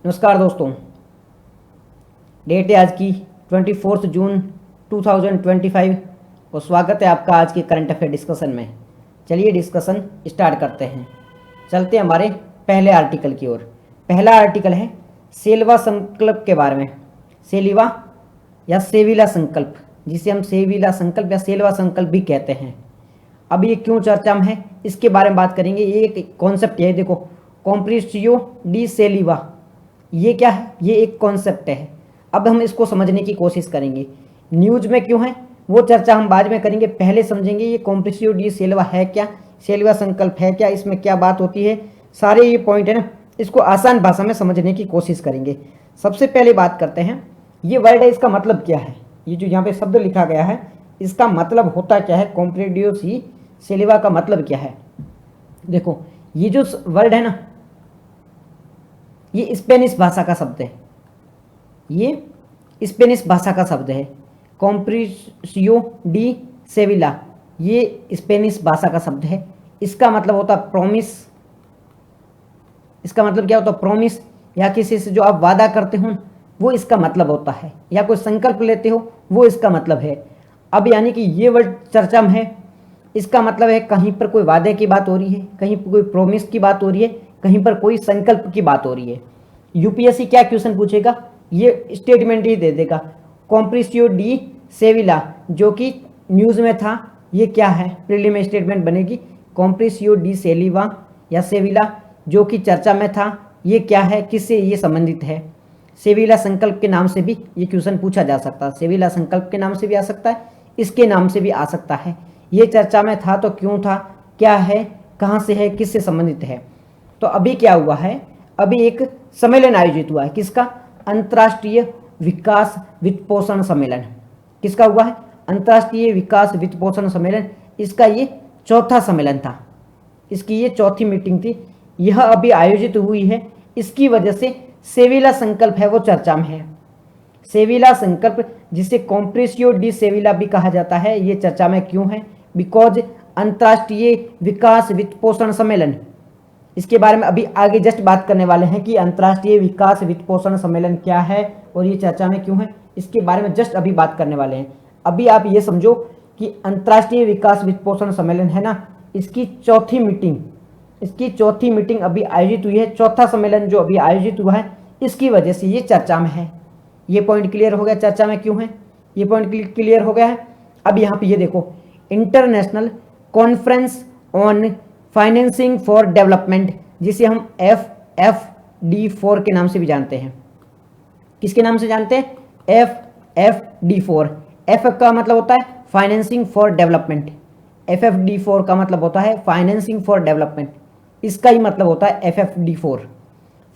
नमस्कार दोस्तों। डेट है आज की 24 जून 2025 और स्वागत है आपका आज के करंट अफेयर डिस्कशन में। चलिए डिस्कशन स्टार्ट करते हैं। चलते हैं हमारे पहले आर्टिकल की ओर। पहला आर्टिकल है सेल्वा संकल्प के बारे में। सेलिवा या सेविला संकल्प, जिसे हम सेविला संकल्प या सेल्वा संकल्प भी कहते हैं। अब ये क्यों चर्चा में है इसके बारे में बात करेंगे। ये एक कॉन्सेप्ट है, देखो, कॉम्प्रेसियो डी सेलिवा, ये क्या है? ये एक कॉन्सेप्ट है। अब हम इसको समझने की कोशिश करेंगे। न्यूज में क्यों है वो चर्चा हम बाद में करेंगे, पहले समझेंगे ये कॉम्प्रेसियो डी सेल्वा है क्या, सेल्वा संकल्प है क्या, इसमें क्या बात होती है, सारे ये पॉइंट है ना, इसको आसान भाषा में समझने की कोशिश करेंगे। सबसे पहले बात करते हैं, ये वर्ड है, इसका मतलब क्या है? ये जो यहाँ पे शब्द लिखा गया है इसका मतलब होता क्या है? कॉम्प्रेसियो डी सेल्वा का मतलब क्या है? देखो, ये जो वर्ड है ना, ये स्पेनिश भाषा का शब्द है। ये स्पेनिश भाषा का शब्द है। कॉम्प्रेसियो डी सेविला, ये स्पेनिश भाषा का शब्द है। इसका मतलब होता है प्रॉमिस। इसका मतलब क्या होता है? प्रॉमिस, या किसी से जो आप वादा करते हो वो इसका मतलब होता है, या कोई संकल्प लेते हो वो इसका मतलब है। अब यानी कि ये वर्ड चर्चा में है, इसका मतलब है कहीं पर कोई वादे की बात हो रही है, कहीं पर कोई प्रॉमिस की बात हो रही है, कहीं पर कोई संकल्प की बात हो रही है। यूपीएससी क्या क्वेश्चन पूछेगा? ये स्टेटमेंट ही दे देगा, कॉम्प्रेसियो डी सेविला, जो कि न्यूज़ में था। ये क्या है? प्रीलिम स्टेटमेंट बनेगी, कॉम्प्रेसियो डी सेलिवा या सेविला, जो कि चर्चा में था। ये क्या है, किससे ये संबंधित है? सेविला संकल्प के नाम से भी ये क्वेश्चन पूछा जा सकता है। सेविला संकल्प के नाम से भी आ सकता है, इसके नाम से भी आ सकता है। ये चर्चा में था तो क्यों था, क्या है, कहाँ से है, किससे संबंधित है? तो अभी क्या हुआ है? अभी एक सम्मेलन आयोजित हुआ है। किसका? अंतर्राष्ट्रीय विकास वित्तपोषण सम्मेलन। किसका हुआ है? अंतर्राष्ट्रीय विकास वित्तपोषण सम्मेलन। इसका ये चौथा सम्मेलन था, इसकी ये चौथी मीटिंग थी। यह अभी आयोजित हुई है, इसकी वजह से सेविला संकल्प है वो चर्चा में है। सेविला संकल्प, जिसे कॉम्प्रेसियो डी सेविला भी कहा जाता है, ये चर्चा में क्यों है? बिकॉज अंतर्राष्ट्रीय विकास वित्तपोषण सम्मेलन, इसके बारे में अभी आगे जस्ट बात करने वाले हैं कि अंतर्राष्ट्रीय विकास वित्तपोषण सम्मेलन क्या है और ये चर्चा में क्यों है, इसके बारे में जस्ट अभी बात करने वाले हैं। अभी आप ये समझो कि अंतर्राष्ट्रीय विकास वित्तपोषण सम्मेलन है ना, इसकी चौथी मीटिंग अभी आयोजित हुई है। चौथा सम्मेलन जो अभी आयोजित हुआ है, इसकी वजह से ये चर्चा में है। ये पॉइंट क्लियर हो गया, चर्चा में क्यों है, ये पॉइंट क्लियर हो गया है। अब यहाँ पे ये देखो, international conference on financing for development, जिसे हम FFD4 के नाम से भी जानते हैं। किसके नाम से जानते हैं? FFD4। F का मतलब होता है फाइनेंसिंग फॉर डेवलपमेंट, FFD4 का मतलब होता है फाइनेंसिंग फॉर डेवलपमेंट। इसका ही मतलब होता है FFD4,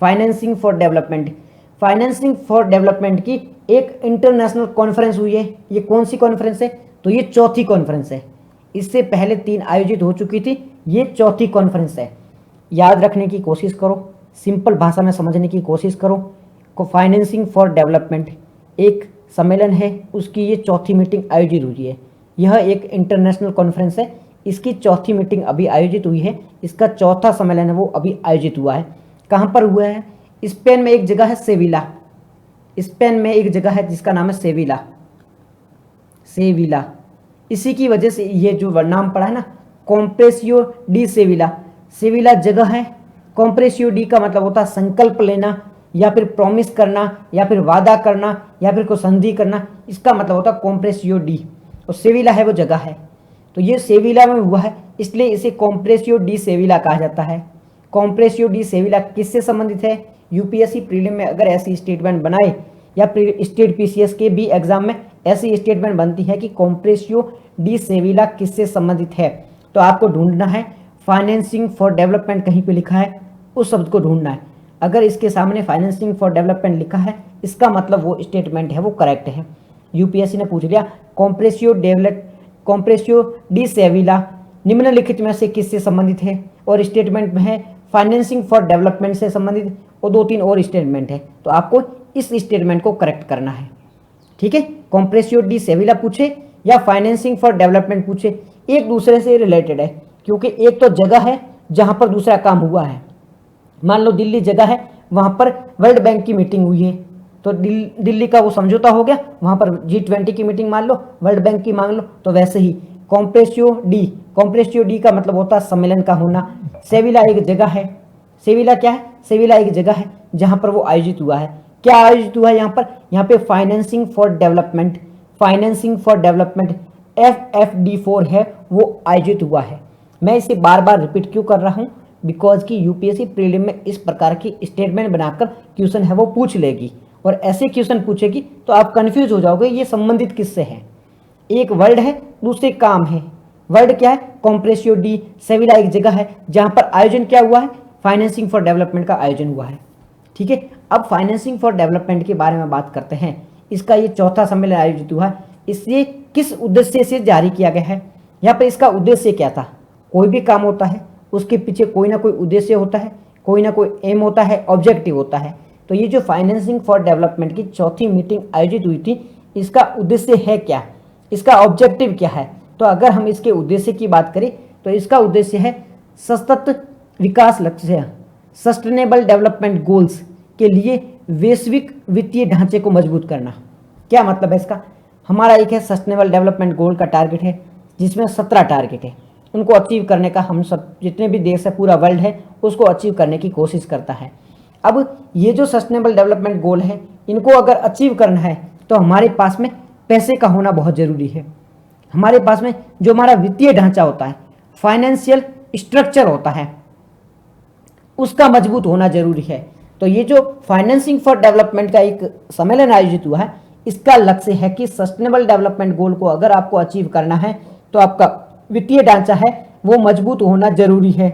financing for development. Financing for development की एक इंटरनेशनल कॉन्फ्रेंस हुई है। ये कौन सी कॉन्फ्रेंस है? तो ये चौथी कॉन्फ्रेंस है। इससे पहले 3 आयोजित हो चुकी थी, ये चौथी कॉन्फ्रेंस है। याद रखने की कोशिश करो, सिंपल भाषा में समझने की कोशिश करो। को फाइनेंसिंग फॉर डेवलपमेंट एक सम्मेलन है, उसकी ये चौथी मीटिंग आयोजित हुई है। यह एक इंटरनेशनल कॉन्फ्रेंस है, इसकी चौथी मीटिंग अभी आयोजित हुई है। इसका चौथा सम्मेलन है वो अभी आयोजित हुआ है। कहाँ पर हुआ है? स्पेन में एक जगह है सेविला। स्पेन में एक जगह है जिसका नाम है सेविला। इसी की वजह से ये जो नाम पड़ा है ना, कॉम्प्रेसियो डी सेविला, सेविला जगह है। कॉम्प्रेसियो डी का मतलब होता है संकल्प लेना, या फिर प्रॉमिस करना, या फिर वादा करना, या फिर कोई संधि करना। इसका मतलब होता है कॉम्प्रेसियो डी, और सेविला है वो जगह है। तो ये सेविला में हुआ है, इसलिए इसे कॉम्प्रेसियो डी सेविला कहा जाता है। कॉम्प्रेसियो डी सेविला किससे संबंधित है? यूपीएससी प्रीलिम में अगर ऐसी स्टेटमेंट बनाए, या स्टेट पीसीएस के भी एग्जाम में ऐसी स्टेटमेंट बनती है कि कॉम्प्रेसियो डी सेविला किससे संबंधित है, तो आपको ढूंढना है फाइनेंसिंग फॉर डेवलपमेंट कहीं पे लिखा है, उस शब्द को ढूंढना है। अगर इसके सामने फाइनेंसिंग फॉर डेवलपमेंट लिखा है, इसका मतलब वो स्टेटमेंट है वो करेक्ट है। यूपीएससी ने पूछ लिया कॉम्प्रेसियो डी सेविला निम्नलिखित में से किससे संबंधित है, और स्टेटमेंट में है फाइनेंसिंग फॉर डेवलपमेंट से संबंधित, और 2-3 और स्टेटमेंट है, तो आपको इस स्टेटमेंट को करेक्ट करना है। ठीक है, कॉम्प्रेसियो डी सेविला पूछे या फाइनेंसिंग फॉर डेवलपमेंट पूछे, एक दूसरे से रिलेटेड है, क्योंकि एक तो जगह है जहां पर दूसरा काम हुआ है। मान लो दिल्ली जगह है, वहाँ पर वर्ल्ड बैंक की मीटिंग हुई है, तो दिल्ली का वो समझौता हो गया, वहाँ पर G20 की मीटिंग मान लो, वर्ल्ड बैंक की मान लो। तो वैसे ही कॉम्प्रेसियो डी का मतलब होता है सम्मेलन का होना। सेविला एक जगह है, सेविला क्या है, सेविला एक जगह है जहाँ पर वो आयोजित हुआ है। क्या आयोजित हुआ है यहाँ पे फाइनेंसिंग फॉर डेवलपमेंट, FFD4 है, वो आयोजित हुआ है। मैं इसे बार बार रिपीट क्यों कर रहा हूँ, बिकॉज की यूपीएससी प्रीलिम में इस प्रकार की स्टेटमेंट बनाकर क्वेश्चन है वो पूछ लेगी, और ऐसे क्वेश्चन पूछेगी तो आप कंफ्यूज हो जाओगे ये संबंधित किससे है। एक वर्ड है, दूसरे काम है। वर्ड क्या है, कॉम्प्रेसियो डी, सेविला एक जगह है जहां पर आयोजन क्या हुआ है, फाइनेंसिंग फॉर डेवलपमेंट का आयोजन हुआ है। ठीक है, अब फाइनेंसिंग फॉर डेवलपमेंट के बारे में बात करते हैं। इसका ये चौथा सम्मेलन आयोजित हुआ है। इसे किस उद्देश्य से जारी किया गया है, यहाँ पर इसका उद्देश्य क्या था। कोई भी काम होता है उसके पीछे कोई ना कोई उद्देश्य होता है, कोई ना कोई एम होता है, ऑब्जेक्टिव होता है। तो ये जो फाइनेंसिंग फॉर डेवलपमेंट की चौथी मीटिंग आयोजित हुई थी, इसका उद्देश्य है क्या, इसका ऑब्जेक्टिव क्या है। तो अगर हम इसके उद्देश्य की बात करें तो इसका उद्देश्य है सतत विकास लक्ष्य, सस्टेनेबल डेवलपमेंट गोल्स के लिए वैश्विक वित्तीय ढांचे को मजबूत करना। क्या मतलब है इसका, हमारा एक है सस्टेनेबल डेवलपमेंट गोल का टारगेट है जिसमें 17 टारगेट है, उनको अचीव करने का हम सब जितने भी देश है, पूरा वर्ल्ड है, उसको अचीव करने की कोशिश करता है। अब ये जो सस्टेनेबल डेवलपमेंट गोल है, इनको अगर अचीव करना है तो हमारे पास में पैसे का होना बहुत ज़रूरी है। हमारे पास में जो हमारा वित्तीय ढांचा होता है, फाइनेंशियल स्ट्रक्चर होता है, उसका मजबूत होना जरूरी है। तो ये जो फाइनेंसिंग फॉर डेवलपमेंट का एक सम्मेलन आयोजित हुआ है, इसका लक्ष्य है कि सस्टेनेबल डेवलपमेंट गोल को अगर आपको अचीव करना है तो आपका वित्तीय ढांचा है वो मजबूत होना जरूरी है,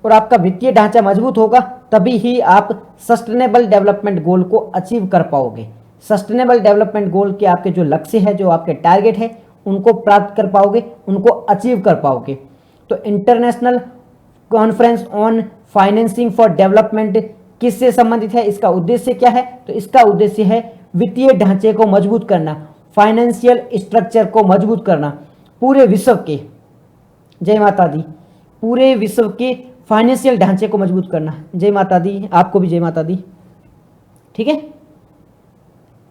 और आपका वित्तीय ढांचा मजबूत होगा तभी ही आप सस्टेनेबल डेवलपमेंट गोल को अचीव कर पाओगे। सस्टेनेबल डेवलपमेंट गोल के आपके जो लक्ष्य है, जो आपके टारगेट है, उनको प्राप्त कर पाओगे, उनको अचीव कर पाओगे। तो international conference on financing for development किससे संबंधित है, इसका उद्देश्य क्या है, तो इसका उद्देश्य है वित्तीय ढांचे को मजबूत करना, फाइनेंशियल स्ट्रक्चर को मजबूत करना, पूरे विश्व के, जय माता दी, पूरे विश्व के फाइनेंशियल ढांचे को मजबूत करना। जय माता दी, आपको भी जय माता दी। ठीक है,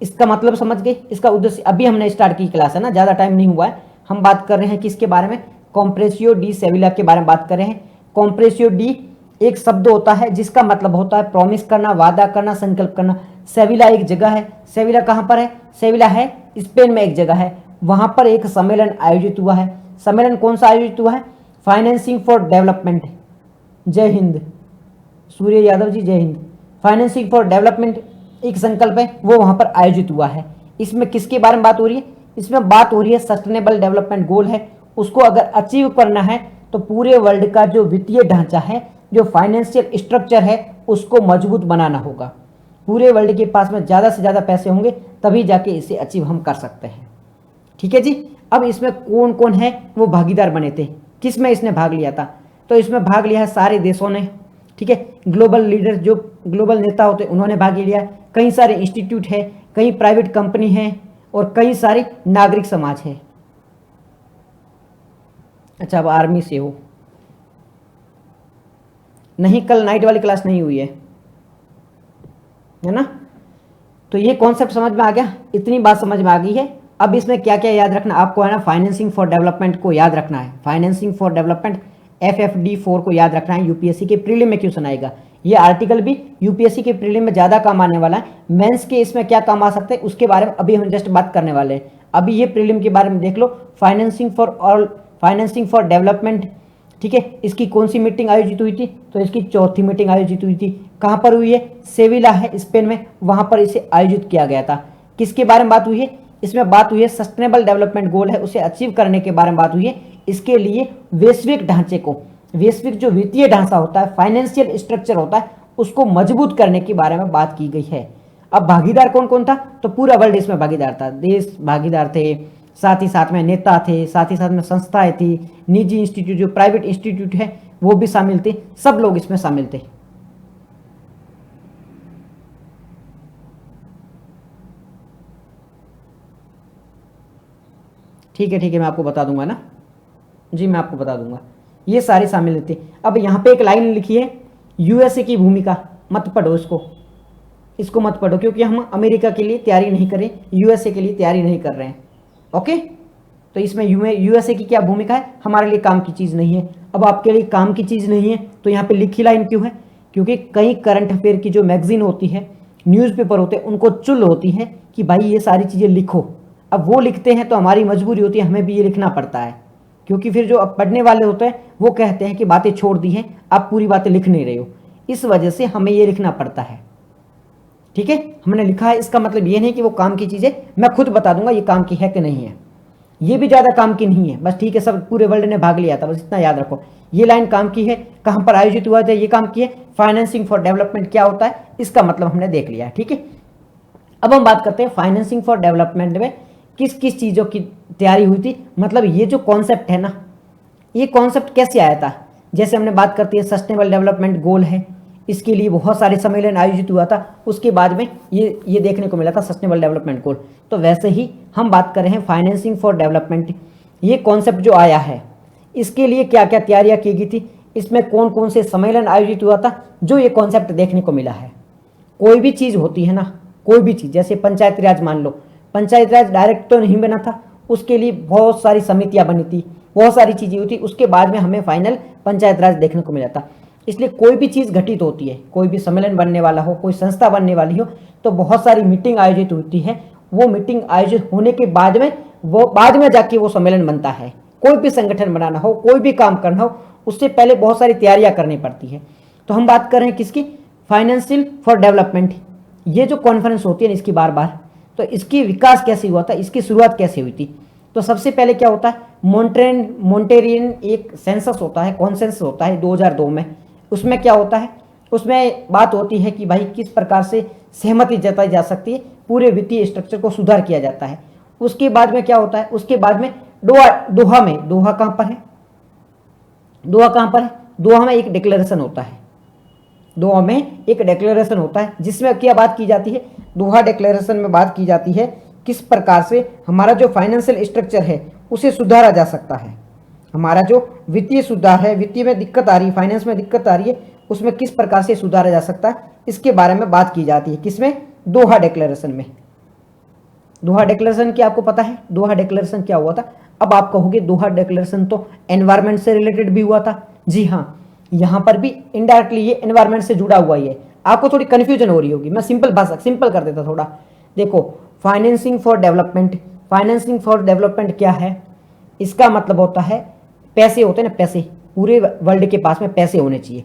इसका मतलब समझ गए, इसका उद्देश्य। अभी हमने स्टार्ट की क्लास है ना, ज़्यादा टाइम नहीं हुआ है। हम बात कर रहे हैं किसके बारे में, कॉम्प्रेसियो डी सेविला के बारे में बात कर रहे हैं। कॉम्प्रेसियो डी एक शब्द होता है जिसका मतलब होता है प्रॉमिस करना, वादा करना, संकल्प करना। सेविला एक जगह है, सेविला कहाँ पर है, सेविला है स्पेन में एक जगह है, वहाँ पर एक सम्मेलन आयोजित हुआ है। सम्मेलन कौन सा आयोजित हुआ है, फाइनेंसिंग फॉर डेवलपमेंट। जय हिंद सूर्य यादव जी, जय हिंद। फाइनेंसिंग फॉर डेवलपमेंट एक संकल्प है, वो वहाँ पर आयोजित हुआ है। इसमें किसके बारे में बात हो रही है, इसमें बात हो रही है सस्टेनेबल डेवलपमेंट गोल है, उसको अगर अचीव करना है तो पूरे वर्ल्ड का जो वित्तीय ढांचा है, जो फाइनेंशियल स्ट्रक्चर है, उसको मजबूत बनाना होगा। पूरे वर्ल्ड के पास में ज़्यादा से ज़्यादा पैसे होंगे तभी जाके इसे अचीव हम कर सकते हैं। ठीक है जी। अब इसमें कौन कौन है वो भागीदार बने थे, किस में इसने भाग लिया था, तो इसमें भाग लिया है सारे देशों ने। ठीक है, ग्लोबल लीडर जो ग्लोबल नेता होते उन्होंने भाग लिया, कई सारे इंस्टीट्यूट है, कई प्राइवेट कंपनी है, और कई सारे नागरिक समाज है। अच्छा, अब आर्मी से हो नहीं, कल नाइट वाली क्लास नहीं हुई है ना। तो ये कॉन्सेप्ट समझ में आ गया, इतनी बात समझ में आ गई है। अब इसमें क्या क्या याद रखना आपको है ना, फाइनेंसिंग फॉर डेवलपमेंट को याद रखना है, फाइनेंसिंग फॉर डेवलपमेंट FFD4 को याद रखना है। यूपीएससी के प्रीलिम में क्वेश्चन आएगा, ये आर्टिकल भी यूपीएससी के प्रीलिम में ज़्यादा काम आने वाला है। मेंस के इसमें क्या काम आ सकते हैं उसके बारे में अभी हम जस्ट बात करने वाले हैं। अभी ये प्रीलिम के बारे में देख लो, फाइनेंसिंग फॉर डेवलपमेंट। ठीक है, इसकी कौन सी मीटिंग आयोजित हुई थी, तो इसकी चौथी मीटिंग आयोजित हुई थी। कहाँ पर हुई है, सेविला है स्पेन में, वहाँ पर इसे आयोजित किया गया था। किसके बारे में बात हुई है, इसमें बात हुई है सस्टेनेबल डेवलपमेंट गोल है उसे अचीव करने के बारे में बात हुई है। इसके लिए वैश्विक ढांचे को, वैश्विक जो वित्तीय ढांचा होता है, फाइनेंशियल स्ट्रक्चर होता है, उसको मजबूत करने के बारे में बात की गई है। अब भागीदार कौन कौन था, तो पूरा वर्ल्ड इसमें भागीदार था, देश भागीदार थे, साथ ही साथ में नेता थे, साथ ही साथ में संस्थाएं थी, निजी इंस्टीट्यूट जो प्राइवेट इंस्टीट्यूट है वो भी शामिल थे, सब लोग इसमें शामिल थे। ठीक है, मैं आपको बता दूंगा ना जी, मैं आपको बता दूंगा, ये सारे शामिल थे। अब यहाँ पे एक लाइन लिखी है, यूएसए की भूमिका, मत पढ़ो इसको, इसको मत पढ़ो, क्योंकि हम अमेरिका के लिए तैयारी नहीं करें, यूएसए के लिए तैयारी नहीं कर रहे हैं। ओके, तो इसमें यूएसए की क्या भूमिका है, हमारे लिए काम की चीज़ नहीं है। अब आपके लिए काम की चीज़ नहीं है तो यहाँ पे लिखी लाइन क्यों है, क्योंकि कई करंट अफेयर की जो मैगजीन होती है, न्यूज़पेपर होते हैं, उनको चुल होती है कि भाई ये सारी चीज़ें लिखो। अब वो लिखते हैं तो हमारी मजबूरी होती है, हमें भी ये लिखना पड़ता है, क्योंकि फिर जो अब पढ़ने वाले होते हैं वो कहते हैं कि बातें छोड़ दी हैं, आप पूरी बातें लिख नहीं रहे हो, इस वजह से हमें ये लिखना पड़ता है। ठीक है, हमने लिखा है, इसका मतलब ये नहीं कि वो काम की चीज़ें मैं खुद बता दूंगा ये काम की है कि नहीं है, ये भी ज़्यादा काम की नहीं है, बस ठीक है सब पूरे वर्ल्ड ने भाग लिया था, बस इतना याद रखो। ये लाइन काम की है, कहाँ पर आयोजित हुआ था, ये काम की है। फाइनेंसिंग फॉर डेवलपमेंट क्या होता है, इसका मतलब हमने देख लिया है। ठीक है, अब हम बात करते हैं फाइनेंसिंग फॉर डेवलपमेंट में किस किस चीज़ों की तैयारी हुई थी, मतलब ये जो कॉन्सेप्ट है ना, ये कॉन्सेप्ट कैसे आया था। जैसे हमने बात करते हैं सस्टेनेबल डेवलपमेंट गोल है, इसके लिए बहुत सारे सम्मेलन आयोजित हुआ था, उसके बाद में ये देखने को मिला था सस्टेनेबल डेवलपमेंट गोल। तो वैसे ही हम बात कर रहे हैं फाइनेंसिंग फॉर डेवलपमेंट, ये कॉन्सेप्ट जो आया है इसके लिए क्या क्या तैयारियां की गई थी, इसमें कौन कौन से सम्मेलन आयोजित हुआ था जो ये कॉन्सेप्ट देखने को मिला है। कोई भी चीज़ होती है ना, कोई भी चीज़, जैसे पंचायती राज मान लो, पंचायती राज डायरेक्ट तो नहीं बना था, उसके लिए बहुत सारी समितियां बनी थी, बहुत सारी चीज़ें हुई थी, उसके बाद में हमें फाइनल पंचायत राज देखने को मिला था। इसलिए कोई भी चीज़ घटित होती है, कोई भी सम्मेलन बनने वाला हो, कोई संस्था बनने वाली हो, तो बहुत सारी मीटिंग आयोजित होती है। वो मीटिंग आयोजित होने के बाद में जाके वो सम्मेलन बनता है। कोई भी संगठन बनाना हो, कोई भी काम करना हो, उससे पहले बहुत सारी तैयारियां करनी पड़ती है। तो हम बात कर रहे हैं किसकी, फाइनेंशियल फॉर डेवलपमेंट। ये जो कॉन्फ्रेंस होती है इसकी बार बार, तो इसकी विकास कैसे हुआ था, इसकी शुरुआत कैसे हुई थी। तो सबसे पहले क्या होता है, मॉन्टेरियन एक सेंसस होता है, कॉन्सेंसस होता है 2002 में। उसमें क्या होता है, उसमें बात होती है कि भाई किस प्रकार से सहमति जताई जा सकती है, पूरे वित्तीय स्ट्रक्चर को सुधार किया जाता है। उसके बाद में क्या होता है, उसके बाद में दोहा कहाँ पर है, दोहा में एक डिक्लेरेशन होता है, दोहा में एक डिक्लेरेशन होता है जिसमें क्या बात की जाती है, दोहा डिक्लेरेशन में बात की जाती है किस प्रकार से हमारा जो फाइनेंशियल स्ट्रक्चर है उसे सुधारा जा सकता है। हमारा जो वित्तीय सुधार है, वित्तीय में दिक्कत आ रही है, फाइनेंस में दिक्कत आ रही है, उसमें किस प्रकार से सुधारा जा सकता है, इसके बारे में बात की जाती है। किसमें, दोहा डिक्लेरेशन में। दोहा डिक्लेरेशन क्या आपको पता है, दोहा डिक्लेरेशन क्या हुआ था। अब आप कहोगे दोहा डिक्लेरेशन तो एनवायरमेंट से रिलेटेड भी हुआ था। जी हाँ, यहाँ पर भी इनडायरेक्टली ये एनवायरमेंट से जुड़ा हुआ ही है। आपको थोड़ी कन्फ्यूजन हो रही होगी, मैं सिंपल कर देता थोड़ा। देखो, फाइनेंसिंग फॉर डेवलपमेंट क्या है, इसका मतलब होता है पैसे होते हैं ना, पैसे, पूरे वर्ल्ड के पास में पैसे होने चाहिए।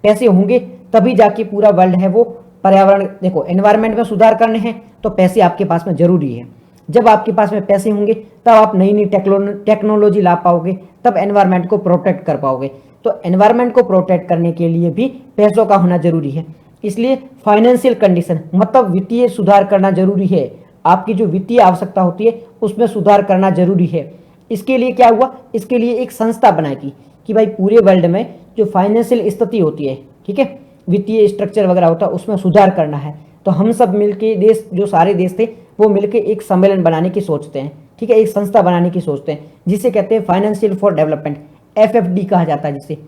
पैसे होंगे तभी जाके पूरा वर्ल्ड है वो पर्यावरण, देखो एनवायरनमेंट में सुधार करने हैं तो पैसे आपके पास में जरूरी है। जब आपके पास में पैसे होंगे तब आप नई नई टेक्नोलॉजी ला पाओगे, तब एनवायरनमेंट को प्रोटेक्ट कर पाओगे। तो एनवायरनमेंट को प्रोटेक्ट करने के लिए भी पैसों का होना जरूरी है। इसलिए फाइनेंशियल कंडीशन मतलब वित्तीय सुधार करना जरूरी है। आपकी जो वित्तीय आवश्यकता होती है उसमें सुधार करना जरूरी है। इसके लिए क्या हुआ, इसके लिए एक संस्था बनाई थी कि भाई पूरे वर्ल्ड में जो फाइनेंशियल स्थिति होती है, ठीक है, वित्तीय स्ट्रक्चर वगैरह होता है, उसमें सुधार करना है। तो हम सब मिलके, देश जो सारे देश थे वो मिलके एक सम्मेलन बनाने की सोचते हैं, ठीक है, एक संस्था बनाने की सोचते हैं जिसे कहते हैं फाइनेंशियल फॉर डेवलपमेंट, FFD कहा जाता है जिसे।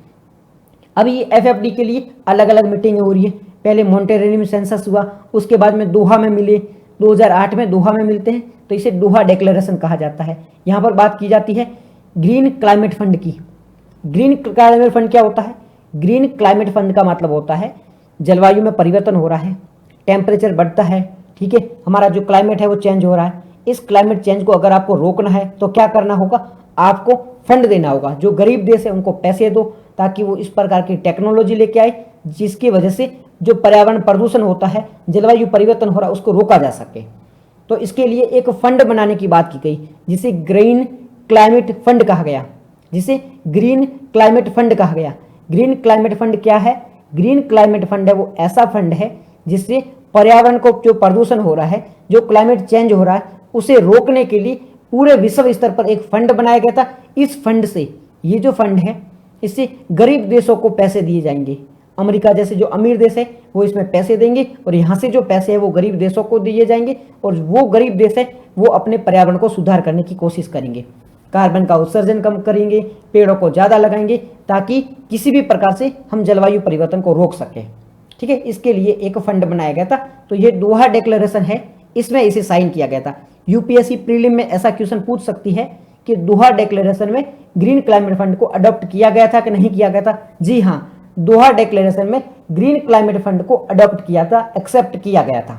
अब ये FFD के लिए अलग अलग मीटिंग हो रही है। पहले मॉन्टेरियल में सेंसस हुआ, उसके बाद में दोहा में मिले, 2008 में दोहा में मिलते हैं, तो इसे दोहा डिक्लेरेशन कहा जाता है। यहाँ पर बात की जाती है ग्रीन क्लाइमेट फंड की। ग्रीन क्लाइमेट फंड क्या होता है, ग्रीन क्लाइमेट फंड का मतलब होता है जलवायु में परिवर्तन हो रहा है, टेम्परेचर बढ़ता है, ठीक है, हमारा जो क्लाइमेट है वो चेंज हो रहा है। इस क्लाइमेट चेंज को अगर आपको रोकना है तो क्या करना होगा, आपको फंड देना होगा। जो गरीब देश है उनको पैसे दो ताकि वो इस प्रकार की टेक्नोलॉजी लेके आए जिसकी वजह से जो पर्यावरण प्रदूषण होता है, जलवायु परिवर्तन हो रहा है, उसको रोका जा सके। तो इसके लिए एक फंड बनाने की बात की गई जिसे ग्रीन क्लाइमेट फंड कहा गया, जिसे ग्रीन क्लाइमेट फंड कहा गया। ग्रीन क्लाइमेट फंड क्या है, ग्रीन क्लाइमेट फंड है वो ऐसा फंड है जिससे पर्यावरण को जो प्रदूषण हो रहा है, जो क्लाइमेट चेंज हो रहा है, उसे रोकने के लिए पूरे विश्व स्तर पर एक फंड बनाया गया था। इस फंड से, ये जो फंड है, इससे गरीब देशों को पैसे दिए जाएंगे। अमेरिका जैसे जो अमीर देश है वो इसमें पैसे देंगे और यहाँ से जो पैसे है वो गरीब देशों को दिए जाएंगे और वो गरीब देश है वो अपने पर्यावरण को सुधार करने की कोशिश करेंगे, कार्बन का उत्सर्जन कम करेंगे, पेड़ों को ज़्यादा लगाएंगे ताकि किसी भी प्रकार से हम जलवायु परिवर्तन को रोक सकें। ठीक है, इसके लिए एक फंड बनाया गया था। तो ये दोहा डिक्लेरेशन है, इसमें इसे साइन किया गया था। यूपीएससी प्रीलिम में ऐसा क्वेश्चन पूछ सकती है कि दोहा डिक्लेरेशन में ग्रीन क्लाइमेट फंड को अडॉप्ट किया गया था कि नहीं किया गया था। जी हाँ, दोहा डिक्लेरेशन में ग्रीन क्लाइमेट फंड को अडॉप्ट किया था, एक्सेप्ट किया गया था।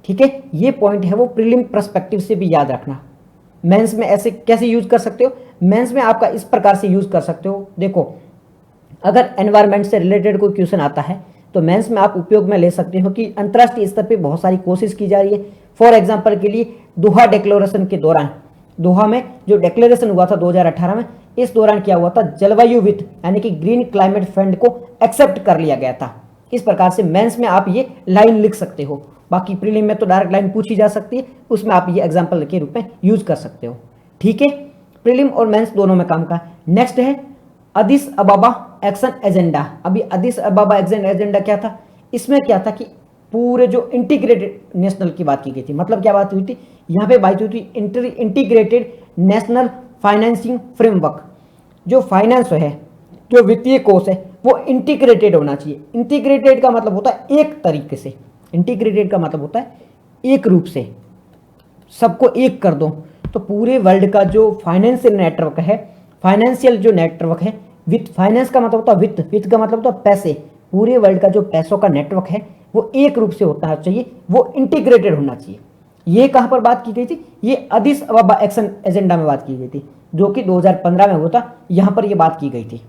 ठीक है, ये पॉइंट है वो प्रीलिम पर्सपेक्टिव से भी याद रखना। मेंस में ऐसे कैसे यूज कर सकते हो, मेंस में आपका इस प्रकार से यूज कर सकते हो। देखो, अगर एनवायरमेंट से रिलेटेड कोई क्वेश्चन आता है तो मेंस में आप उपयोग में ले सकते हो कि अंतर्राष्ट्रीय स्तर पे बहुत सारी कोशिश की जा रही है। फॉर एग्जांपल के लिए दोहा डिक्लेरेशन के दौरान, दोहा में जो डिक्लेरेशन हुआ था 2018 में, इस दौरान क्या हुआ था, जलवायु वित्त यानी कि ग्रीन क्लाइमेट फंड को एक्सेप्ट कर लिया गया था। इस प्रकार से मेंस में आप ये लाइन लिख सकते हो। बाकी प्रीलिम में तो डायरेक्ट लाइन पूछी जा सकती है, उसमें आप ये एग्जाम्पल के रूप में यूज कर सकते हो। ठीक है, प्रीलिम और मेंस दोनों में काम का। नेक्स्ट है अदिस अबाबा एक्शन एजेंडा। अभी अदिस अबाबा एक्शन एजेंडा क्या था, इसमें क्या था कि पूरे जो इंटीग्रेटेड नेशनल की बात की गई थी। मतलब क्या बात हुई थी, यहाँ पे बात हुई थी इंटीग्रेटेड नेशनल फाइनेंसिंग फ्रेमवर्क। जो फाइनेंस है, जो वित्तीय कोष है, वो इंटीग्रेटेड होना चाहिए। इंटीग्रेटेड का मतलब होता है एक तरीके से, इंटीग्रेटेड का मतलब होता है एक रूप से, सबको एक कर दो। तो पूरे वर्ल्ड का जो फाइनेंशियल नेटवर्क है, फाइनेंशियल जो नेटवर्क है, वित्त, फाइनेंस का मतलब होता है वित्त, वित्त का मतलब होता है पैसे। पूरे वर्ल्ड का जो पैसों का नेटवर्क है वो एक रूप से होना चाहिए, वो इंटीग्रेटेड होना चाहिए। ये कहां पर बात की गई थी, ये अदिस अबाबा एक्शन एजेंडा में बात की गई थी, जो कि 2015 में हुआ था। यहां पर ये बात की गई थी।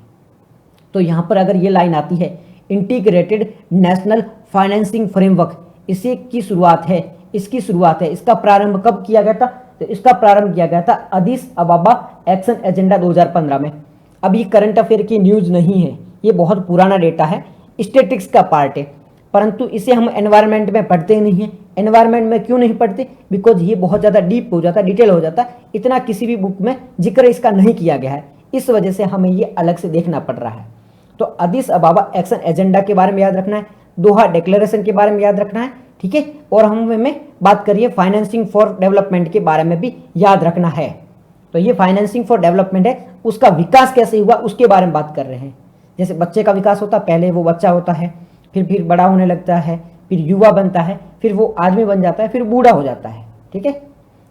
तो यहां पर अगर ये लाइन आती है इंटीग्रेटेड नेशनल फाइनेंसिंग फ्रेमवर्क, इसी की शुरुआत है, इसकी शुरुआत है। इसका प्रारंभ कब किया गया था, तो इसका प्रारंभ किया गया था अदिस अबाबा एक्शन एजेंडा 2015 में। अब ये करंट अफेयर की न्यूज नहीं है, ये बहुत पुराना डेटा है, स्टेटिक्स का पार्ट है, परंतु इसे हम एनवायरनमेंट में पढ़ते नहीं हैं। एनवायरनमेंट में क्यों नहीं पढ़ते, बिकॉज ये बहुत ज़्यादा डीप हो जाता है, डिटेल हो जाता है, इतना किसी भी बुक में जिक्र इसका नहीं किया गया है, इस वजह से हमें ये अलग से देखना पड़ रहा है। तो अदिस अबाबा एक्शन एजेंडा के बारे में याद रखना है, दोहा डिक्लेरेशन के बारे में याद रखना है। ठीक है, और हमें बात करिए फाइनेंसिंग फॉर डेवलपमेंट के बारे में भी याद रखना है। तो ये फाइनेंसिंग फॉर डेवलपमेंट है, उसका विकास कैसे हुआ उसके बारे में बात कर रहे हैं। जैसे बच्चे का विकास होता है, पहले वो बच्चा होता है, फिर बड़ा होने लगता है, फिर युवा बनता है, फिर वो आदमी बन जाता है, फिर बूढ़ा हो जाता है। ठीक है,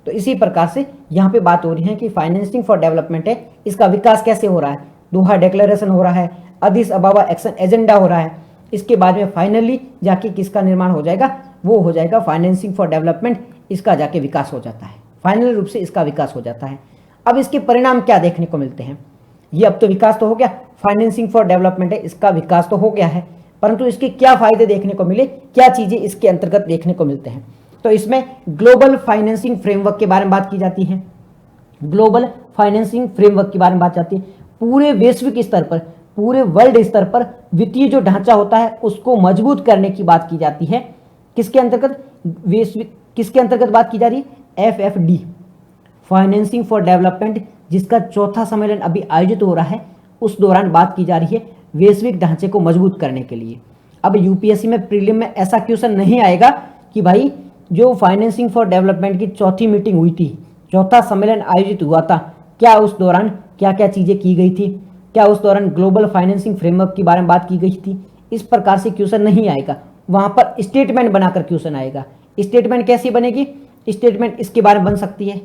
तो इसी प्रकार से यहाँ पे बात हो रही है कि फाइनेंसिंग फॉर डेवलपमेंट है, इसका विकास कैसे हो रहा है। दोहा डिक्लेरेशन हो रहा है, अदिस अबाबा एक्शन एजेंडा हो रहा है, इसके बाद में फाइनली जाके किसका निर्माण हो जाएगा, वो हो जाएगा फाइनेंसिंग फॉर डेवलपमेंट, इसका जाके विकास हो जाता है, फाइनल रूप से इसका विकास हो जाता है। अब इसके परिणाम क्या देखने को मिलते हैं, ये अब तो विकास तो हो गया, फाइनेंसिंग फॉर डेवलपमेंट है, इसका विकास तो हो गया है, परंतु इसके क्या फायदे देखने को मिले, क्या चीजें इसके अंतर्गत देखने को मिलते हैं। तो इसमें ग्लोबल फाइनेंसिंग फ्रेमवर्क के बारे में बात की जाती है। ग्लोबल फाइनेंसिंग फ्रेमवर्क के बारे में बात जाती है, पूरे वैश्विक स्तर पर, पूरे वर्ल्ड स्तर पर वित्तीय जो ढांचा होता है उसको मजबूत करने की बात की जाती है। किसके अंतर्गत, वैश्विक, किसके अंतर्गत बात की जा रही है, FFD, फाइनेंसिंग फॉर डेवलपमेंट, जिसका चौथा सम्मेलन अभी आयोजित हो रहा है, उस दौरान बात की जा रही है वैश्विक ढांचे को मजबूत करने के लिए। अब यूपीएससी में प्रीलिम में ऐसा क्वेश्चन नहीं आएगा कि भाई जो फाइनेंसिंग फॉर डेवलपमेंट की चौथी मीटिंग हुई थी, चौथा सम्मेलन आयोजित हुआ था, क्या उस दौरान क्या क्या चीजें की गई थी, क्या उस दौरान ग्लोबल फाइनेंसिंग फ्रेमवर्क के बारे में बात की गई थी, इस प्रकार से क्वेश्चन नहीं आएगा। वहां पर स्टेटमेंट बनाकर क्वेश्चन आएगा। स्टेटमेंट कैसी बनेगी, स्टेटमेंट इसके बारे में बन सकती है,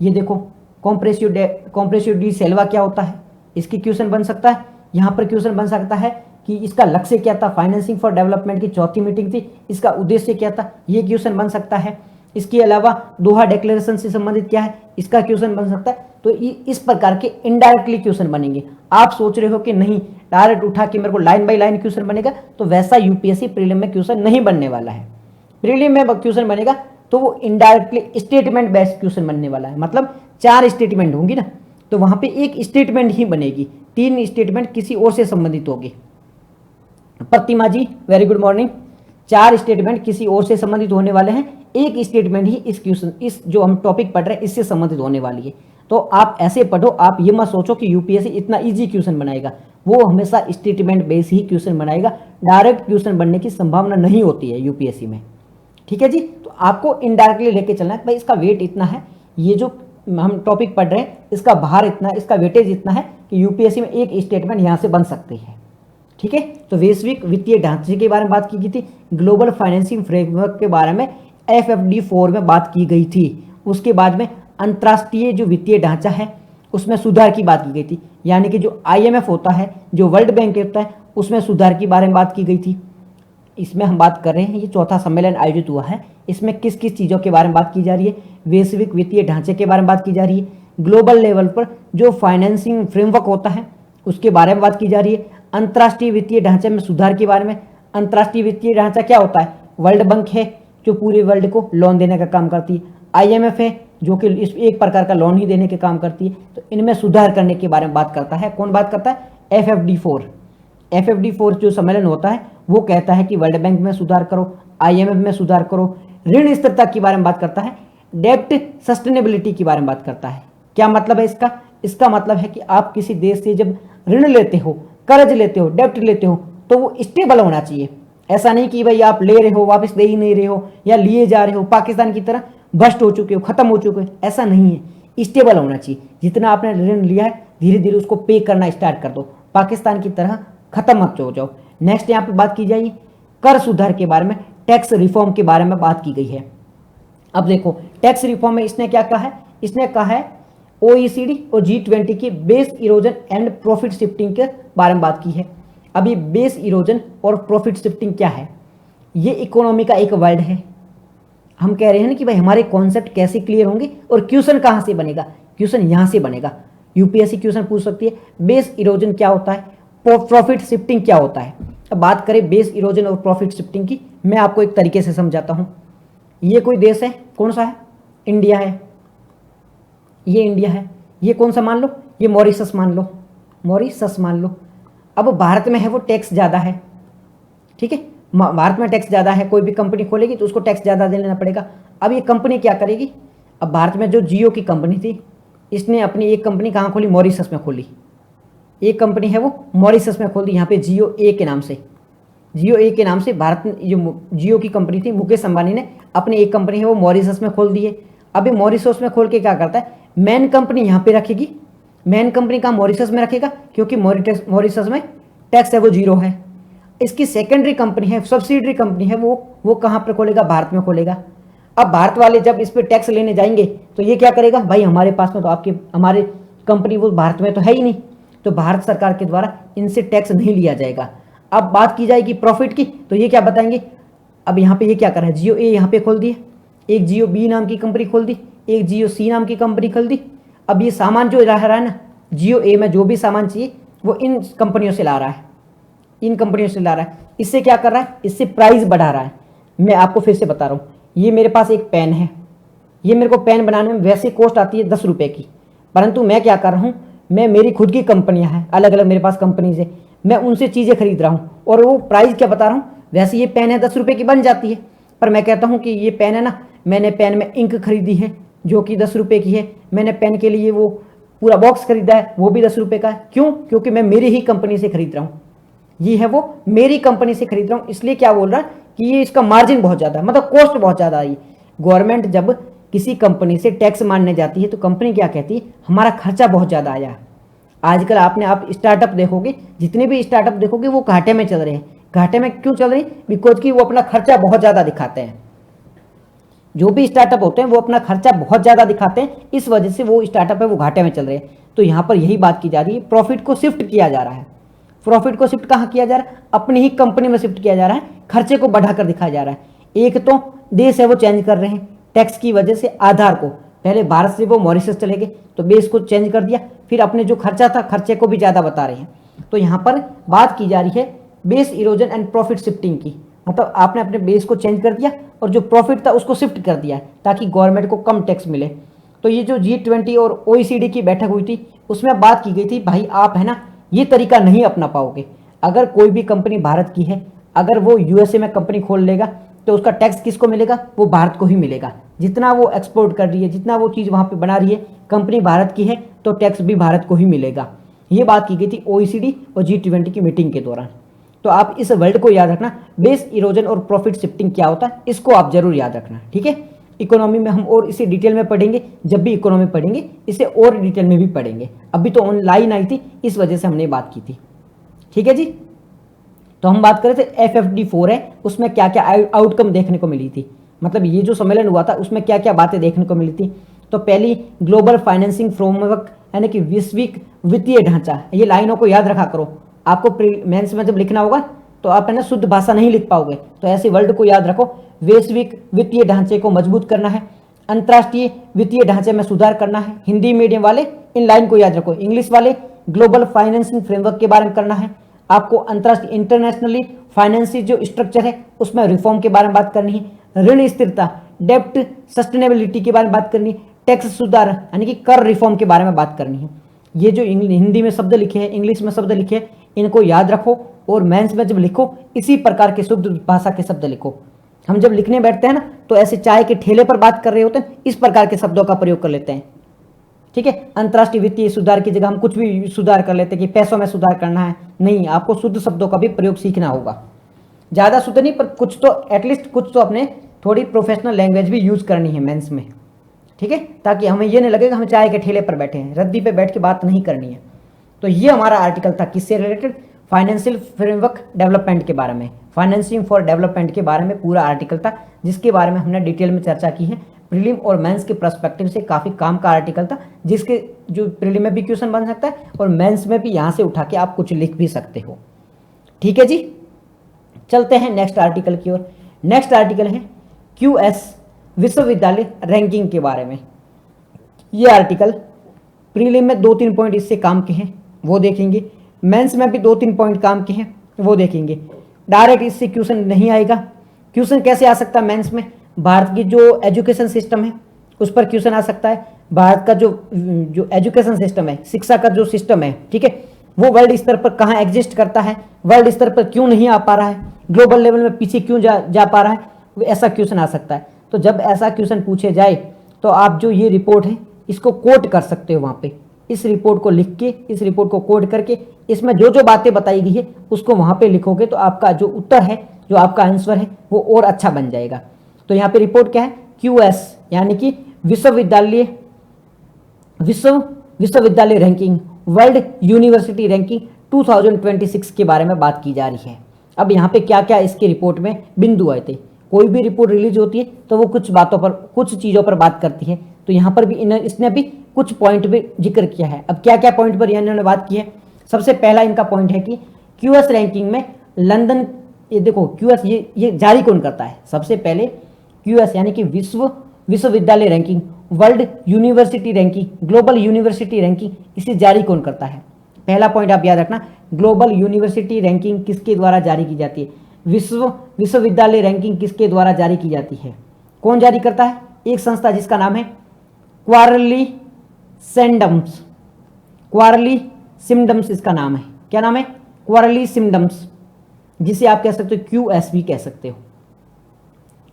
ये देखो कॉम्प्रेसिव डी सेल्वा क्या होता है, इसकी क्वेश्चन बन सकता है। यहाँ पर क्वेश्चन बन सकता है कि इसका लक्ष्य क्या था, फाइनेंसिंग फॉर डेवलपमेंट की चौथी मीटिंग थी, इसका उद्देश्य क्या था, ये क्वेश्चन बन सकता है। इसके अलावा दोहा डिक्लेरेशन से संबंधित क्या है, इसका क्वेश्चन बन सकता है। तो इस प्रकार के इनडायरेक्टली क्वेश्चन बनेंगे। आप सोच रहे हो कि नहीं डायरेक्ट उठा के मेरे को लाइन बाय लाइन क्वेश्चन बनेगा, तो वैसा यूपीएससी प्रीलिम में क्वेश्चन नहीं बनने वाला है। प्रीलिम में क्वेश्चन बनेगा तो वो इनडायरेक्टली स्टेटमेंट बेस्ड क्वेश्चन बनने वाला है, मतलब 4 स्टेटमेंट होंगी ना, तो वहां पे एक स्टेटमेंट ही बनेगी, 3 स्टेटमेंट किसी और से संबंधित होगी। प्रतिमा जी वेरी गुड मॉर्निंग। 4 स्टेटमेंट किसी और से संबंधित होने वाले हैं, एक स्टेटमेंट ही इस क्वेश्चन, इस जो हम टॉपिक पढ़ रहे हैं इससे संबंधित होने वाली है। तो आप ऐसे पढ़ो, आप ये मत सोचो कि यूपीएससी इतना इजी क्वेश्चन बनाएगा, वो हमेशा स्टेटमेंट बेस ही क्वेश्चन बनाएगा, डायरेक्ट क्वेश्चन बनने की संभावना नहीं होती है यूपीएससी में। ठीक है जी, तो आपको इनडायरेक्टली लेके चलना है, भाई इसका वेट इतना है, ये जो हम टॉपिक पढ़ रहे हैं इसका भार इतना है, इसका वेटेज इतना है कि यूपीएससी में एक स्टेटमेंट यहाँ से बन सकती है। ठीक है। तो वैश्विक वित्तीय ढांचे के बारे में बात की गई थी, ग्लोबल फाइनेंसिंग फ्रेमवर्क के बारे में FFD4 में बात की गई थी। उसके बाद में अंतर्राष्ट्रीय जो वित्तीय ढांचा है उसमें सुधार की बात की गई थी, यानी कि जो IMF होता है, जो वर्ल्ड बैंक होता है, उसमें सुधार के बारे में बात की गई थी। इसमें हम बात कर रहे हैं, ये चौथा सम्मेलन आयोजित हुआ है, इसमें किस किस चीज़ों के बारे में बात की जा रही है, वैश्विक वित्तीय ढांचे के बारे में बात की जा रही है, ग्लोबल लेवल पर जो फाइनेंसिंग फ्रेमवर्क होता है उसके बारे में बात की जा रही है, अंतर्राष्ट्रीय वित्तीय ढांचे में सुधार के बारे में। अंतर्राष्ट्रीय वित्तीय ढांचा क्या होता है? वर्ल्ड बैंक है जो पूरे वर्ल्ड को लोन देने का काम करती है, IMF है जो कि इस एक प्रकार का लोन ही देने के काम करती है। तो इनमें सुधार करने के बारे में बात करता है। कौन बात करता है? FFD4 जो सम्मेलन होता है वो कहता है कि वर्ल्ड बैंक में सुधार करो, IMF में सुधार करो। ऋण स्थिरता के बारे में बात करता है, डेप्ट सस्टेनेबिलिटी के बारे में बात करता है। क्या मतलब है इसका? इसका मतलब है कि आप किसी देश से जब ऋण लेते हो, कर्ज लेते हो, डेप्ट लेते हो, तो वो स्टेबल होना चाहिए। ऐसा नहीं कि भाई आप ले रहे हो वापस दे ही नहीं रहे हो, या लिए जा रहे हो पाकिस्तान की तरह भ्रष्ट हो चुके हो, खत्म हो चुके हो, ऐसा नहीं है। स्टेबल होना चाहिए। जितना आपने ऋण लिया है धीरे धीरे उसको पे करना स्टार्ट कर दो, पाकिस्तान की तरह खत्म मत हो जाओ। नेक्स्ट यहाँ पे बात की जाएगी कर सुधार के बारे में, टैक्स रिफॉर्म के बारे में बात की गई है। अब देखो टैक्स रिफॉर्म में इसने क्या कहा है? इसने कहा है OECD और G20 की base erosion and profit shifting के बारे में बात की है। अब ये बेस इरोजन और प्रॉफिट शिफ्टिंग क्या है? ये इकोनॉमी का एक वर्ड है। हम कह रहे हैं ना कि भाई हमारे कॉन्सेप्ट कैसे क्लियर होंगे और क्वेश्चन कहाँ से बनेगा? क्वेश्चन यहाँ से बनेगा। UPSC क्वेश्चन पूछ सकती है बेस इरोजन क्या होता है, प्रॉफिट शिफ्टिंग क्या होता है। अब बात करें बेस इरोजन और प्रॉफिट शिफ्टिंग की, मैं आपको एक तरीके से समझाता हूँ। ये कोई देश है, कौन सा है? इंडिया है। ये इंडिया है। ये कौन सा मान लो? ये मॉरिशस मान लो, मॉरिशस मान लो। अब भारत में है वो टैक्स ज़्यादा है, ठीक है। भारत में टैक्स ज़्यादा है, कोई भी कंपनी खोलेगी तो उसको टैक्स ज़्यादा देना पड़ेगा। अब ये कंपनी क्या करेगी? अब भारत में जो जियो की कंपनी थी, इसने अपनी एक कंपनी कहाँ खोली? मॉरिशस में खोली। एक कंपनी है वो मॉरिशस में खोल दी, यहाँ पे जियो ए के नाम से। जियो ए के नाम से भारत में जो जियो की कंपनी थी, मुकेश अंबानी ने अपनी एक कंपनी है वो मॉरिशस में खोल दी है। अभी मॉरिशस में खोल के क्या करता है? मेन कंपनी यहाँ पे रखेगी। मेन कंपनी का मॉरिशस में रखेगा क्योंकि मॉरिशस में टैक्स है वो जीरो है। इसकी सेकेंडरी कंपनी है, सब्सिडरी कंपनी है, वो कहाँ पर खोलेगा? भारत में खोलेगा। अब भारत वाले जब इस पर टैक्स लेने जाएंगे तो ये क्या करेगा? भाई हमारे पास में तो हमारे कंपनी वो भारत में तो है ही नहीं, तो भारत सरकार के द्वारा इनसे टैक्स नहीं लिया जाएगा। अब बात की जाएगी प्रॉफिट की, तो ये क्या बताएंगे? अब यहाँ पे ये क्या कर रहा है? जियो ए यहाँ पे खोल दिए, एक जियो बी नाम की कंपनी खोल दी, एक जियो सी नाम की कंपनी खोल दी। अब ये सामान जो रह रहा है ना, जियो ए में जो भी सामान चाहिए वो इन कंपनियों से ला रहा है, इन कंपनियों से ला रहा है। इससे क्या कर रहा है? इससे प्राइस बढ़ा रहा है। मैं आपको फिर से बता रहा हूँ, ये मेरे पास एक पेन है, ये मेरे को पेन बनाने में वैसे कॉस्ट आती है 10 रुपये की, परंतु मैं क्या कर रहा हूँ, मैं मेरी खुद की कंपनियां हैं, अलग अलग मेरे पास कंपनीज है, मैं उनसे चीज़ें खरीद रहा हूँ और वो प्राइस क्या बता रहा हूँ। वैसे ये पेन है 10 रुपये की बन जाती है, पर मैं कहता हूँ कि ये पेन है ना, मैंने पेन में इंक खरीदी है जो कि 10 रुपये की है, मैंने पेन के लिए वो पूरा बॉक्स खरीदा है वो भी 10 रुपये का है। क्यों? क्योंकि मैं मेरी ही कंपनी से खरीद रहा हूँ, ये है वो मेरी कंपनी से खरीद रहा हूँ। इसलिए क्या बोल रहा है कि ये इसका मार्जिन बहुत ज़्यादा है, मतलब कॉस्ट बहुत ज़्यादा आई। गवर्नमेंट जब किसी कंपनी से टैक्स मानने जाती है तो कंपनी क्या कहती है? हमारा खर्चा बहुत ज़्यादा आया। आजकल आप स्टार्टअप देखोगे, जितने भी स्टार्टअप देखोगे वो घाटे में चल रहे हैं। घाटे में क्यों चल रहे हैं? बिकॉज कि वो अपना खर्चा बहुत ज़्यादा दिखाते हैं। जो भी स्टार्टअप होते हैं वो अपना खर्चा बहुत ज़्यादा दिखाते हैं, इस वजह से वो स्टार्टअप है वो घाटे में चल रहे हैं। तो यहाँ पर यही बात की जा रही है, प्रॉफिट को शिफ्ट किया जा रहा है। प्रॉफिट को शिफ्ट कहाँ किया जा रहा है? अपनी ही कंपनी में शिफ्ट किया जा रहा है, खर्चे को बढ़ाकर दिखाया जा रहा है। एक तो देश है वो चेंज कर रहे हैं टैक्स की वजह से, आधार को पहले भारत से वो मॉरिशस चले गए तो बेस को चेंज कर दिया, फिर अपने जो खर्चा था खर्चे को भी ज़्यादा बता रहे हैं। तो यहाँ पर बात की जा रही है base erosion and profit shifting की, मतलब आपने अपने बेस को चेंज कर दिया और जो प्रॉफिट था उसको शिफ्ट कर दिया ताकि गवर्नमेंट को कम टैक्स मिले। तो ये जो G20 और OECD की बैठक हुई थी उसमें बात की गई थी, भाई आप है ना ये तरीका नहीं अपना पाओगे। अगर कोई भी कंपनी भारत की है, अगर वो USA में कंपनी खोल लेगा तो उसका टैक्स किसको मिलेगा? वो भारत को ही मिलेगा। जितना वो एक्सपोर्ट कर रही है, जितना वो चीज़ वहाँ पे बना रही है, कंपनी भारत की है तो टैक्स भी भारत को ही मिलेगा। ये बात की गई थी OECD और G20 की मीटिंग के दौरान। तो आप इस वर्ड को याद रखना, बेस इरोजन और प्रॉफिट शिफ्टिंग क्या होता है इसको आप जरूर याद रखना, ठीक है। इकोनॉमी में हम और इसे डिटेल में पढ़ेंगे, जब भी इकोनॉमी पढ़ेंगे इसे और डिटेल में भी पढ़ेंगे। अभी तो ऑनलाइन आई थी इस वजह से हमने बात की थी, ठीक है जी। तो हम बात कर रहे थे FFD4 है, उसमें क्या क्या आउटकम देखने को मिली थी, मतलब ये जो सम्मेलन हुआ था उसमें क्या क्या बातें देखने को मिली थी। तो पहली ग्लोबल फाइनेंसिंग फ्रेमवर्क यानी कि वैश्विक वित्तीय ढांचा, ये लाइनों को याद रखा करो, आपको मेंस में जब लिखना होगा तो आप है ना शुद्ध भाषा नहीं लिख पाओगे, तो ऐसे वर्ड को याद रखो। वैश्विक वित्तीय ढांचे को मजबूत करना है, अंतर्राष्ट्रीय वित्तीय ढांचे में सुधार करना है। हिंदी मीडियम वाले इन लाइन को याद रखो, इंग्लिश वाले ग्लोबल फाइनेंसिंग फ्रेमवर्क के बारे में करना है आपको। अंतर्राष्ट्रीय इंटरनेशनली फाइनेंशियल जो स्ट्रक्चर है उसमें रिफॉर्म के बारे में बात करनी है। ऋण स्थिरता, डेप्ट सस्टेनेबिलिटी के बारे में बात करनी है। टैक्स सुधार यानी कि कर रिफॉर्म के बारे में बात करनी है। ये जो हिंदी में शब्द लिखे हैं, इंग्लिश में शब्द लिखे हैं, इनको याद रखो और मेंस में जब लिखो इसी प्रकार के शुद्ध भाषा के शब्द लिखो। हम जब लिखने बैठते हैं ना तो ऐसे चाय के ठेले पर बात कर रहे होते हैं, इस प्रकार के शब्दों का प्रयोग कर लेते हैं, ठीक है। अंतर्राष्ट्रीय वित्तीय सुधार की जगह हम कुछ भी सुधार कर लेते हैं कि पैसों में सुधार करना है, नहीं, आपको शुद्ध शब्दों का भी प्रयोग सीखना होगा। ज़्यादा शुद्ध नहीं पर कुछ तो एटलीस्ट कुछ तो अपने थोड़ी प्रोफेशनल लैंग्वेज भी यूज करनी है मेंस में, ठीक है, ताकि हमें ये नहीं लगेगा हम चाय के ठेले पर बैठे हैं, रद्दी पे बैठ के बात नहीं करनी है। तो ये हमारा आर्टिकल था किससे रिलेटेड, फाइनेंशियल फ्रेमवर्क डेवलपमेंट के बारे में, फाइनेंसिंग फॉर डेवलपमेंट के बारे में पूरा आर्टिकल था, जिसके बारे में हमने डिटेल में चर्चा की है। प्रीलिम और मेंस के पर्सपेक्टिव से काफ़ी काम का आर्टिकल था, जिसके जो प्रीलिम में भी क्वेश्चन बन सकता है और मेंस में भी यहाँ से उठा के आप कुछ लिख भी सकते हो, ठीक है जी। चलते हैं नेक्स्ट आर्टिकल की ओर। नेक्स्ट आर्टिकल है QS विश्वविद्यालय रैंकिंग के बारे में। ये आर्टिकल प्रीलिम में 2-3 पॉइंट इससे काम के हैं वो देखेंगे, मेंस में भी 2-3 पॉइंट काम के हैं वो देखेंगे। डायरेक्ट इससे क्वेश्चन नहीं आएगा। क्वेश्चन कैसे आ सकता है मेंस में, भारत की जो एजुकेशन सिस्टम है उस पर क्वेश्चन आ सकता है। भारत का जो एजुकेशन सिस्टम है, शिक्षा का जो सिस्टम है, ठीक है, वो वर्ल्ड स्तर पर कहाँ एग्जिस्ट करता है, वर्ल्ड स्तर पर क्यों नहीं आ पा रहा है, ग्लोबल लेवल में पीछे क्यों जा पा रहा है, ऐसा क्वेश्चन आ सकता है। तो जब ऐसा क्वेश्चन पूछे जाए तो आप जो ये रिपोर्ट है इसको कोट कर सकते हो वहाँ पे, इस रिपोर्ट को लिख के, इस रिपोर्ट को कोट करके इसमें जो जो बातें बताई गई है उसको वहाँ पे लिखोगे तो आपका जो उत्तर है, जो आपका आंसर है वो और अच्छा बन जाएगा। तो यहाँ पे रिपोर्ट क्या है, QS यानी कि विश्वविद्यालय रैंकिंग, वर्ल्ड यूनिवर्सिटी रैंकिंग 2026 के बारे में बात की जा रही है। अब यहाँ पे क्या क्या इसके रिपोर्ट में बिंदु आए थे, कोई भी रिपोर्ट रिलीज होती है तो वो कुछ बातों पर, कुछ चीज़ों पर बात करती है, तो यहाँ पर भी इसने भी कुछ पॉइंट पे जिक्र किया है। अब क्या क्या पॉइंट पर इन्होंने बात की है, सबसे पहला इनका पॉइंट है कि QS रैंकिंग में लंदन, ये देखो QS ये जारी कौन करता है, सबसे पहले QS यानी कि विश्वविद्यालय ranking, world university ranking, global university ranking, इसे जारी कौन करता है। पहला पॉइंट आप याद रखना, ग्लोबल यूनिवर्सिटी रैंकिंग किसके द्वारा जारी की जाती है, विश्वविद्यालय रैंकिंग किसके द्वारा जारी की जाती है, कौन जारी करता है, एक संस्था जिसका नाम है क्वार्ली सिमडम्स, इसका नाम है, क्या नाम है, क्वार्ली सिमडम्स, जिसे आप कह सकते हो QS भी कह सकते हो,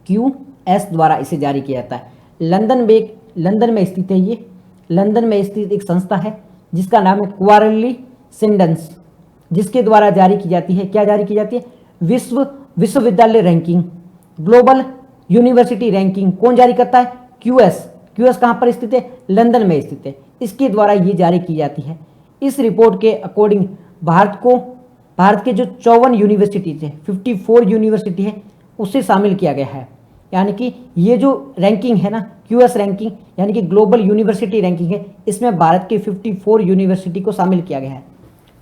QS द्वारा इसे जारी किया जाता है। लंदन में स्थित है, ये लंदन में स्थित एक संस्था है जिसका नाम है क्वार्ली सिमडम्स, जिसके द्वारा जारी की जाती है, क्या जारी की जाती है, विश्वविद्यालय रैंकिंग, ग्लोबल यूनिवर्सिटी रैंकिंग, कौन जारी करता है, QS कहाँ पर स्थित है, लंदन में स्थित है, इसके द्वारा ये जारी की जाती है। इस रिपोर्ट के अकॉर्डिंग भारत के जो 54 यूनिवर्सिटी थे, 54 यूनिवर्सिटी है, उससे शामिल किया गया है। यानी कि ये जो रैंकिंग है ना, QS रैंकिंग यानी कि ग्लोबल यूनिवर्सिटी रैंकिंग है, इसमें भारत के 54 यूनिवर्सिटी को शामिल किया गया है।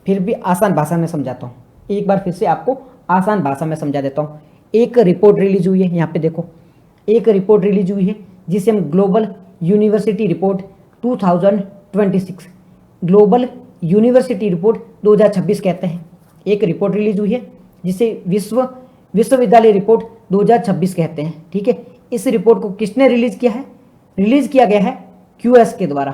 फिर भी आसान भाषा में समझाता हूँ, एक बार फिर से आपको आसान भाषा में समझा देता हूँ। एक रिपोर्ट रिलीज हुई है, यहाँ पे देखो, एक रिपोर्ट रिलीज हुई है जिसे हम global university report 2026, global university report 2026 कहते हैं। एक रिपोर्ट रिलीज हुई है जिसे विश्वविद्यालय रिपोर्ट 2026 कहते हैं, ठीक है। इस रिपोर्ट को किसने रिलीज किया है, रिलीज किया गया है QS के द्वारा।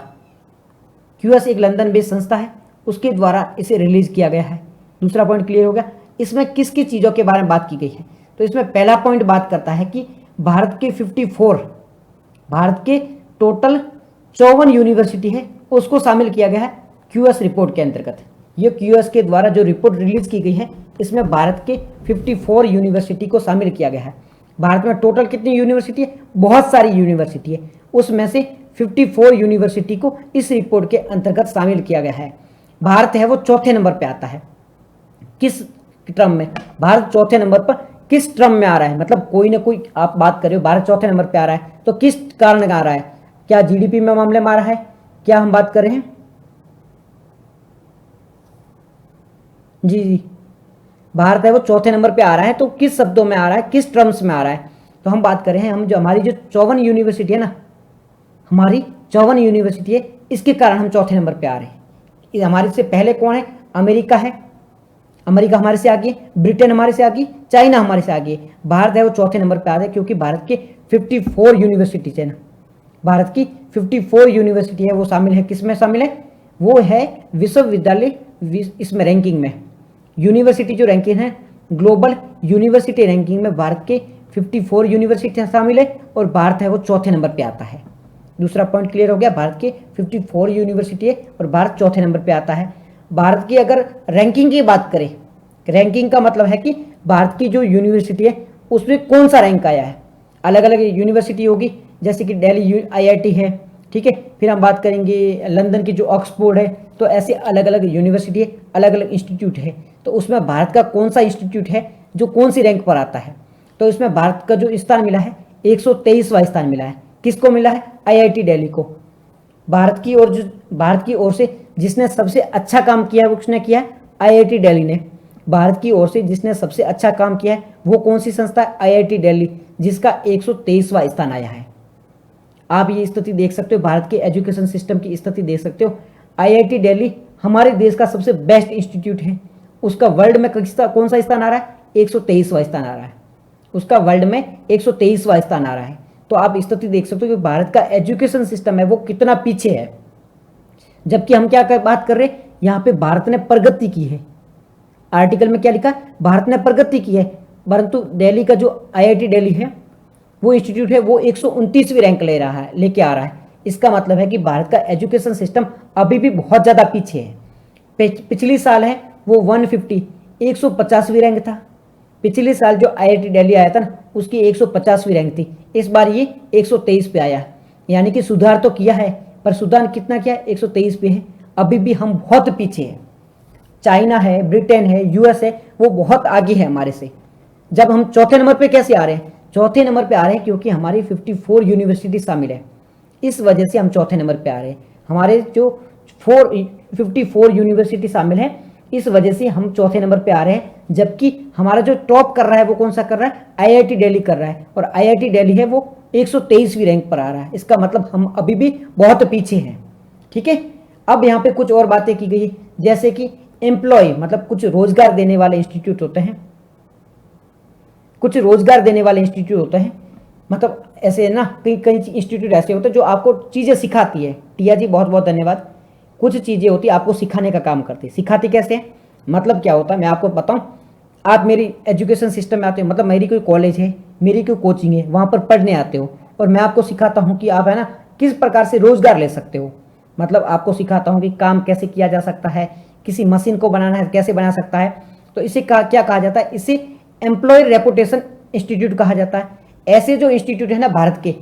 QS एक लंदन बेस्ड संस्था है, उसके द्वारा इसे रिलीज किया गया है। दूसरा पॉइंट क्लियर हो गया। इसमें किस किस चीज़ों के बारे में बात की गई है, तो इसमें पहला पॉइंट बात करता है कि भारत के टोटल 54 यूनिवर्सिटी है, उसको शामिल किया गया है QS रिपोर्ट के अंतर्गत। ये QS के द्वारा जो रिपोर्ट रिलीज की गई है, इसमें भारत के 54 यूनिवर्सिटी को शामिल किया गया है। भारत में टोटल कितनी यूनिवर्सिटी है, बहुत सारी यूनिवर्सिटी है, उसमें से 54 यूनिवर्सिटी को इस रिपोर्ट के अंतर्गत शामिल किया गया है। भारत है वो चौथे नंबर पे आता है। टर्म में। भारत चौथे नंबर पर किस टर्म में आ रहा है, मतलब कोई ना कोई आप बात कर रहे हो, भारत चौथे नंबर पे आ रहा है तो किस कारण आ रहा है? क्या जीडीपी में मामले में आ रहा है? क्या हम बात कर रहे हैं? जी जी, भारत है वो चौथे नंबर पे आ रहा है, तो किस शब्दों में आ रहा है, किस टर्म्स में आ रहा है? तो हम बात कर रहे हैं, हम जो हमारी जो 54 यूनिवर्सिटी है ना, हमारी 54 यूनिवर्सिटी है, इसके कारण हम चौथे नंबर पे आ रहे हैं। हमारे से पहले कौन है? अमेरिका है, अमेरिका हमारे से आगे, ब्रिटेन हमारे से आगे, चाइना हमारे से आगे। भारत है वो चौथे नंबर पे आ रहा है क्योंकि भारत के 54 यूनिवर्सिटीज है ना, भारत की 54 यूनिवर्सिटी है वो शामिल है। किस में शामिल है? वो है विश्वविद्यालय इसमें रैंकिंग में, यूनिवर्सिटी जो रैंकिंग है, ग्लोबल यूनिवर्सिटी रैंकिंग में भारत के 54 यूनिवर्सिटी शामिल है और भारत है वो चौथे नंबर पे आता है। दूसरा पॉइंट क्लियर हो गया, भारत के 54 यूनिवर्सिटी है और भारत चौथे नंबर पे आता है। भारत की अगर रैंकिंग की बात करें, रैंकिंग का मतलब है कि भारत की जो यूनिवर्सिटी है उसमें कौन सा रैंक आया है। अलग अलग यूनिवर्सिटी होगी, जैसे कि दिल्ली IIT है, ठीक है, फिर हम बात करेंगे लंदन की जो ऑक्सफोर्ड है, तो ऐसे अलग अलग यूनिवर्सिटी है, अलग अलग इंस्टीट्यूट है, तो उसमें भारत का कौन सा इंस्टीट्यूट है जो कौन सी रैंक पर आता है? तो इसमें भारत का जो स्थान मिला है 123वां स्थान मिला है। किसको मिला है? IIT दिल्ली को। भारत की ओर से जिसने सबसे अच्छा काम किया है उसने किया है IIT दिल्ली ने। भारत की ओर से जिसने सबसे अच्छा काम किया है वो कौन सी संस्था है? IIT दिल्ली, जिसका 123वां स्थान आया है। आप ये स्थिति देख सकते हो, भारत के एजुकेशन सिस्टम की स्थिति देख सकते हो। IIT दिल्ली हमारे देश का सबसे बेस्ट इंस्टीट्यूट है, उसका वर्ल्ड में कौन सा स्थान आ रहा है? 123वां स्थान आ रहा है, उसका वर्ल्ड में 123वां स्थान आ रहा है। तो आप स्थिति देख सकते हो कि भारत का एजुकेशन सिस्टम है वो कितना पीछे है। जबकि हम क्या बात कर रहे हैं, यहाँ पे भारत ने प्रगति की है। आर्टिकल में क्या लिखा? भारत ने प्रगति की है, परंतु दिल्ली का जो IIT दिल्ली है वो इंस्टीट्यूट है वो 129वीं रैंक लेके आ रहा है। इसका मतलब है कि भारत का एजुकेशन सिस्टम अभी भी बहुत ज़्यादा पीछे है। पिछली साल है वो 150वीं रैंक था। पिछले साल जो IIT दिल्ली आया था ना उसकी 150वीं रैंक थी, इस बार ये 123 पे आया, यानी कि सुधार तो किया है, पर सुधार कितना किया है? 123 पे है। अभी भी हम बहुत पीछे हैं। चाइना है, ब्रिटेन है, US है, वो बहुत आगे है हमारे से। जब हम चौथे नंबर पे कैसे आ रहे हैं? चौथे नंबर पे आ रहे हैं क्योंकि हमारी 54 यूनिवर्सिटी शामिल है, इस वजह से हम चौथे नंबर पे आ रहे हैं। हमारे जो 54 यूनिवर्सिटी शामिल है, इस वजह से हम चौथे नंबर पे आ रहे हैं। जबकि हमारा जो टॉप कर रहा है वो कौन सा कर रहा है? IIT दिल्ली कर रहा है, और IIT दिल्ली है वो 123वीं रैंक पर आ रहा है। इसका मतलब हम अभी भी बहुत पीछे हैं, ठीक है। अब यहाँ पे कुछ और बातें की गई, जैसे कि एम्प्लॉय, मतलब कुछ रोजगार देने वाले इंस्टीट्यूट होते हैं, कुछ रोजगार देने वाले इंस्टीट्यूट होते हैं, मतलब ऐसे ना कई कई इंस्टीट्यूट ऐसे होते हैं जो आपको चीज़ें सिखाती है। टिया जी बहुत बहुत धन्यवाद। कुछ चीज़ें होती है आपको सिखाने का काम करती है। सिखाती कैसे है? मतलब क्या होता है मैं आपको बताऊं, आप मेरी एजुकेशन सिस्टम में आते हो, मतलब मेरी कोई कॉलेज है, मेरी कोई कोचिंग है, वहाँ पर पढ़ने आते हो और मैं आपको सिखाता हूँ कि आप है ना किस प्रकार से रोजगार ले सकते हो। मतलब आपको सिखाता हूँ कि काम कैसे किया जा सकता है, किसी मशीन को बनाना है कैसे बना सकता है। तो इसे क्या कहा जाता है? इसे एम्प्लॉय रेपुटेशन इंस्टीट्यूट कहा जाता है। ऐसे जो इंस्टीट्यूट है ना भारत के,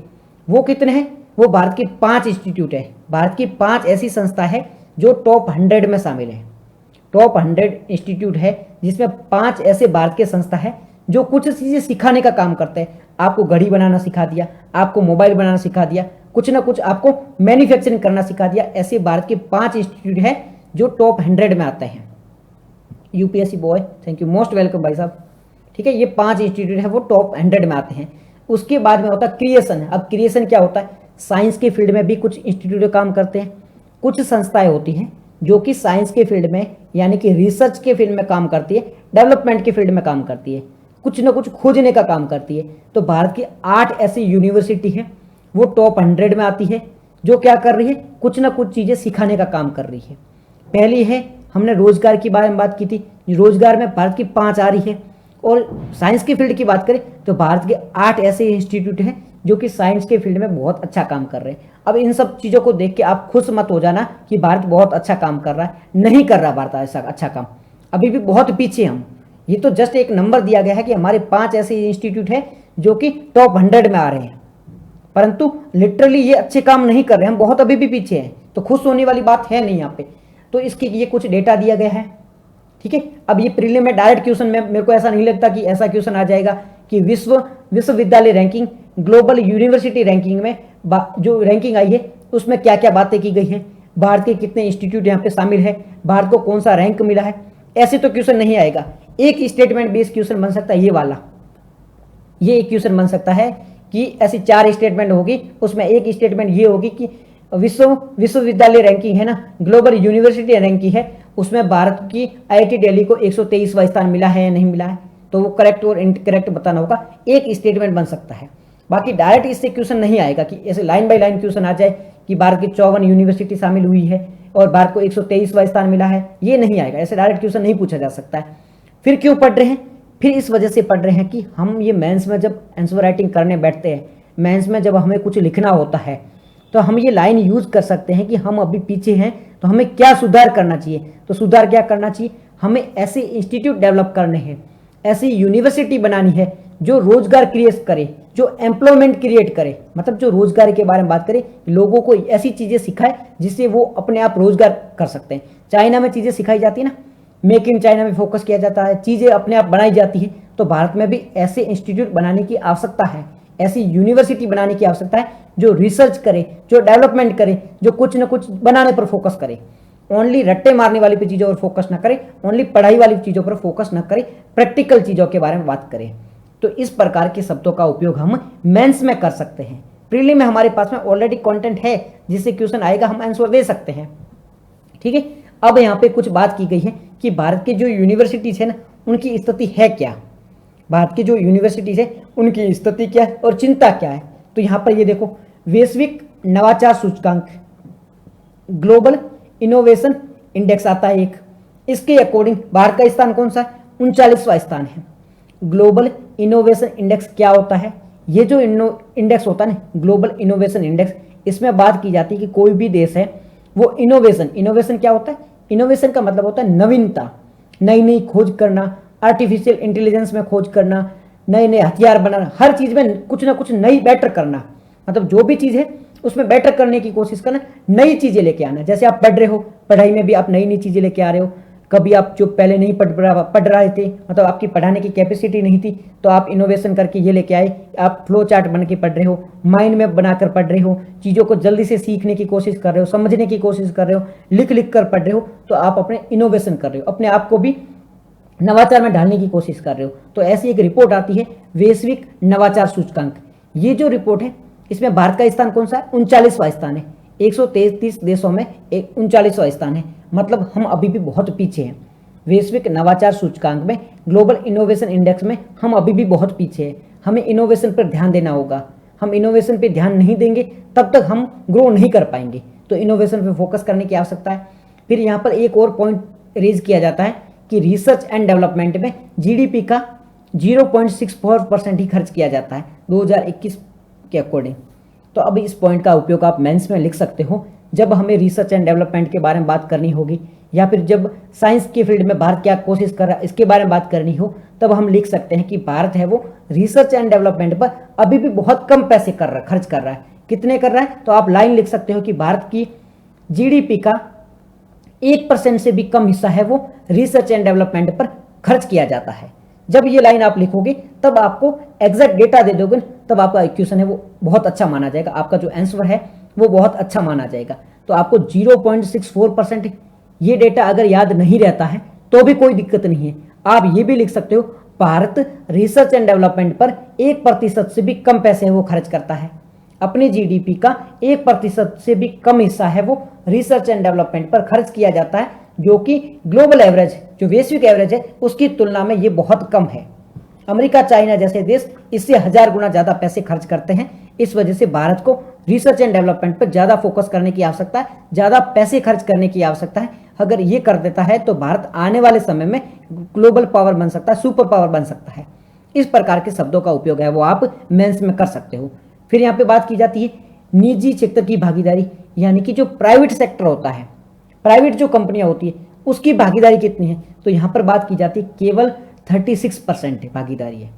वो कितने हैं? वो भारत के 5 इंस्टीट्यूट है। भारत की 5 ऐसी संस्था है जो टॉप 100 में शामिल है। टॉप 100 इंस्टीट्यूट है जिसमें 5 ऐसे भारत के संस्था है जो कुछ चीज़ें सिखाने का काम करते हैं। आपको घड़ी बनाना सिखा दिया, आपको मोबाइल बनाना सिखा दिया, कुछ ना कुछ आपको मैन्युफैक्चरिंग करना सिखा दिया। ऐसे भारत के 5 इंस्टीट्यूट है जो टॉप 100 में आते हैं। UPSC boy, thank you, most welcome भाई साहब, ठीक है। ये 5 इंस्टीट्यूट है वो टॉप 100 में आते हैं। उसके बाद में होता है क्रिएशन। अब क्रिएशन क्या होता है? साइंस के फील्ड में भी कुछ इंस्टीट्यूट काम करते हैं। कुछ संस्थाएं होती हैं जो कि साइंस के फील्ड में यानी कि रिसर्च के फील्ड में काम करती है, डेवलपमेंट के फील्ड में काम करती है, कुछ ना कुछ खोजने का काम करती है। तो भारत की 8 ऐसी यूनिवर्सिटी है वो टॉप 100 में आती है, जो क्या कर रही है? कुछ ना कुछ चीज़ें सिखाने का काम कर रही है। पहली है, हमने रोजगार के बारे में बात की थी, रोजगार में भारत की 5 आ रही है। और साइंस की फील्ड की बात करें तो भारत के 8 ऐसे इंस्टीट्यूट हैं जो कि साइंस के फील्ड में बहुत अच्छा काम कर रहे हैं। अब इन सब चीज़ों को देख के आप खुश मत हो जाना कि भारत बहुत अच्छा काम कर रहा है, नहीं कर रहा भारत ऐसा अच्छा काम, अभी भी बहुत पीछे हम। ये तो जस्ट एक नंबर दिया गया है कि हमारे 5 ऐसे इंस्टीट्यूट हैं जो कि टॉप 100 में आ रहे हैं, परंतु लिटरली ये अच्छे काम नहीं कर रहे, हम बहुत अभी भी पीछे हैं। तो खुश होने वाली बात है नहीं यहाँ पे। तो इसके ये कुछ डेटा दिया गया है, ठीक है। अब ये प्रीलिम में डायरेक्ट क्वेश्चन में मेरे को ऐसा नहीं लगता कि ऐसा क्वेश्चन आ जाएगा कि विश्वविद्यालय रैंकिंग, ग्लोबल यूनिवर्सिटी रैंकिंग में जो रैंकिंग आई है उसमें क्या क्या बातें की गई हैं, भारत के कितने इंस्टीट्यूट यहाँ पे शामिल है, भारत को कौन सा रैंक मिला है, ऐसे तो क्वेश्चन नहीं आएगा। एक स्टेटमेंट बेस्ड क्वेश्चन बन सकता है ये वाला, ये एक क्वेश्चन बन सकता है कि ऐसी 4 स्टेटमेंट होगी, उसमें एक स्टेटमेंट ये होगी कि विश्वविद्यालय रैंकिंग है ना, ग्लोबल यूनिवर्सिटी रैंकिंग है, उसमें भारत की आईआईटी दिल्ली को 123वां स्थान मिला है या नहीं मिला है, तो वो करेक्ट और इनकरेक्ट बताना होगा। एक स्टेटमेंट बन सकता है। बाकी डायरेक्ट इससे क्वेश्चन नहीं आएगा कि ऐसे लाइन बाय लाइन क्वेश्चन आ जाए कि भारत की 54 यूनिवर्सिटी शामिल हुई है और भारत को 123वां स्थान मिला है, ये नहीं आएगा। ऐसे डायरेक्ट क्वेश्चन नहीं पूछा जा सकता है। फिर क्यों पढ़ रहे हैं? फिर इस वजह से पढ़ रहे हैं कि हम ये मेंस में जब आंसर राइटिंग करने बैठते हैं, मेंस में जब हमें कुछ लिखना होता है, तो हम ये लाइन यूज कर सकते हैं कि हम अभी पीछे हैं, तो हमें क्या सुधार करना चाहिए। तो सुधार क्या करना चाहिए? हमें ऐसे इंस्टीट्यूट डेवलप करने हैं, ऐसी यूनिवर्सिटी बनानी है जो रोजगार क्रिएट करे, जो एम्प्लॉयमेंट क्रिएट करे, मतलब जो रोजगार के बारे में बात करे, लोगों को ऐसी चीजें सिखाए जिससे वो अपने आप रोजगार कर सकते हैं। चाइना में चीजें सिखाई जाती है ना, मेक इन चाइना में फोकस किया जाता है, चीजें अपने आप बनाई जाती है। तो भारत में भी ऐसे इंस्टीट्यूट बनाने की आवश्यकता है, ऐसी यूनिवर्सिटी बनाने की आवश्यकता है जो रिसर्च करे, जो डेवलपमेंट करे, जो कुछ न कुछ बनाने पर फोकस करे। ओनली रट्टे मारने वाली चीजों पर फोकस ना करे, ओनली पढ़ाई वाली चीजों पर फोकस ना करे, प्रैक्टिकल चीजों के बारे में बात करें। तो इस प्रकार के शब्दों का उपयोग हम मेंस में कर सकते हैं। प्रीलिम में हमारे पास में ऑलरेडी कंटेंट है, जिससे क्वेश्चन आएगा हम आंसर दे सकते हैं। ठीक है। अब यहाँ पे कुछ बात की गई है कि भारत की जो यूनिवर्सिटीज है ना, उनकी स्थिति है क्या, भारत की जो यूनिवर्सिटीज है उनकी स्थिति क्या है और चिंता क्या है। तो यहाँ पर ये देखो, वैश्विक नवाचार सूचकांक, ग्लोबल इनोवेशन इंडेक्स आता है एक, इसके अकॉर्डिंग भारत का स्थान कौन सा है? 39वां स्थान है। ग्लोबल इनोवेशन इंडेक्स क्या होता है? ये जो इंडेक्स होता है ना, ग्लोबल इनोवेशन इंडेक्स, इसमें बात की जाती है कि कोई भी देश है वो इनोवेशन क्या होता है? इनोवेशन का मतलब होता है नवीनता, नई नई खोज करना, आर्टिफिशियल इंटेलिजेंस में खोज करना, नए नए हथियार बनाना, हर चीज में कुछ ना कुछ नई बेटर करना, मतलब जो भी चीज है उसमें बेटर करने की कोशिश करना, नई चीजें लेके आना। जैसे आप पढ़ रहे हो, पढ़ाई में भी आप नई नई चीजें लेके आ रहे हो। कभी आप जो पहले नहीं पढ़ रहे थे, मतलब आपकी पढ़ाने की कैपेसिटी नहीं थी, तो आप इनोवेशन करके ये लेके आए, आप फ्लो चार्ट बन के पढ़ रहे हो, माइंड मैप बनाकर पढ़ रहे हो, चीज़ों को जल्दी से सीखने की कोशिश कर रहे हो, समझने की कोशिश कर रहे हो, लिख लिख कर पढ़ रहे हो, तो आप अपने इनोवेशन कर रहे हो, अपने आप को भी नवाचार में ढालने की कोशिश कर रहे हो। तो ऐसी एक रिपोर्ट आती है, वैश्विक नवाचार सूचकांक। ये जो रिपोर्ट है, इसमें भारत का स्थान कौन सा है? 39वां स्थान है। 133 देशों में 39वां स्थान है, मतलब हम अभी भी बहुत पीछे हैं। वैश्विक नवाचार सूचकांक में, ग्लोबल इनोवेशन इंडेक्स में हम अभी भी बहुत पीछे हैं। हमें इनोवेशन पर ध्यान देना होगा। हम इनोवेशन पे ध्यान नहीं देंगे तब तक हम ग्रो नहीं कर पाएंगे। तो इनोवेशन पे फोकस करने की आवश्यकता है। फिर यहाँ पर एक और पॉइंट रेज किया जाता है कि रिसर्च एंड डेवलपमेंट में जीडीपी का 0.64% ही खर्च किया जाता है 2021 के अकॉर्डिंग। तो अब इस पॉइंट का उपयोग आप मेंस में लिख सकते हो जब हमें रिसर्च एंड डेवलपमेंट के बारे में बात करनी होगी, या फिर जब साइंस के फील्ड में भारत क्या कोशिश कर रहा है इसके बारे में बात करनी हो, तब हम लिख सकते हैं कि भारत है वो रिसर्च एंड डेवलपमेंट पर अभी भी बहुत कम पैसे खर्च कर रहा है। कितने कर रहा है? तो आप लाइन लिख सकते हो कि भारत की जीडीपी का 1% से भी कम हिस्सा है वो रिसर्च एंड डेवलपमेंट पर खर्च किया जाता है। जब ये लाइन आप लिखोगे तब आपको एग्जैक्ट डेटा दे दोगे, तब आपका क्वेश्चन है वो बहुत अच्छा माना जाएगा, आपका जो आंसर है वो बहुत अच्छा माना जाएगा। तो आपको 0.64% ये डेटा अगर याद नहीं रहता है तो भी कोई दिक्कत नहीं है। आप ये भी लिख सकते हो भारत रिसर्च एंड डेवलपमेंट पर 1% से भी कम पैसे वो खर्च करता है। अपनी जीडीपी का 1% से भी कम हिस्सा है वो रिसर्च एंड डेवलपमेंट पर खर्च किया जाता है, जो कि ग्लोबल एवरेज, जो वैश्विक एवरेज है उसकी तुलना में ये बहुत कम है। अमेरिका, चाइना जैसे देश इससे 1000 गुना ज्यादा पैसे खर्च करते हैं। इस वजह से भारत को रिसर्च एंड डेवलपमेंट पर ज्यादा फोकस करने की आवश्यकता है, ज्यादा पैसे खर्च करने की आवश्यकता है। अगर ये कर देता है तो भारत आने वाले समय में ग्लोबल पावर बन सकता है, सुपर पावर बन सकता है। इस प्रकार के शब्दों का उपयोग है वो आप मेंस में कर सकते हो। फिर यहाँ पे बात की जाती है निजी क्षेत्र की भागीदारी, यानी कि जो प्राइवेट सेक्टर होता है, प्राइवेट जो कंपनियां होती है उसकी भागीदारी कितनी है। तो यहाँ पर बात की जाती है केवल 36% भागीदारी है।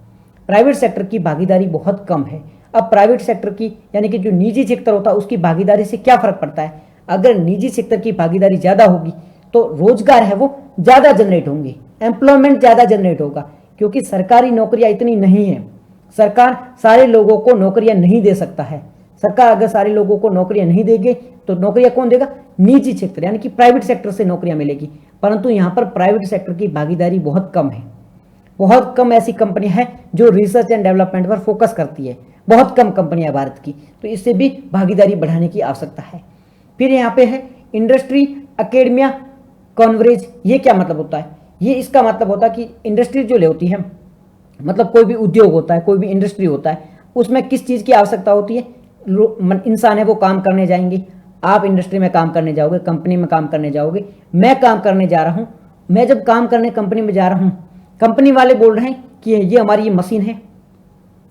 प्राइवेट सेक्टर की भागीदारी बहुत कम है। अब प्राइवेट सेक्टर की यानी कि जो निजी सेक्टर होता है उसकी भागीदारी से क्या फर्क पड़ता है? अगर निजी सेक्टर की भागीदारी ज्यादा होगी तो रोजगार है वो ज़्यादा जनरेट होंगे, एम्प्लॉयमेंट ज़्यादा जनरेट होगा, क्योंकि सरकारी नौकरियां इतनी नहीं है। सरकार सारे लोगों को नौकरियां नहीं दे सकता है। सरकार अगर सारे लोगों को नौकरियां नहीं देगी तो नौकरियां कौन देगा? निजी क्षेत्र यानी कि प्राइवेट सेक्टर से नौकरियां मिलेगी। परंतु यहाँ पर प्राइवेट सेक्टर की भागीदारी बहुत कम है। बहुत कम ऐसी कंपनियां हैं जो रिसर्च एंड डेवलपमेंट पर फोकस करती है, बहुत कम कंपनियां भारत की। तो इससे भी भागीदारी बढ़ाने की आवश्यकता है। फिर यहाँ पे है इंडस्ट्री एकेडमिया कॉन्वरेज। ये क्या मतलब होता है? ये इसका मतलब होता है कि इंडस्ट्री जो ले होती है, मतलब कोई भी उद्योग होता है, कोई भी इंडस्ट्री होता है, उसमें किस चीज़ की आवश्यकता होती है? इंसान है वो काम करने जाएंगे। आप इंडस्ट्री में काम करने जाओगे, कंपनी में काम करने जाओगे, मैं काम करने जा रहा हूँ। मैं जब काम करने कंपनी में जा रहा हूँ, कंपनी वाले बोल रहे हैं कि ये हमारी ये मशीन है,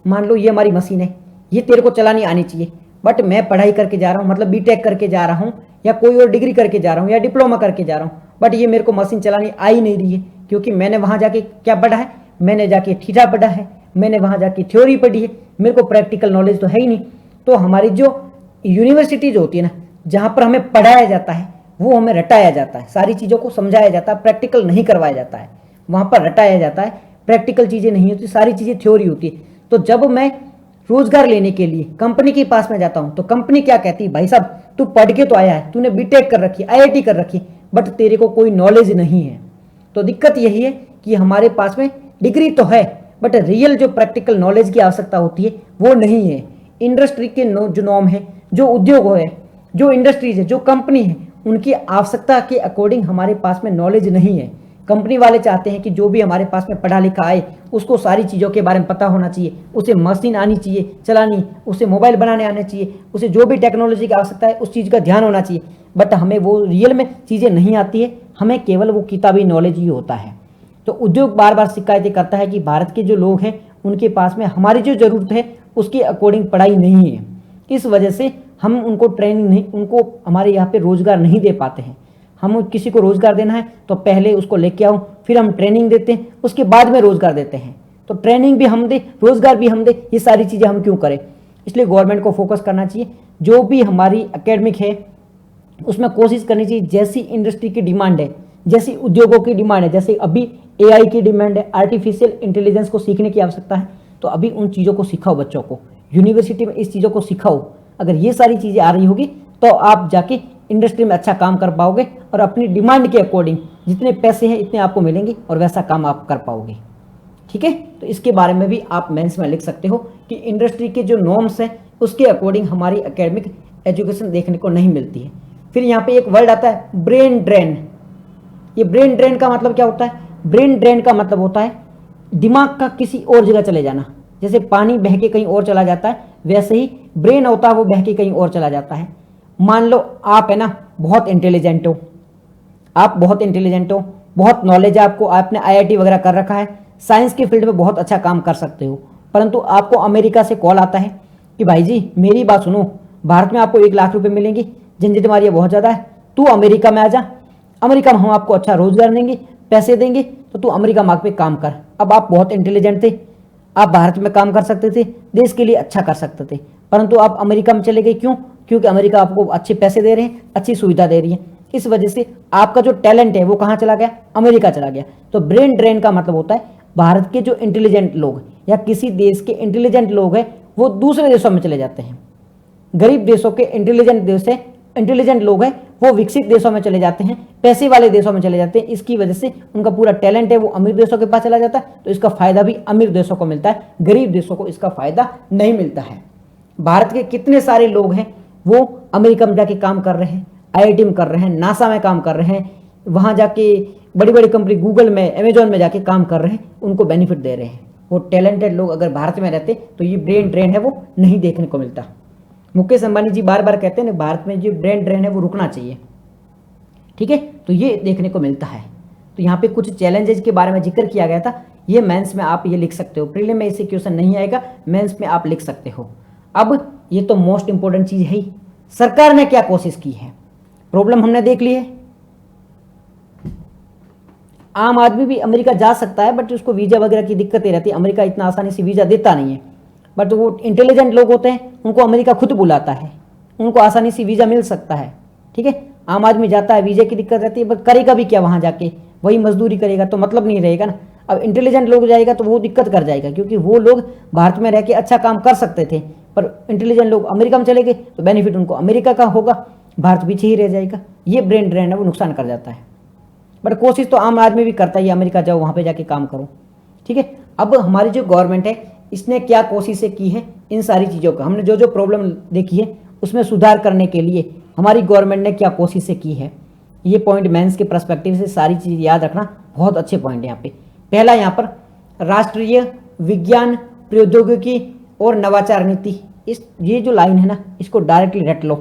मान लो ये हमारी मशीन है, ये तेरे को चलानी आनी चाहिए। बट मैं पढ़ाई करके जा रहा हूँ, मतलब बीटेक करके जा रहा हूँ, या कोई और डिग्री करके जा रहा हूँ, या डिप्लोमा करके जा रहा हूँ, बट ये मेरे को मशीन चलानी आ ही नहीं रही है, क्योंकि मैंने वहाँ जाके क्या पढ़ा है? मैंने जाके थीटा पढ़ा है, मैंने वहाँ जाके थ्योरी पढ़ी है, मेरे को प्रैक्टिकल नॉलेज तो है ही नहीं। तो हमारी जो यूनिवर्सिटी जो होती है ना, जहाँ पर हमें पढ़ाया जाता है, वो हमें रटाया जाता है, सारी चीज़ों को समझाया जाता है, प्रैक्टिकल नहीं करवाया जाता है। वहाँ पर रटाया जाता है, प्रैक्टिकल चीज़ें नहीं होती, सारी चीज़ें थ्योरी होती है। तो जब मैं रोजगार लेने के लिए कंपनी के पास में जाता हूँ, तो कंपनी क्या कहती है? भाई साहब, तू पढ़ के तो आया है, तूने बीटेक कर रखी है, आईआईटी कर रखी है, बट तेरे को कोई नॉलेज नहीं है। तो दिक्कत यही है कि हमारे पास में डिग्री तो है, बट रियल जो प्रैक्टिकल नॉलेज की आवश्यकता होती है वो नहीं है। इंडस्ट्री के जो नॉर्म है, जो उद्योग है, जो इंडस्ट्रीज है, जो कंपनी है, उनकी आवश्यकता के अकॉर्डिंग हमारे पास में नॉलेज नहीं है। कंपनी वाले चाहते हैं कि जो भी हमारे पास में पढ़ा लिखा आए, उसको सारी चीज़ों के बारे में पता होना चाहिए, उसे मशीन आनी चाहिए चलानी, उसे मोबाइल बनाने आना चाहिए, उसे जो भी टेक्नोलॉजी की आवश्यकता है उस चीज़ का ध्यान होना चाहिए। बट हमें वो रियल में चीज़ें नहीं आती है, हमें केवल वो किताबी नॉलेज ही होता है। तो उद्योग बार बार शिकायतें करता है कि भारत के जो लोग हैं उनके पास में हमारी जो ज़रूरत है उसके अकॉर्डिंग पढ़ाई नहीं है। इस वजह से हम उनको ट्रेनिंग नहीं, उनको हमारे यहाँ पे रोज़गार नहीं दे पाते हैं। हम किसी को रोज़गार देना है तो पहले उसको लेके आओ, फिर हम ट्रेनिंग देते हैं, उसके बाद में रोज़गार देते हैं। तो ट्रेनिंग भी हम दे, रोज़गार भी हम दे, ये सारी चीज़ें हम क्यों करें? इसलिए गवर्नमेंट को फोकस करना चाहिए। जो भी हमारी एकेडमिक है उसमें कोशिश करनी चाहिए, जैसी इंडस्ट्री की डिमांड है, जैसी उद्योगों की डिमांड है, जैसे अभी एआई की डिमांड है, आर्टिफिशियल इंटेलिजेंस को सीखने की आवश्यकता है, तो अभी उन चीज़ों को सिखाओ बच्चों को, यूनिवर्सिटी में इस चीज़ों को सिखाओ। अगर ये सारी चीज़ें आ रही होगी तो आप जाके इंडस्ट्री में अच्छा काम कर पाओगे और अपनी डिमांड के अकॉर्डिंग जितने पैसे हैं इतने आपको मिलेंगे और वैसा काम आप कर पाओगे। ठीक है, तो इसके बारे में भी आप मेंस में लिख सकते हो कि इंडस्ट्री के जो नॉर्म्स हैं उसके अकॉर्डिंग हमारी एकेडमिक एजुकेशन देखने को नहीं मिलती है। फिर यहाँ पे एक वर्ड आता है ब्रेन ड्रेन। ये ब्रेन ड्रेन का मतलब क्या होता है? ब्रेन ड्रेन का मतलब होता है दिमाग का किसी और जगह चले जाना। जैसे पानी बह के कहीं और चला जाता है, वैसे ही ब्रेन होता है वो बह के कहीं और चला जाता है। मान लो आप है ना बहुत इंटेलिजेंट हो, आप बहुत इंटेलिजेंट हो, बहुत नॉलेज है आपको, आपने आईआईटी वगैरह कर रखा है, साइंस के फील्ड में बहुत अच्छा काम कर सकते हो, परंतु आपको अमेरिका से कॉल आता है कि भाई जी मेरी बात सुनो, भारत में आपको 1 लाख रुपए मिलेंगे, झंझट मारिए बहुत ज़्यादा है, तू अमेरिका में आ जा, अमेरिका में हम आपको अच्छा रोजगार देंगे, पैसे देंगे, तो तू अमेरिका मार्ग पे काम कर। अब आप बहुत इंटेलिजेंट थे, आप भारत में काम कर सकते थे, देश के लिए अच्छा कर सकते थे, परंतु आप अमेरिका में चले गए। क्यों? क्योंकि अमेरिका आपको अच्छे पैसे दे रहे हैं, अच्छी सुविधा दे रही है, इस वजह से आपका जो टैलेंट है वो कहाँ चला गया? अमेरिका चला गया। तो ब्रेन ड्रेन का मतलब होता है भारत के जो इंटेलिजेंट लोग या किसी देश के इंटेलिजेंट लोग हैं वो दूसरे देशों में चले जाते हैं। गरीब देशों के इंटेलिजेंट देश से इंटेलिजेंट लोग हैं वो विकसित देशों में चले जाते हैं, पैसे वाले देशों में चले जाते हैं। इसकी वजह से उनका पूरा टैलेंट है वो अमीर देशों के पास चला जाता है, तो इसका फायदा भी अमीर देशों को मिलता है, गरीब देशों को इसका फायदा नहीं मिलता है। भारत के कितने सारे लोग हैं वो अमेरिका में जाके काम कर रहे हैं, आईआईटी में कर रहे हैं, नासा में काम कर रहे हैं, वहाँ जाके बड़ी बड़ी कंपनी गूगल में, अमेजोन में जाके काम कर रहे हैं, उनको बेनिफिट दे रहे हैं। वो टैलेंटेड लोग अगर भारत में रहते तो ये ब्रेन ड्रेन है वो नहीं देखने को मिलता। मुकेश अंबानी जी बार बार कहते हैं ना भारत में जो ब्रेन ड्रेन है वो रुकना चाहिए। ठीक है, तो ये देखने को मिलता है। तो यहाँ पे कुछ चैलेंजेस के बारे में जिक्र किया गया था, ये मेंस में आप ये लिख सकते हो। प्रीलिम में इससे क्वेश्चन नहीं आएगा, मेंस में आप लिख सकते हो। अब ये तो मोस्ट इंपॉर्टेंट चीज है ही, सरकार ने क्या कोशिश की है। प्रॉब्लम हमने देख ली है, आम आदमी भी अमेरिका जा सकता है बट उसको वीजा वगैरह की दिक्कतें रहती है, अमेरिका इतना आसानी से वीजा देता नहीं है। बट वो इंटेलिजेंट लोग होते हैं उनको अमेरिका खुद बुलाता है, उनको आसानी से वीजा मिल सकता है। ठीक है, आम आदमी जाता है, वीजे की दिक्कत रहती है, बस करेगा भी क्या वहाँ जाके, वही मजदूरी करेगा तो मतलब नहीं रहेगा ना। अब इंटेलिजेंट लोग जाएगा तो वो दिक्कत कर जाएगा, क्योंकि वो लोग भारत में रह के अच्छा काम कर सकते थे, पर इंटेलिजेंट लोग अमेरिका में चले गए तो बेनिफिट उनको अमेरिका का होगा, भारत पीछे ही रह जाएगा। ये ब्रेन ड्रेन है, वो नुकसान कर जाता है। बट कोशिश तो आम आदमी भी करता है, अमेरिका जाओ, वहाँ पे जाके काम करो। ठीक है, अब हमारी जो गवर्नमेंट है इसने क्या कोशिशें की है, इन सारी चीज़ों का हमने जो जो प्रॉब्लम देखी है उसमें सुधार करने के लिए हमारी गवर्नमेंट ने क्या कोशिशें की है, ये पॉइंट मेंस के पर्सपेक्टिव से सारी चीज़ याद रखना बहुत अच्छे पॉइंट है यहाँ पे। पहला यहाँ पर राष्ट्रीय विज्ञान प्रौद्योगिकी और नवाचार नीति, इस ये जो लाइन है ना इसको डायरेक्टली रट लो।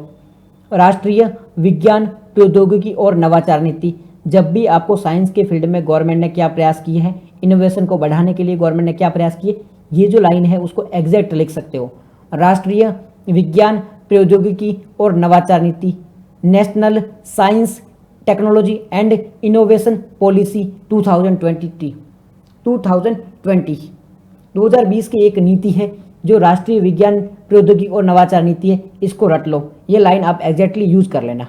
राष्ट्रीय विज्ञान प्रौद्योगिकी और नवाचार नीति, जब भी आपको साइंस के फील्ड में गवर्नमेंट ने क्या प्रयास किए हैं, इनोवेशन को बढ़ाने के लिए गवर्नमेंट ने क्या प्रयास किए, ये जो लाइन है उसको एग्जैक्ट लिख सकते हो। राष्ट्रीय विज्ञान प्रौद्योगिकी और नवाचार नीति, national science technology and innovation policy 2020 2020 की एक नीति है जो राष्ट्रीय विज्ञान प्रौद्योगिकी और नवाचार नीति है, इसको रट लो। ये लाइन आप एग्जैक्टली यूज कर लेना।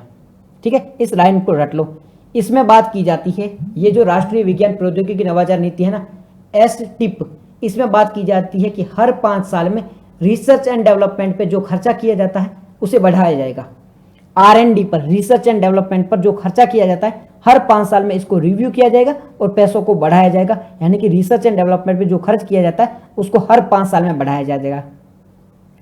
ठीक है, इस लाइन को रट लो। इसमें बात की जाती है, ये जो राष्ट्रीय विज्ञान प्रौद्योगिकी नवाचार नीति है ना, STIP, इसमें बात की जाती है कि हर 5 साल में रिसर्च एंड डेवलपमेंट पे जो खर्चा किया जाता है उसे बढ़ाया जाएगा। R&D पर, रिसर्च एंड डेवलपमेंट पर जो खर्चा किया जाता है हर 5 साल में इसको रिव्यू किया जाएगा और पैसों को बढ़ाया जाएगा। यानी कि रिसर्च एंड डेवलपमेंट पे जो खर्च किया जाता है उसको हर 5 साल में बढ़ाया जाएगा।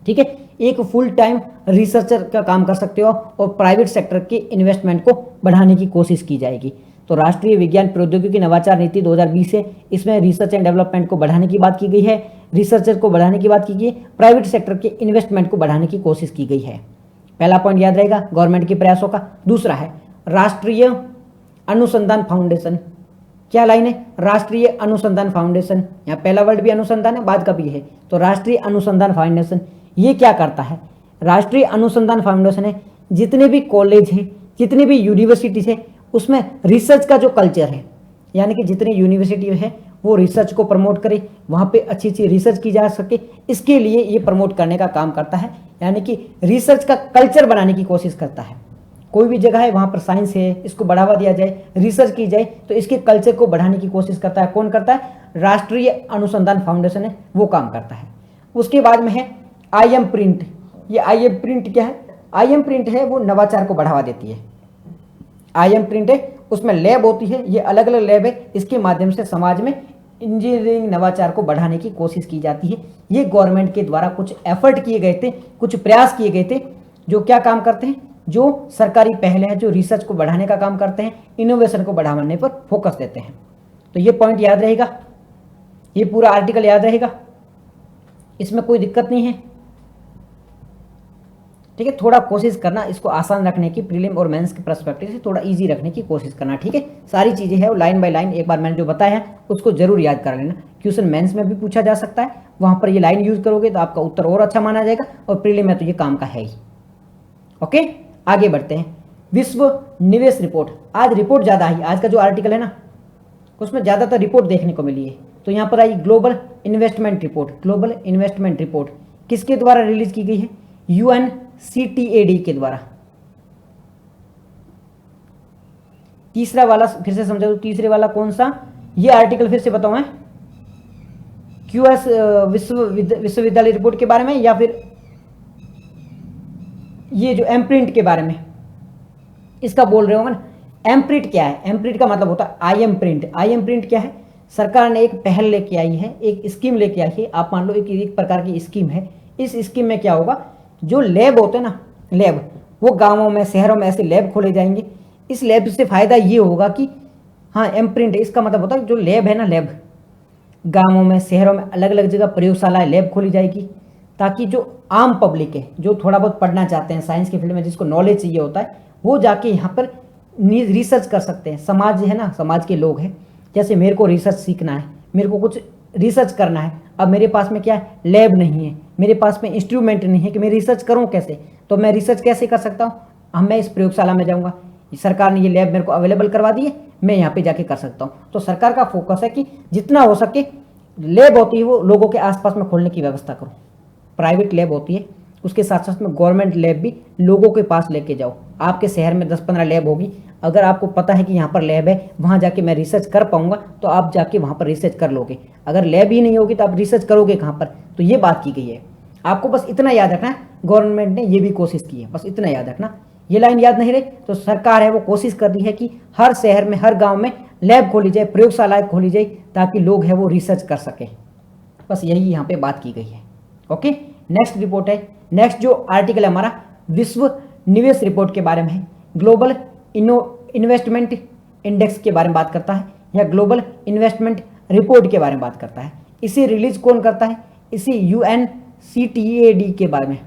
ठीक है, एक फुल टाइम रिसर्चर का काम कर सकते हो और प्राइवेट सेक्टर के इन्वेस्टमेंट को बढ़ाने की कोशिश की जाएगी। तो राष्ट्रीय विज्ञान प्रौद्योगिकी नवाचार नीति 2020 है, इसमें रिसर्च एंड डेवलपमेंट को बढ़ाने की बात की गई है, रिसर्चर को बढ़ाने की बात की गई है, प्राइवेट सेक्टर के इन्वेस्टमेंट को बढ़ाने की कोशिश की गई है। पहला पॉइंट याद रहेगा गवर्नमेंट के प्रयासों का। दूसरा है राष्ट्रीय अनुसंधान फाउंडेशन। क्या लाइन है, राष्ट्रीय अनुसंधान फाउंडेशन, यहाँ पहला वर्ड भी अनुसंधान है, बाद का भी है, तो राष्ट्रीय अनुसंधान फाउंडेशन ये क्या करता है, राष्ट्रीय अनुसंधान फाउंडेशन है जितने भी कॉलेज हैं, जितने भी यूनिवर्सिटीज है उसमें रिसर्च का जो कल्चर है, यानी कि जितने यूनिवर्सिटी है वो रिसर्च को प्रमोट करे, वहाँ पे अच्छी अच्छी रिसर्च की जा सके, इसके लिए ये प्रमोट करने का काम करता है। यानी कि रिसर्च का कल्चर बनाने की कोशिश करता है। कोई भी जगह है वहाँ पर साइंस है, इसको बढ़ावा दिया जाए, रिसर्च की जाए, तो इसके कल्चर को बढ़ाने की कोशिश करता है। कौन करता है, राष्ट्रीय अनुसंधान फाउंडेशन है वो काम करता है। उसके बाद में है IM प्रिंट। ये IM प्रिंट क्या है, IM प्रिंट है वो नवाचार को बढ़ावा देती है। IM प्रिंट है उसमें लैब होती है, ये अलग अलग लैब है, इसके माध्यम से समाज में इंजीनियरिंग नवाचार को बढ़ाने की कोशिश की जाती है। ये गवर्नमेंट के द्वारा कुछ एफर्ट किए गए थे, कुछ प्रयास किए गए थे, जो क्या काम करते हैं, जो सरकारी पहल है, जो रिसर्च को बढ़ाने का काम करते हैं, इनोवेशन को बढ़ाने पर फोकस देते हैं। तो ये पॉइंट याद रहेगा, ये पूरा आर्टिकल याद रहेगा, इसमें कोई दिक्कत नहीं है। ठीक है, थोड़ा कोशिश करना इसको आसान रखने की, प्रीलिम और मेंस के पर्सपेक्टिव से थोड़ा इजी रखने की कोशिश करना। ठीक है, सारी चीज़ें हैं वो लाइन बाय लाइन एक बार मैंने जो बताया है उसको जरूर याद कर लेना। क्वेश्चन मेंस में भी पूछा जा सकता है, वहाँ पर ये लाइन यूज करोगे तो आपका उत्तर और अच्छा माना जाएगा, और प्रीलिम में तो ये काम का है ही। ओके, आगे बढ़ते हैं। विश्व निवेश रिपोर्ट, आज रिपोर्ट ज़्यादा आई, आज का जो आर्टिकल है ना उसमें ज़्यादातर रिपोर्ट देखने को मिली है। तो यहाँ पर आई global investment report. Global investment report किसके द्वारा रिलीज की गई है, UNCTAD के द्वारा। तीसरा वाला फिर से समझा, तीसरे वाला कौन सा, ये आर्टिकल फिर से बताऊं है, QS विश्वविद्यालय रिपोर्ट के बारे में, या फिर ये जो एमप्रिंट के बारे में इसका बोल रहे होंगे ना। एमप्रिंट क्या है, एमप्रिंट का मतलब होता है IM प्रिंट। IM प्रिंट क्या है, सरकार ने एक पहल लेके आई है, एक स्कीम लेके आई है। आप मान लो एक प्रकार की स्कीम है। इस स्कीम में क्या होगा, जो लैब होते हैं ना, लैब, वो गांवों में शहरों में ऐसे लैब खोले जाएंगे। इस लैब से फायदा ये होगा कि हाँ एमप्रिंट, इसका मतलब होता है जो लैब है ना, लैब गांवों में शहरों में अलग अलग जगह प्रयोगशालाएं, लैब खोली जाएगी, ताकि जो आम पब्लिक है, जो थोड़ा बहुत पढ़ना चाहते हैं साइंस के फील्ड में, जिसको नॉलेज चाहिए होता है, वो जाके यहाँ पर रिसर्च कर सकते हैं। समाज है ना, समाज के लोग हैं, जैसे मेरे को रिसर्च सीखना है, मेरे को कुछ रिसर्च करना है, अब मेरे पास में क्या है, लैब नहीं है, मेरे पास में इंस्ट्रूमेंट नहीं है कि मैं रिसर्च करूं कैसे, तो मैं रिसर्च कैसे कर सकता हूं, मैं इस प्रयोगशाला में जाऊंगा, सरकार ने ये लैब मेरे को अवेलेबल करवा दी है, मैं यहाँ पे जाके कर सकता हूँ। तो सरकार का फोकस है कि जितना हो सके लैब होती है वो लोगों के आसपास में खोलने की व्यवस्था करो। प्राइवेट लैब होती है उसके साथ साथ में गवर्नमेंट लैब भी लोगों के पास लेके जाओ। आपके शहर में 10-15 लैब होगी, अगर आपको पता है कि यहाँ पर लैब है, वहाँ जाके मैं रिसर्च कर पाऊंगा, तो आप जाके वहाँ पर रिसर्च कर लोगे। अगर लैब ही नहीं होगी तो आप रिसर्च करोगे कहाँ पर? तो ये बात की गई है। आपको बस इतना याद रखना है, गवर्नमेंट ने ये भी कोशिश की है, बस इतना याद रखना। ये लाइन याद नहीं रही तो सरकार है वो कोशिश कर रही है कि हर शहर में, हर गाँव में लैब खोली जाए, प्रयोगशालाएँ खोली जाए, ताकि लोग हैं वो रिसर्च कर सकें। बस यही यहाँ पे बात की गई है। ओके, नेक्स्ट रिपोर्ट है, नेक्स्ट जो आर्टिकल है हमारा विश्व निवेश रिपोर्ट के बारे में है। ग्लोबल इन्वेस्टमेंट इंडेक्स के बारे में बात करता है, या ग्लोबल इन्वेस्टमेंट रिपोर्ट के बारे में बात करता है। इसे रिलीज कौन करता है? इसे UNCTAD के बारे में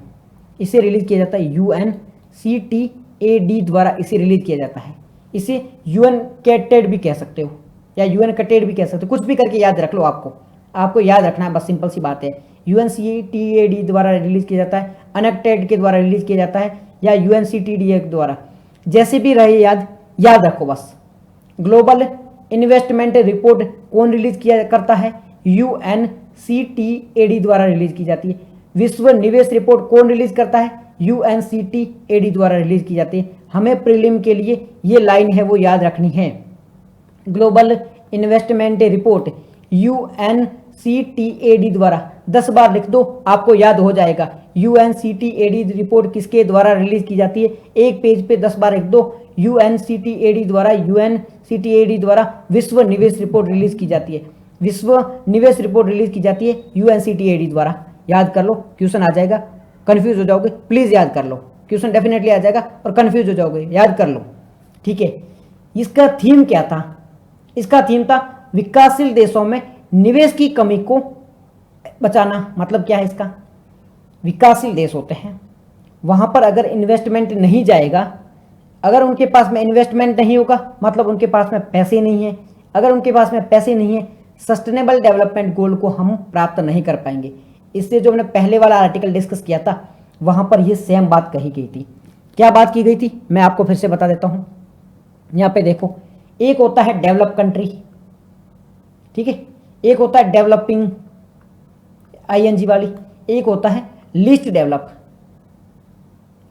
इसे रिलीज किया जाता है, UNCTAD द्वारा इसे रिलीज किया जाता है। इसे UN-CATED भी कह सकते हो, या UN-CATED भी कह सकते हो, कुछ भी करके याद रख लो। आपको याद रखना है, बस सिंपल सी बात है। UNCTAD द्वारा रिलीज किया जाता है, UNCTAD के द्वारा रिलीज किया जाता है, या UNCTAD के द्वारा, जैसे भी रहे याद रखो बस। ग्लोबल इन्वेस्टमेंट रिपोर्ट कौन रिलीज किया करता है? UNCTAD द्वारा रिलीज की जाती है। विश्व निवेश रिपोर्ट कौन रिलीज करता है? UNCTAD द्वारा रिलीज की जाती है। हमें प्रीलिम के लिए ये लाइन है वो याद रखनी है। ग्लोबल इन्वेस्टमेंट रिपोर्ट UNCTAD द्वारा 10 बार लिख दो, आपको याद हो जाएगा। UNCTAD रिपोर्ट किसके द्वारा रिलीज की जाती है? एक पेज पे 10 बार लिख दो, UNCTAD द्वारा विश्व निवेश रिपोर्ट रिलीज की जाती है। विश्व निवेश रिपोर्ट रिलीज की जाती है UNCTAD द्वारा। याद कर लो, क्वेश्चन आ जाएगा, कंफ्यूज हो जाओगे, प्लीज याद कर लो, क्वेश्चन डेफिनेटली आ जाएगा और कंफ्यूज हो जाओगे, याद कर लो, ठीक है। इसका थीम क्या था? इसका थीम था विकासशील देशों में निवेश की कमी को बचाना। मतलब क्या है इसका? विकासशील देश होते हैं, वहां पर अगर इन्वेस्टमेंट नहीं जाएगा, अगर उनके पास में इन्वेस्टमेंट नहीं होगा, मतलब उनके पास में पैसे नहीं है। अगर उनके पास में पैसे नहीं है, सस्टेनेबल डेवलपमेंट गोल को हम प्राप्त नहीं कर पाएंगे। इसलिए जो हमने पहले वाला आर्टिकल डिस्कस किया था, वहां पर यह सेम बात कही गई थी। क्या बात की गई थी? मैं आपको फिर से बता देता हूं। यहां पे देखो, एक होता है डेवलप कंट्री, ठीक है, एक होता है डेवलपिंग ING वाली, एक होता है लीस्ट डेवलप।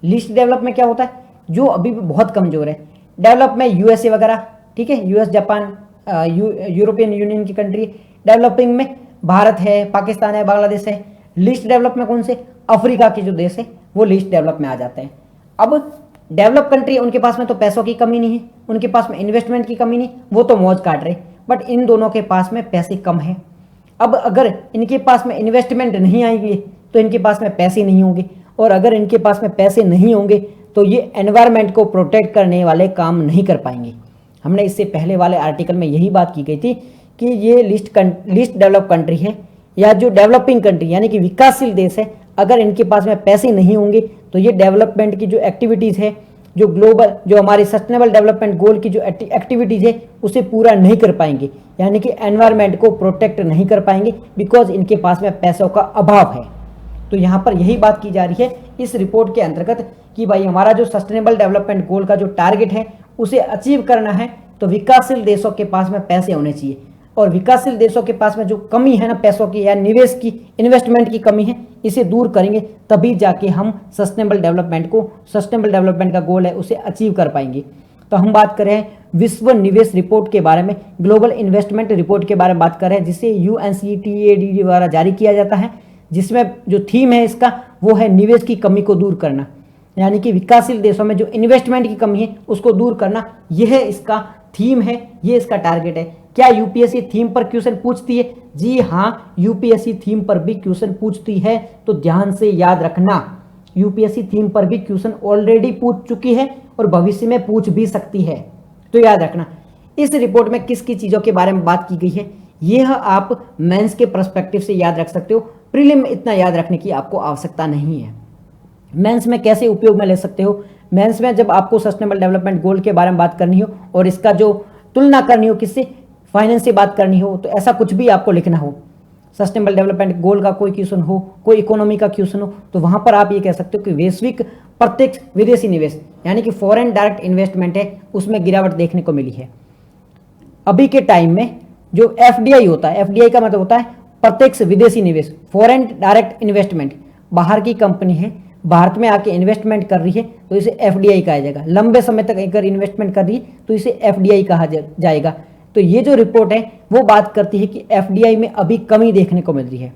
लीस्ट डेवलप में क्या होता है? जो अभी भी बहुत कमजोर है। डेवलप में USA वगैरह, ठीक है, US, जापान, यूरोपियन यूनियन की कंट्री। डेवलपिंग में भारत है, पाकिस्तान है, बांग्लादेश है। लीस्ट डेवलप में कौन से? अफ्रीका के जो देश है वो लीस्ट डेवलप में आ जाते हैं। अब डेवलप कंट्री, उनके पास में तो पैसों की कमी नहीं है, उनके पास में इन्वेस्टमेंट की कमी नहीं, वो तो मौज काट रहे, बट इन दोनों के पास में पैसे कम है। अब अगर इनके पास में इन्वेस्टमेंट नहीं आएंगे तो इनके पास में पैसे नहीं होंगे, और अगर इनके पास में पैसे नहीं होंगे तो ये एनवायरनमेंट को प्रोटेक्ट करने वाले काम नहीं कर पाएंगे। हमने इससे पहले वाले आर्टिकल में यही बात की गई थी कि ये लीस्ट डेवलप कंट्री है, या जो डेवलपिंग कंट्री यानी कि विकासशील देश है, अगर इनके पास में पैसे नहीं होंगे तो ये डेवलपमेंट की जो एक्टिविटीज़ है, जो ग्लोबल, जो हमारे सस्टेनेबल डेवलपमेंट गोल की जो एक्टिविटीज़ है, उसे पूरा नहीं कर पाएंगे, यानी कि एनवायरनमेंट को प्रोटेक्ट नहीं कर पाएंगे, बिकॉज इनके पास में पैसों का अभाव है। तो यहाँ पर यही बात की जा रही है इस रिपोर्ट के अंतर्गत कि भाई हमारा जो सस्टेनेबल डेवलपमेंट गोल का जो टारगेट है उसे अचीव करना है तो विकासशील देशों के पास में पैसे होने चाहिए, और विकासशील देशों के पास में जो कमी है ना पैसों की या निवेश की, इन्वेस्टमेंट की कमी है, इसे दूर करेंगे तभी जाके हम सस्टेनेबल डेवलपमेंट का गोल है उसे अचीव कर पाएंगे। तो हम बात कर रहे हैं विश्व निवेश रिपोर्ट के बारे में, ग्लोबल इन्वेस्टमेंट रिपोर्ट के बारे में बात कर रहे हैं, जिसे UNCTAD द्वारा जारी किया जाता है, जिसमें जो थीम है इसका वो है निवेश की कमी को दूर करना, यानी कि विकासशील देशों में जो इन्वेस्टमेंट की कमी है उसको दूर करना, यह इसका थीम है, ये इसका टारगेट है। क्या यूपीएससी थीम पर क्वेश्चन पूछती है? जी हाँ, यूपीएससी थीम पर भी क्वेश्चन पूछती है, तो ध्यान से याद रखना। यूपीएससी थीम पर भी क्वेश्चन ऑलरेडी पूछ चुकी है और भविष्य में पूछ भी सकती है, तो याद रखना। इस रिपोर्ट में किस किस चीज़ों के बारे में बात की गई है, यह आप मेंस के पर्सपेक्टिव से याद रख सकते हो। प्रीलिम में इतना याद रखने की आपको आवश्यकता नहीं है। मेंस में कैसे उपयोग में ले सकते हो? मेंस में जब आपको सस्टेनेबल डेवलपमेंट गोल के बारे में बात करनी हो और इसका जो तुलना करनी हो किससे, फाइनेंस से बात करनी हो, तो ऐसा कुछ भी आपको लिखना हो, सस्टेनेबल डेवलपमेंट गोल का कोई क्वेश्चन हो, कोई इकोनॉमी का क्वेश्चन हो, तो वहां पर आप ये कह सकते हो कि वैश्विक प्रत्यक्ष विदेशी निवेश यानी कि फॉरेन डायरेक्ट इन्वेस्टमेंट है, उसमें गिरावट देखने को मिली है। अभी के टाइम में जो FDI होता है, FDI का मतलब होता है प्रत्यक्ष विदेशी निवेश, फॉरेन डायरेक्ट इन्वेस्टमेंट, बाहर की कंपनी है भारत में आके इन्वेस्टमेंट कर रही है तो इसे एफडीआई कहा जाएगा। लंबे समय तक अगर इन्वेस्टमेंट कर रही है तो इसे एफडीआई कहा जाएगा। तो ये जो रिपोर्ट है वो बात करती है कि एफडीआई में अभी कमी देखने को मिल रही है।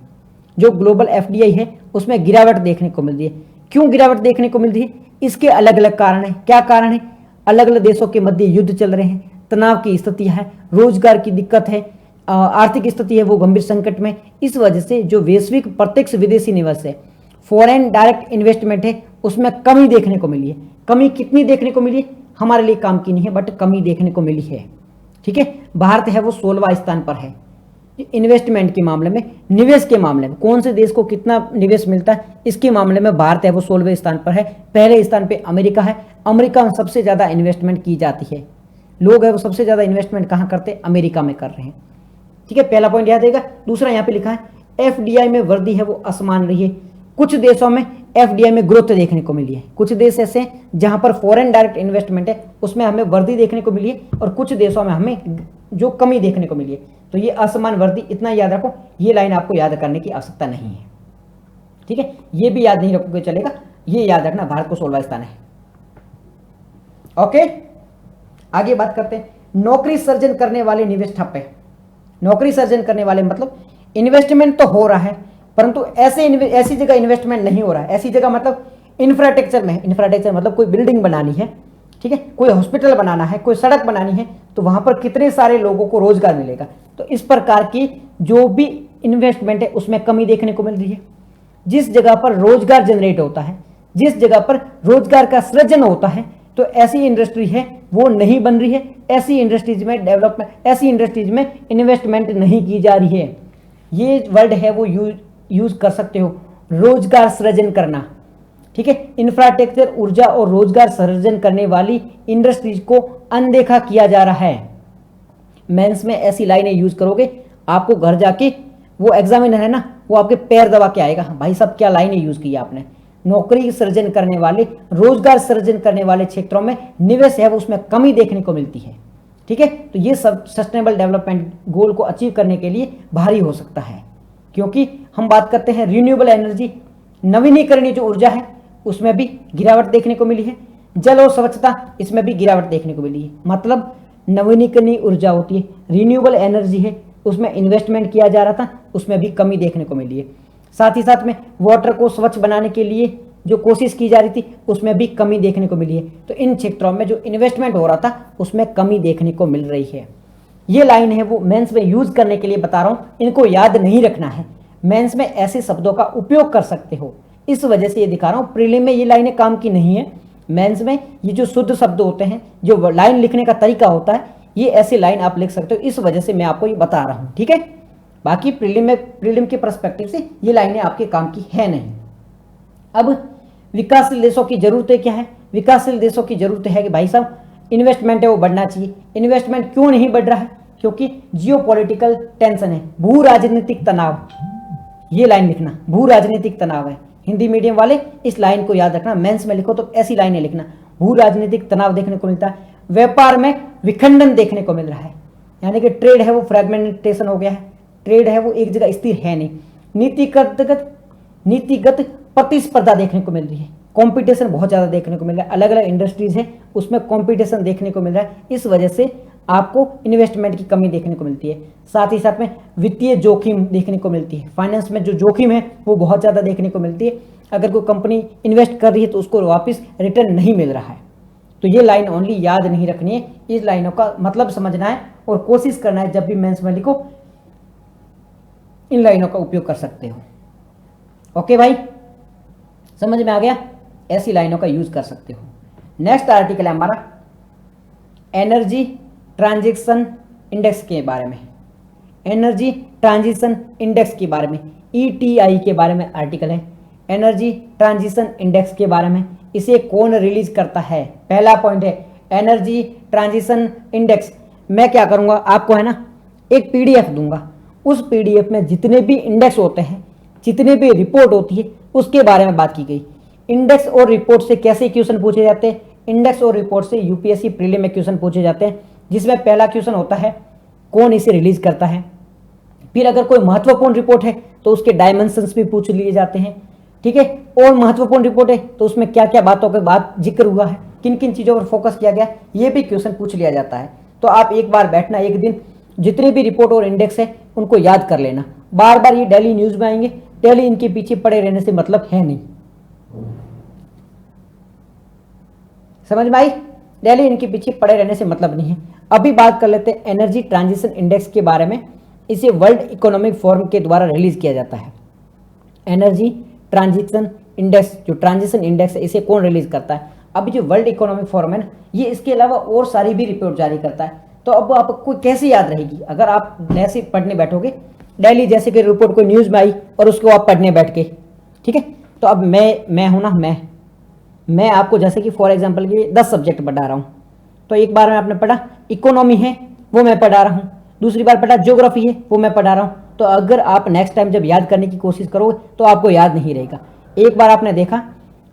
जो ग्लोबल एफडीआई है उसमें गिरावट देखने को मिल रही है। क्यों गिरावट देखने को मिल रही है? इसके अलग अलग कारण है। क्या कारण है? अलग अलग देशों के मध्य युद्ध चल रहे हैं, तनाव की स्थिति है, रोजगार की दिक्कत है, आर्थिक स्थिति है वो गंभीर संकट में। इस वजह से जो वैश्विक प्रत्यक्ष विदेशी निवेश है, फॉरेन डायरेक्ट इन्वेस्टमेंट है, उसमें कमी देखने को मिली है। कमी कितनी देखने को मिली है? हमारे लिए काम की नहीं है बट कमी देखने को मिली है। ठीक है, भारत है वो 16वां स्थान पर है इन्वेस्टमेंट के मामले में, निवेश के मामले में। कौन से देश को कितना निवेश मिलता है इसके मामले में भारत है वो 16वें स्थान पर है। पहले स्थान पे अमेरिका है। अमेरिका में सबसे ज्यादा इन्वेस्टमेंट की जाती है। लोग है वो सबसे ज्यादा इन्वेस्टमेंट कहाँ करते हैं? अमेरिका में कर रहे हैं। ठीक है, पहला पॉइंट याद रहेगा। दूसरा यहाँ पे लिखा है एफडीआई में वृद्धि है वो असमान रही है। कुछ देशों में एफडीआई में ग्रोथ देखने को मिली है। कुछ देश ऐसे हैं जहां पर फॉरेन डायरेक्ट इन्वेस्टमेंट है उसमें हमें वृद्धि देखने को मिली है और कुछ देशों में हमें जो कमी देखने को मिली है। तो ये असमान वृद्धि, इतना याद रखो। ये लाइन आपको याद करने की आवश्यकता नहीं है। ठीक है, ये भी याद नहीं रखोगे चलेगा। ये याद रखना भारत को 16वां स्थान है। ओके, आगे बात करते हैं। नौकरी सृजन करने वाले निवेश ठप है। नौकरी सृजन करने वाले मतलब इन्वेस्टमेंट तो हो रहा है परंतु ऐसी जगह इन्वेस्टमेंट नहीं हो रहा है। ऐसी जगह मतलब इंफ्रास्ट्रक्चर में। इंफ्रास्ट्रक्चर मतलब कोई बिल्डिंग बनानी है, ठीक है, कोई हॉस्पिटल बनाना है, कोई सड़क बनानी है, तो वहां पर कितने सारे लोगों को रोजगार मिलेगा। तो इस प्रकार की जो भी इन्वेस्टमेंट है उसमें कमी देखने को मिल रही है। जिस जगह पर रोजगार जनरेट होता है, जिस जगह पर रोजगार का सृजन होता है, तो ऐसी इंडस्ट्री है वो नहीं बन रही है। ऐसी इंडस्ट्रीज में डेवलपमेंट, ऐसी इंडस्ट्रीज में इन्वेस्टमेंट नहीं की जा रही है। ये वर्ड है वो यूज कर सकते हो, रोजगार सृजन करना। ठीक है, इंफ्रास्ट्रक्चर, ऊर्जा और रोजगार सृजन करने वाली इंडस्ट्रीज को अनदेखा किया जा रहा है। मेंस में ऐसी लाइनें यूज करोगे, आपको घर जाके वो एग्जामिनर है ना, वो आपके पैर दबा के आएगा, भाई साहब क्या लाइनें यूज की आपने। नौकरी सृजन करने वाले, रोजगार सृजन करने वाले क्षेत्रों में निवेश है वो उसमें कमी देखने को मिलती है। ठीक है, तो ये सब सस्टेनेबल डेवलपमेंट गोल को अचीव करने के लिए भारी हो सकता है, क्योंकि हम बात करते हैं रिन्यूएबल एनर्जी, नवीनीकरणीय जो ऊर्जा है उसमें भी गिरावट देखने को मिली है। जल और स्वच्छता, इसमें भी गिरावट देखने को मिली है। मतलब नवीनीकरणीय ऊर्जा होती है, रिन्यूएबल एनर्जी है, उसमें इन्वेस्टमेंट किया जा रहा था, उसमें भी कमी देखने को मिली है। साथ ही साथ में वाटर को स्वच्छ बनाने के लिए जो कोशिश की जा रही थी उसमें भी कमी देखने को मिली है। तो इन क्षेत्रों में जो इन्वेस्टमेंट हो रहा था उसमें कमी देखने को मिल रही है। ये लाइन है वो मेंस में यूज करने के लिए बता रहा हूं, इनको याद नहीं रखना है। मेंस में ऐसे शब्दों का उपयोग कर सकते हो, इस वजह से ये दिखा रहा हूं। प्रीलिम में ये लाइनें काम की नहीं है। मेंस में ये जो शुद्ध शब्द होते हैं, जो लाइन लिखने का तरीका होता है, ये ऐसी लाइन आप लिख सकते हो, इस वजह से मैं आपको ये बता रहा हूं। ठीक है, बाकी प्रीलिम के पर्सपेक्टिव से ये लाइनें आपके काम की है नहीं। अब विकासशील देशों की जरूरतें क्या है? विकासशील देशों की जरूरत है कि भाई साहब इन्वेस्टमेंट है वो बढ़ना चाहिए। इन्वेस्टमेंट क्यों नहीं बढ़ रहा है? क्योंकि जियोपॉलिटिकल टेंशन है, भू राजनीतिक तनाव। ये लाइन लिखना, भू राजनीतिक तनाव है। हिंदी मीडियम वाले इस लाइन को याद रखना, मेंस में लिखो तो ऐसी लाइनें लिखना, भू राजनीतिक तनाव देखने को मिलता है। व्यापार में विखंडन देखने को मिल रहा है, यानी कि ट्रेड है वो फ्रेगमेंटेशन हो गया है, ट्रेड है वो एक जगह स्थिर है नहीं। नीतिगत प्रतिस्पर्धा देखने को मिल रही है, कंपटीशन बहुत ज़्यादा देखने को मिल रहा है। अलग अलग इंडस्ट्रीज है उसमें कंपटीशन देखने को मिल रहा है, इस वजह से आपको इन्वेस्टमेंट की कमी देखने को मिलती है। साथ ही साथ में वित्तीय जोखिम देखने को मिलती है, फाइनेंस में जो जोखिम है वो बहुत ज़्यादा देखने को मिलती है। अगर कोई कंपनी इन्वेस्ट कर रही है तो उसको वापस रिटर्न नहीं मिल रहा है। तो ये लाइन ओनली याद नहीं रखनी है, इस लाइनों का मतलब समझना है और कोशिश करना है जब भी मेंस में लिखो इन लाइनों का उपयोग कर सकते हो। ओके भाई, समझ में आ गया? ऐसी लाइनों का यूज कर सकते हो। नेक्स्ट आर्टिकल है हमारा एनर्जी ट्रांजिशन इंडेक्स के बारे में, एनर्जी ट्रांजिशन इंडेक्स के बारे में, ETI के बारे में आर्टिकल है। एनर्जी ट्रांजिशन इंडेक्स के बारे में, इसे कौन रिलीज करता है? पहला पॉइंट है एनर्जी ट्रांजिशन इंडेक्स। मैं क्या करूंगा, आपको है ना एक PDF दूंगा, उस PDF में जितने भी इंडेक्स होते हैं, जितने भी रिपोर्ट होती है उसके बारे में बात की गई। इंडेक्स और रिपोर्ट से कैसे क्वेश्चन पूछे जाते हैं? इंडेक्स और रिपोर्ट से UPSC प्रीलिम में क्वेश्चन पूछे जाते हैं, जिसमें पहला क्वेश्चन होता है कौन इसे रिलीज करता है। फिर अगर कोई महत्वपूर्ण रिपोर्ट है तो उसके डायमेंशंस भी पूछ लिए जाते हैं। ठीक है। और महत्वपूर्ण रिपोर्ट है तो उसमें क्या क्या बातों पे बात जिक्र हुआ है, किन किन चीज़ों पर फोकस किया गया, ये भी क्वेश्चन पूछ लिया जाता है। तो आप एक बार बैठना, एक दिन जितने भी रिपोर्ट और इंडेक्स है उनको याद कर लेना। बार बार ये डेली न्यूज में आएंगे, डेली इनके पीछे पड़े रहने से मतलब है नहीं, समझ में आई? डेली इनके पीछे पड़े रहने से मतलब नहीं है। अभी बात कर लेते हैं एनर्जी ट्रांजिशन इंडेक्स के बारे में। इसे वर्ल्ड इकोनॉमिक फोरम के द्वारा रिलीज किया जाता है। एनर्जी ट्रांजिशन इंडेक्स, जो ट्रांजिशन इंडेक्स है, इसे कौन रिलीज करता है? अभी जो वर्ल्ड इकोनॉमिक फोरम है ना, ये इसके अलावा और सारी भी रिपोर्ट जारी करता है। तो अब आपको कैसे याद रहेगी अगर आप ऐसे पढ़ने बैठोगे डेली, जैसे कि रिपोर्ट कोई न्यूज में आई और उसको आप पढ़ने बैठ के, ठीक है। तो अब मैं हूं ना, मैं आपको जैसे कि फॉर एग्जांपल के 10 सब्जेक्ट पढ़ा रहा हूं, तो एक बार में आपने पढ़ा इकोनॉमी है वो मैं पढ़ा रहा हूं, दूसरी बार पढ़ा ज्योग्राफी है वो मैं पढ़ा रहा हूं। तो अगर आप नेक्स्ट टाइम जब याद करने की कोशिश करोगे तो आपको याद नहीं रहेगा। एक बार आपने देखा,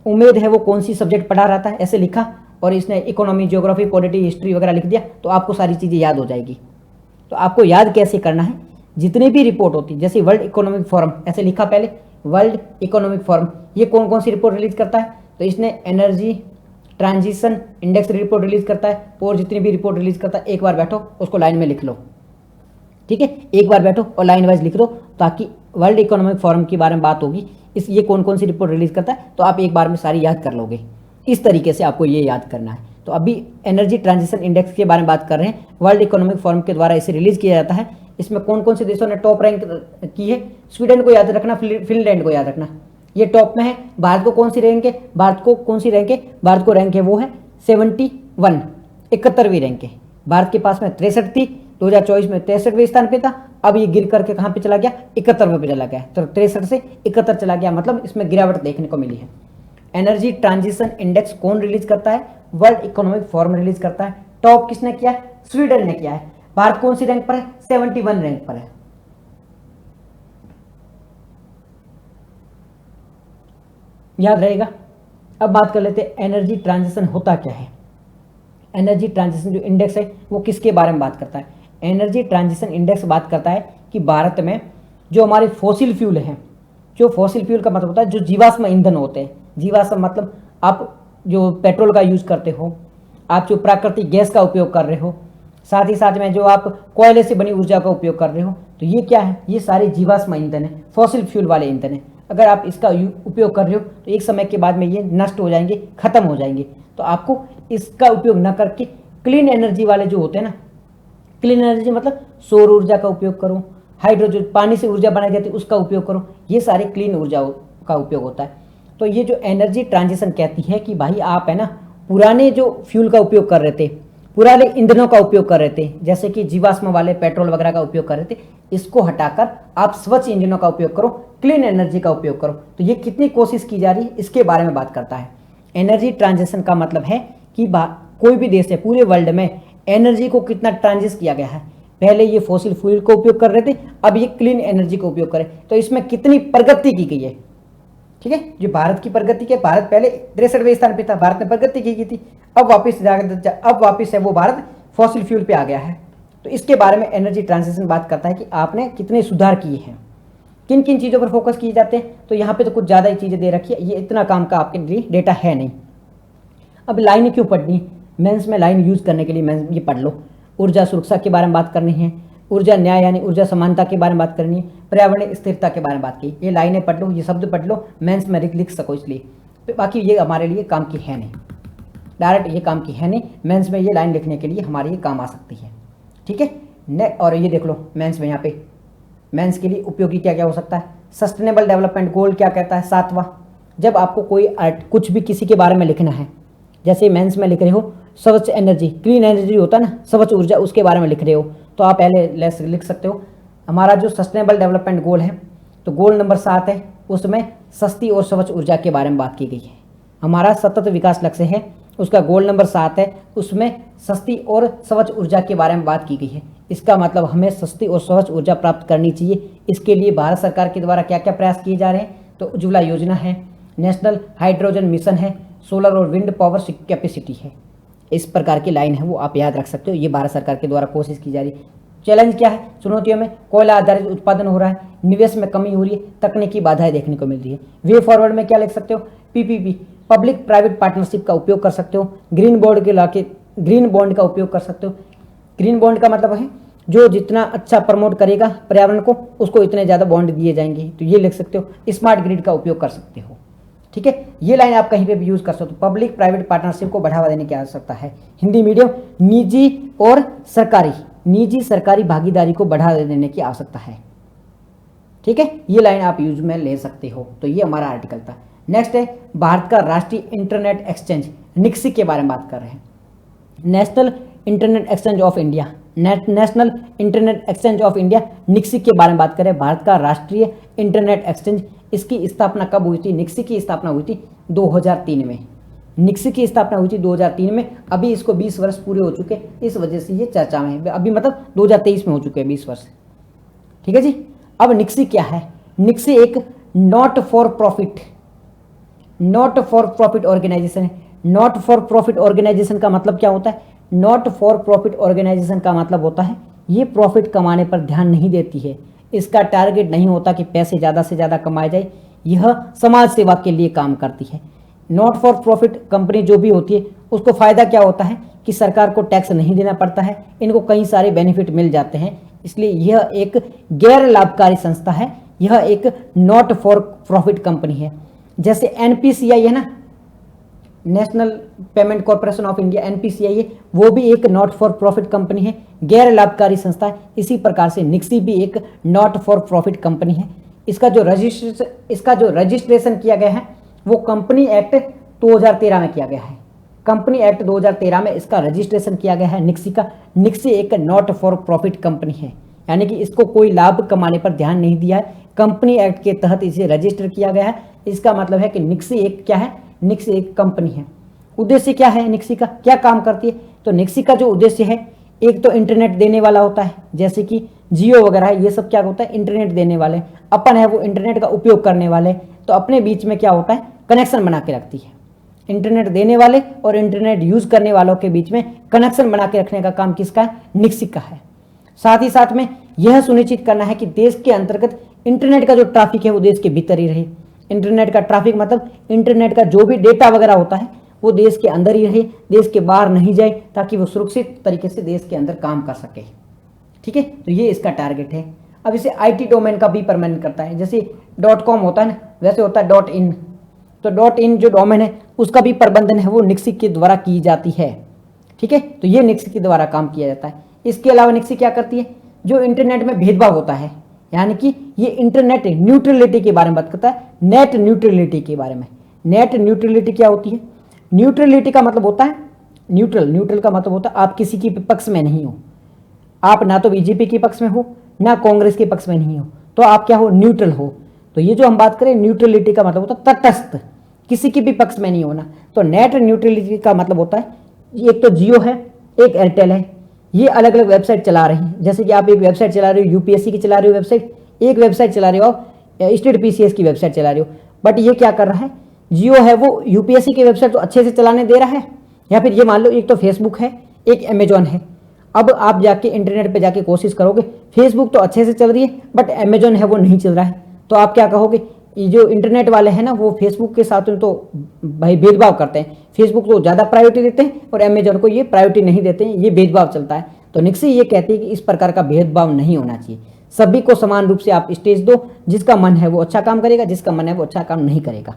उम्मीद है वो कौन सी सब्जेक्ट पढ़ा रहा था, ऐसे लिखा और इसने इकोनॉमी, ज्योग्राफी, पॉलिटी, हिस्ट्री वगैरह लिख दिया, तो आपको सारी चीज़ें याद हो जाएगी। तो आपको याद कैसे करना है, जितनी भी रिपोर्ट होती है, जैसे वर्ल्ड इकोनॉमिक फोरम, ऐसे लिखा पहले वर्ल्ड इकोनॉमिक फोरम, ये कौन कौन सी रिपोर्ट रिलीज करता है? तो इसने energy transition index report release करता है। और जितनी भी रिपोर्ट रिलीज करता है, एक बार बैठो उसको लाइन में लिख लो, ठीक है। एक बार बैठो और लाइन वाइज लिख दो, ताकि वर्ल्ड इकोनॉमिक फोरम के बारे में बात होगी, इस ये कौन कौन सी रिपोर्ट रिलीज करता है, तो आप एक बार में सारी याद कर लोगे। इस तरीके से आपको ये याद करना है। तो अभी एनर्जी ट्रांजिशन इंडेक्स के बारे में बात कर रहे हैं, वर्ल्ड इकोनॉमिक फोरम के द्वारा इसे रिलीज किया जाता है। इसमें कौन कौन से देशों ने टॉप रैंक की है? स्वीडन को याद रखना, फिनलैंड को याद रखना, ये टॉप में है। भारत को कौन सी रैंक है? भारत को कौन सी रैंक है? भारत को रैंक है वो है 71, 71वीं रैंक है। भारत के पास में 63 थी, 2024 में 63वें स्थान पे था। अब ये गिर करके कहाँ पे चला गया? 71वें पे चला गया। तो 63 से 71 चला गया, मतलब इसमें गिरावट देखने को मिली है। एनर्जी ट्रांजिशन इंडेक्स कौन रिलीज करता है? वर्ल्ड इकोनॉमिक फोरम रिलीज करता है। टॉप किसने किया है? स्वीडन ने किया है। भारत कौन सी रैंक पर है? 71 रैंक पर है। याद रहेगा। अब बात कर लेते हैं एनर्जी ट्रांजिशन होता क्या है। एनर्जी ट्रांजिशन जो इंडेक्स है वो किसके बारे में बात करता है? एनर्जी ट्रांजिशन इंडेक्स बात करता है कि भारत में जो हमारे फॉसिल फ्यूल हैं, जो फॉसिल फ्यूल का मतलब होता है जो जीवाश्म ईंधन होते हैं, जीवाश्म मतलब आप जो पेट्रोल का यूज करते हो, आप जो प्राकृतिक गैस का उपयोग कर रहे हो, साथ ही साथ में जो आप कोयले से बनी ऊर्जा का उपयोग कर रहे हो, तो ये क्या है? ये सारे जीवाश्म ईंधन है, फॉसिल फ्यूल वाले ईंधन है। अगर आप इसका उपयोग कर रहे हो तो एक समय के बाद में ये नष्ट हो जाएंगे, खत्म हो जाएंगे। तो आपको इसका उपयोग न करके क्लीन एनर्जी वाले जो होते हैं ना, क्लीन एनर्जी मतलब सौर ऊर्जा का उपयोग करो, हाइड्रोजन, पानी से ऊर्जा बनाई जाती है उसका उपयोग करो, ये सारे क्लीन ऊर्जा का उपयोग होता है। तो ये जो एनर्जी ट्रांजिशन कहती है कि भाई आप है ना पुराने जो फ्यूल का उपयोग कर रहे थे, पुराने ईंधनों का उपयोग कर रहे थे, जैसे कि जीवाश्म वाले पेट्रोल वगैरह का उपयोग कर रहे थे, इसको हटाकर आप स्वच्छ इंजनों का उपयोग करो, क्लीन एनर्जी का उपयोग करो। तो ये कितनी कोशिश की जा रही है इसके बारे में बात करता है। एनर्जी ट्रांजिशन का मतलब है कि कोई भी देश है पूरे वर्ल्ड में एनर्जी को कितना ट्रांजिशन किया गया है। पहले ये फॉसिल फ्यूल का उपयोग कर रहे थे, अब ये क्लीन एनर्जी का उपयोग करें, तो इसमें कितनी प्रगति की गई है। ठीक है, जो भारत की प्रगति के, भारत पहले 63वें स्थान पे था, भारत ने प्रगति की थी, अब वापस है वो भारत फॉसिल फ्यूल पे आ गया है। तो इसके बारे में एनर्जी ट्रांजिशन बात करता है कि आपने कितने सुधार किए हैं, किन किन चीज़ों पर फोकस किए जाते हैं। तो यहाँ पे तो कुछ ज़्यादा ही चीज़ें दे रखी है, ये इतना काम का आपके लिए डेटा है नहीं। अब लाइन क्यों पढ़नी? मेंस में लाइन यूज करने के लिए मेंस ये पढ़ लो। ऊर्जा सुरक्षा के बारे में बात करनी है, ऊर्जा न्याय यानी ऊर्जा समानता के बारे में बात करनी है, पर्यावरण स्थिरता के बारे में बात की। ये लाइनें पढ़ लो, ये शब्द पढ़ लो, मेंस में लिख सको इसलिए। तो बाकी ये हमारे लिए काम की है नहीं, डायरेक्ट ये काम की है नहीं, मेंस में ये लाइन लिखने के लिए हमारे ये काम आ सकती है। ठीक है, और ये देख लो मेंस में, यहाँ पे मेंस के लिए उपयोगी क्या क्या हो सकता है। सस्टेनेबल डेवलपमेंट गोल क्या कहता है? 7वां, जब आपको कोई कुछ भी किसी के बारे में लिखना है, जैसे मेंस में लिख रहे हो स्वच्छ एनर्जी, क्लीन एनर्जी होता है ना, स्वच्छ ऊर्जा, उसके बारे में लिख रहे हो, तो आप पहले लिख सकते हो हमारा जो सस्टेनेबल डेवलपमेंट गोल है, तो गोल नंबर 7 है, उसमें सस्ती और स्वच्छ ऊर्जा के बारे में बात की गई है। हमारा सतत विकास लक्ष्य है, उसका गोल नंबर 7 है, उसमें सस्ती और स्वच्छ ऊर्जा के बारे में बात की गई है। इसका मतलब हमें सस्ती और स्वच्छ ऊर्जा प्राप्त करनी चाहिए। इसके लिए भारत सरकार के द्वारा क्या क्या प्रयास किए जा रहे हैं? तो उज्ज्वला योजना है, नेशनल हाइड्रोजन मिशन है, सोलर और विंड पावर कैपेसिटी है। इस प्रकार की लाइन है वो आप याद रख सकते हो, ये भारत सरकार के द्वारा कोशिश की जा रही है। चैलेंज क्या है? चुनौतियों में कोयला आधारित उत्पादन हो रहा है, निवेश में कमी हो रही है, तकनीकी बाधाएं देखने को मिल रही है। वे फॉरवर्ड में क्या लिख सकते हो? पीपीपी, पब्लिक प्राइवेट पार्टनरशिप का उपयोग कर सकते हो। ग्रीन बॉन्ड का उपयोग कर सकते हो। ग्रीन बॉन्ड का मतलब है जो जितना अच्छा प्रमोट करेगा पर्यावरण को, उसको इतने ज़्यादा बॉन्ड दिए जाएंगे, तो ये लिख सकते हो। स्मार्ट ग्रिड का उपयोग कर सकते हो। ठीक है, ये लाइन आप कहीं पे भी यूज कर सकते हो। पब्लिक प्राइवेट पार्टनरशिप को बढ़ावा देने की आवश्यकता है। हिंदी मीडियम, निजी सरकारी भागीदारी को बढ़ावा देने की आवश्यकता है। ठीक है, ये लाइन आप यूज में ले सकते हो। तो ये हमारा आर्टिकल था। नेक्स्ट है भारत का राष्ट्रीय इंटरनेट एक्सचेंज, निक्सी के बारे में बात कर रहे हैं। National Internet Exchange of India, National Internet Exchange of India, NIXI के बारे में बात करें। भारत का राष्ट्रीय इंटरनेट एक्सचेंज, इसकी स्थापना कब हुई थी? निक्सी की स्थापना हुई थी 2003 में। निक्सी की स्थापना हुई थी 2003 में। अभी इसको 20 वर्ष पूरे हो चुके, इस वजह से ये चर्चा में है। अभी मतलब 2023 में हो चुके हैं 20 वर्ष। ठीक है जी। अब निक्सी क्या है? निक्सी एक नॉट फॉर प्रॉफिट ऑर्गेनाइजेशन है। नॉट फॉर प्रॉफिट ऑर्गेनाइजेशन का मतलब क्या होता है? नॉट फॉर प्रॉफिट ऑर्गेनाइजेशन का मतलब होता है ये प्रॉफिट कमाने पर ध्यान नहीं देती है। इसका टारगेट नहीं होता कि पैसे ज़्यादा से ज़्यादा कमाए जाए, यह समाज सेवा के लिए काम करती है। नॉट फॉर प्रॉफिट कंपनी जो भी होती है उसको फ़ायदा क्या होता है कि सरकार को टैक्स नहीं देना पड़ता है, इनको कई सारे बेनिफिट मिल जाते हैं, इसलिए यह एक गैर लाभकारी संस्था है। यह एक नॉट फॉर प्रॉफिट कंपनी है। जैसे एनपीसीआई है ना, national payment corporation of India, NPCI है, वो भी एक नॉट फॉर प्रॉफिट कंपनी है, गैर लाभकारी संस्था है। इसी प्रकार से निक्सी भी एक नॉट फॉर प्रॉफिट कंपनी है। इसका जो रजिस्ट्रेशन किया गया है वो कंपनी एक्ट 2013 में किया गया है। कंपनी एक्ट 2013 में इसका रजिस्ट्रेशन किया गया है निक्सी का। निक्सी एक नॉट फॉर प्रॉफिट कंपनी है, यानी कि इसको कोई लाभ कमाने पर ध्यान नहीं दिया है। कंपनी एक्ट के तहत इसे रजिस्टर किया गया है। इसका मतलब है कि निक्सी एक क्या है? निक्सी एक कंपनी है। उद्देश्य क्या है निक्सी का, क्या काम करती है? तो निक्सी का जो उद्देश्य है, एक तो इंटरनेट देने वाला होता है, जैसे कि जियो वगैरह है, ये सब क्या होता है? इंटरनेट देने वाले। अपन है वो इंटरनेट का उपयोग करने वाले, तो अपने बीच में क्या होता है? कनेक्शन बना के रखती है। इंटरनेट देने वाले और इंटरनेट यूज करने वालों के बीच में कनेक्शन बना के रखने का काम किसका है? निक्सी का है। साथ ही साथ में यह सुनिश्चित करना है कि देश के अंतर्गत इंटरनेट का जो ट्रैफिक है वो देश के भीतर ही रहे। इंटरनेट का ट्रैफिक मतलब इंटरनेट का जो भी डेटा वगैरह होता है वो देश के अंदर ही रहे, देश के बाहर नहीं जाए, ताकि वो सुरक्षित तरीके से देश के अंदर काम कर सके। ठीक है, तो ये इसका टारगेट है। अब इसे आईटी डोमेन का भी परमानेंट करता है। जैसे .com होता है ना, वैसे होता है .in। तो .in जो डोमेन है उसका भी प्रबंधन है वो निक्सी के द्वारा की जाती है। ठीक है, तो ये निक्सी के द्वारा काम किया जाता है। इसके अलावा निक्सी क्या करती है? जो इंटरनेट में भेदभाव होता है, यानी कि ये इंटरनेट न्यूट्रलिटी के बारे में बात करता है, नेट न्यूट्रलिटी के बारे में। नेट न्यूट्रलिटी क्या होती है? न्यूट्रलिटी का मतलब होता है न्यूट्रल का मतलब होता है आप किसी के पक्ष में नहीं हो। आप ना तो बीजेपी के पक्ष में हो, ना कांग्रेस के पक्ष में नहीं हो, तो आप क्या हो? न्यूट्रल हो। तो ये जो हम बात करें न्यूट्रलिटी का मतलब होता है तटस्थ, किसी के भी पक्ष में नहीं होना। तो नेट न्यूट्रलिटी का मतलब होता है, एक तो जियो है, एक एयरटेल है, ये अलग अलग वेबसाइट चला रही हैं। जैसे कि आप एक वेबसाइट चला रहे हो, यूपीएससी की चला रहे हो वेबसाइट, एक वेबसाइट चला रहे हो आप स्टेट पीसीएस की वेबसाइट चला रहे हो। बट ये क्या कर रहा है? जियो है वो यूपीएससी की वेबसाइट तो अच्छे से चलाने दे रहा है, या फिर ये मान लो एक तो फेसबुक है, एक अमेजॉन है। अब आप जाके इंटरनेट पे जाके कोशिश करोगे, फेसबुक तो अच्छे से चल रही है बट अमेजॉन है वो नहीं चल रहा है, तो आप क्या कहोगे? ये जो इंटरनेट वाले हैं ना वो फेसबुक के साथ में तो भाई भेदभाव करते हैं। फेसबुक को ज़्यादा प्रायोरिटी देते हैं और अमेजॉन को ये प्रायोरिटी नहीं देते हैं, ये भेदभाव चलता है। तो निक्सी ये कहती है कि इस प्रकार का भेदभाव नहीं होना चाहिए, सभी को समान रूप से आप स्टेज दो, जिसका मन है वो अच्छा काम करेगा, जिसका मन है वो अच्छा काम नहीं करेगा।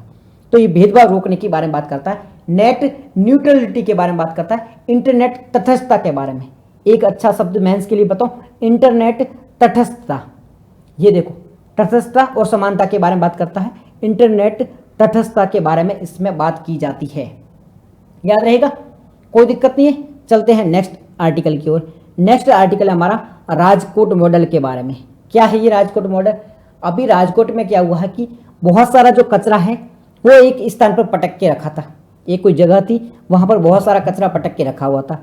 तो ये भेदभाव रोकने के बारे में बात करता है। नेट न्यूट्रलिटी के बारे में बात करता है। इंटरनेट तटस्थता के बारे में एक अच्छा शब्द मेंस के लिए बताओ, इंटरनेट तटस्थता। ये देखो, तटस्थता और समानता के बारे में बात करता है। इंटरनेट तटस्थता के बारे में इसमें बात की जाती है। याद रहेगा, कोई दिक्कत नहीं है। चलते हैं नेक्स्ट आर्टिकल की ओर। नेक्स्ट आर्टिकल है हमारा राजकोट मॉडल के बारे में। क्या है ये राजकोट मॉडल? अभी राजकोट में क्या हुआ है कि बहुत सारा जो कचरा है वो एक स्थान पर पटक के रखा था। एक कोई जगह थी, वहां पर बहुत सारा कचरा पटक के रखा हुआ था।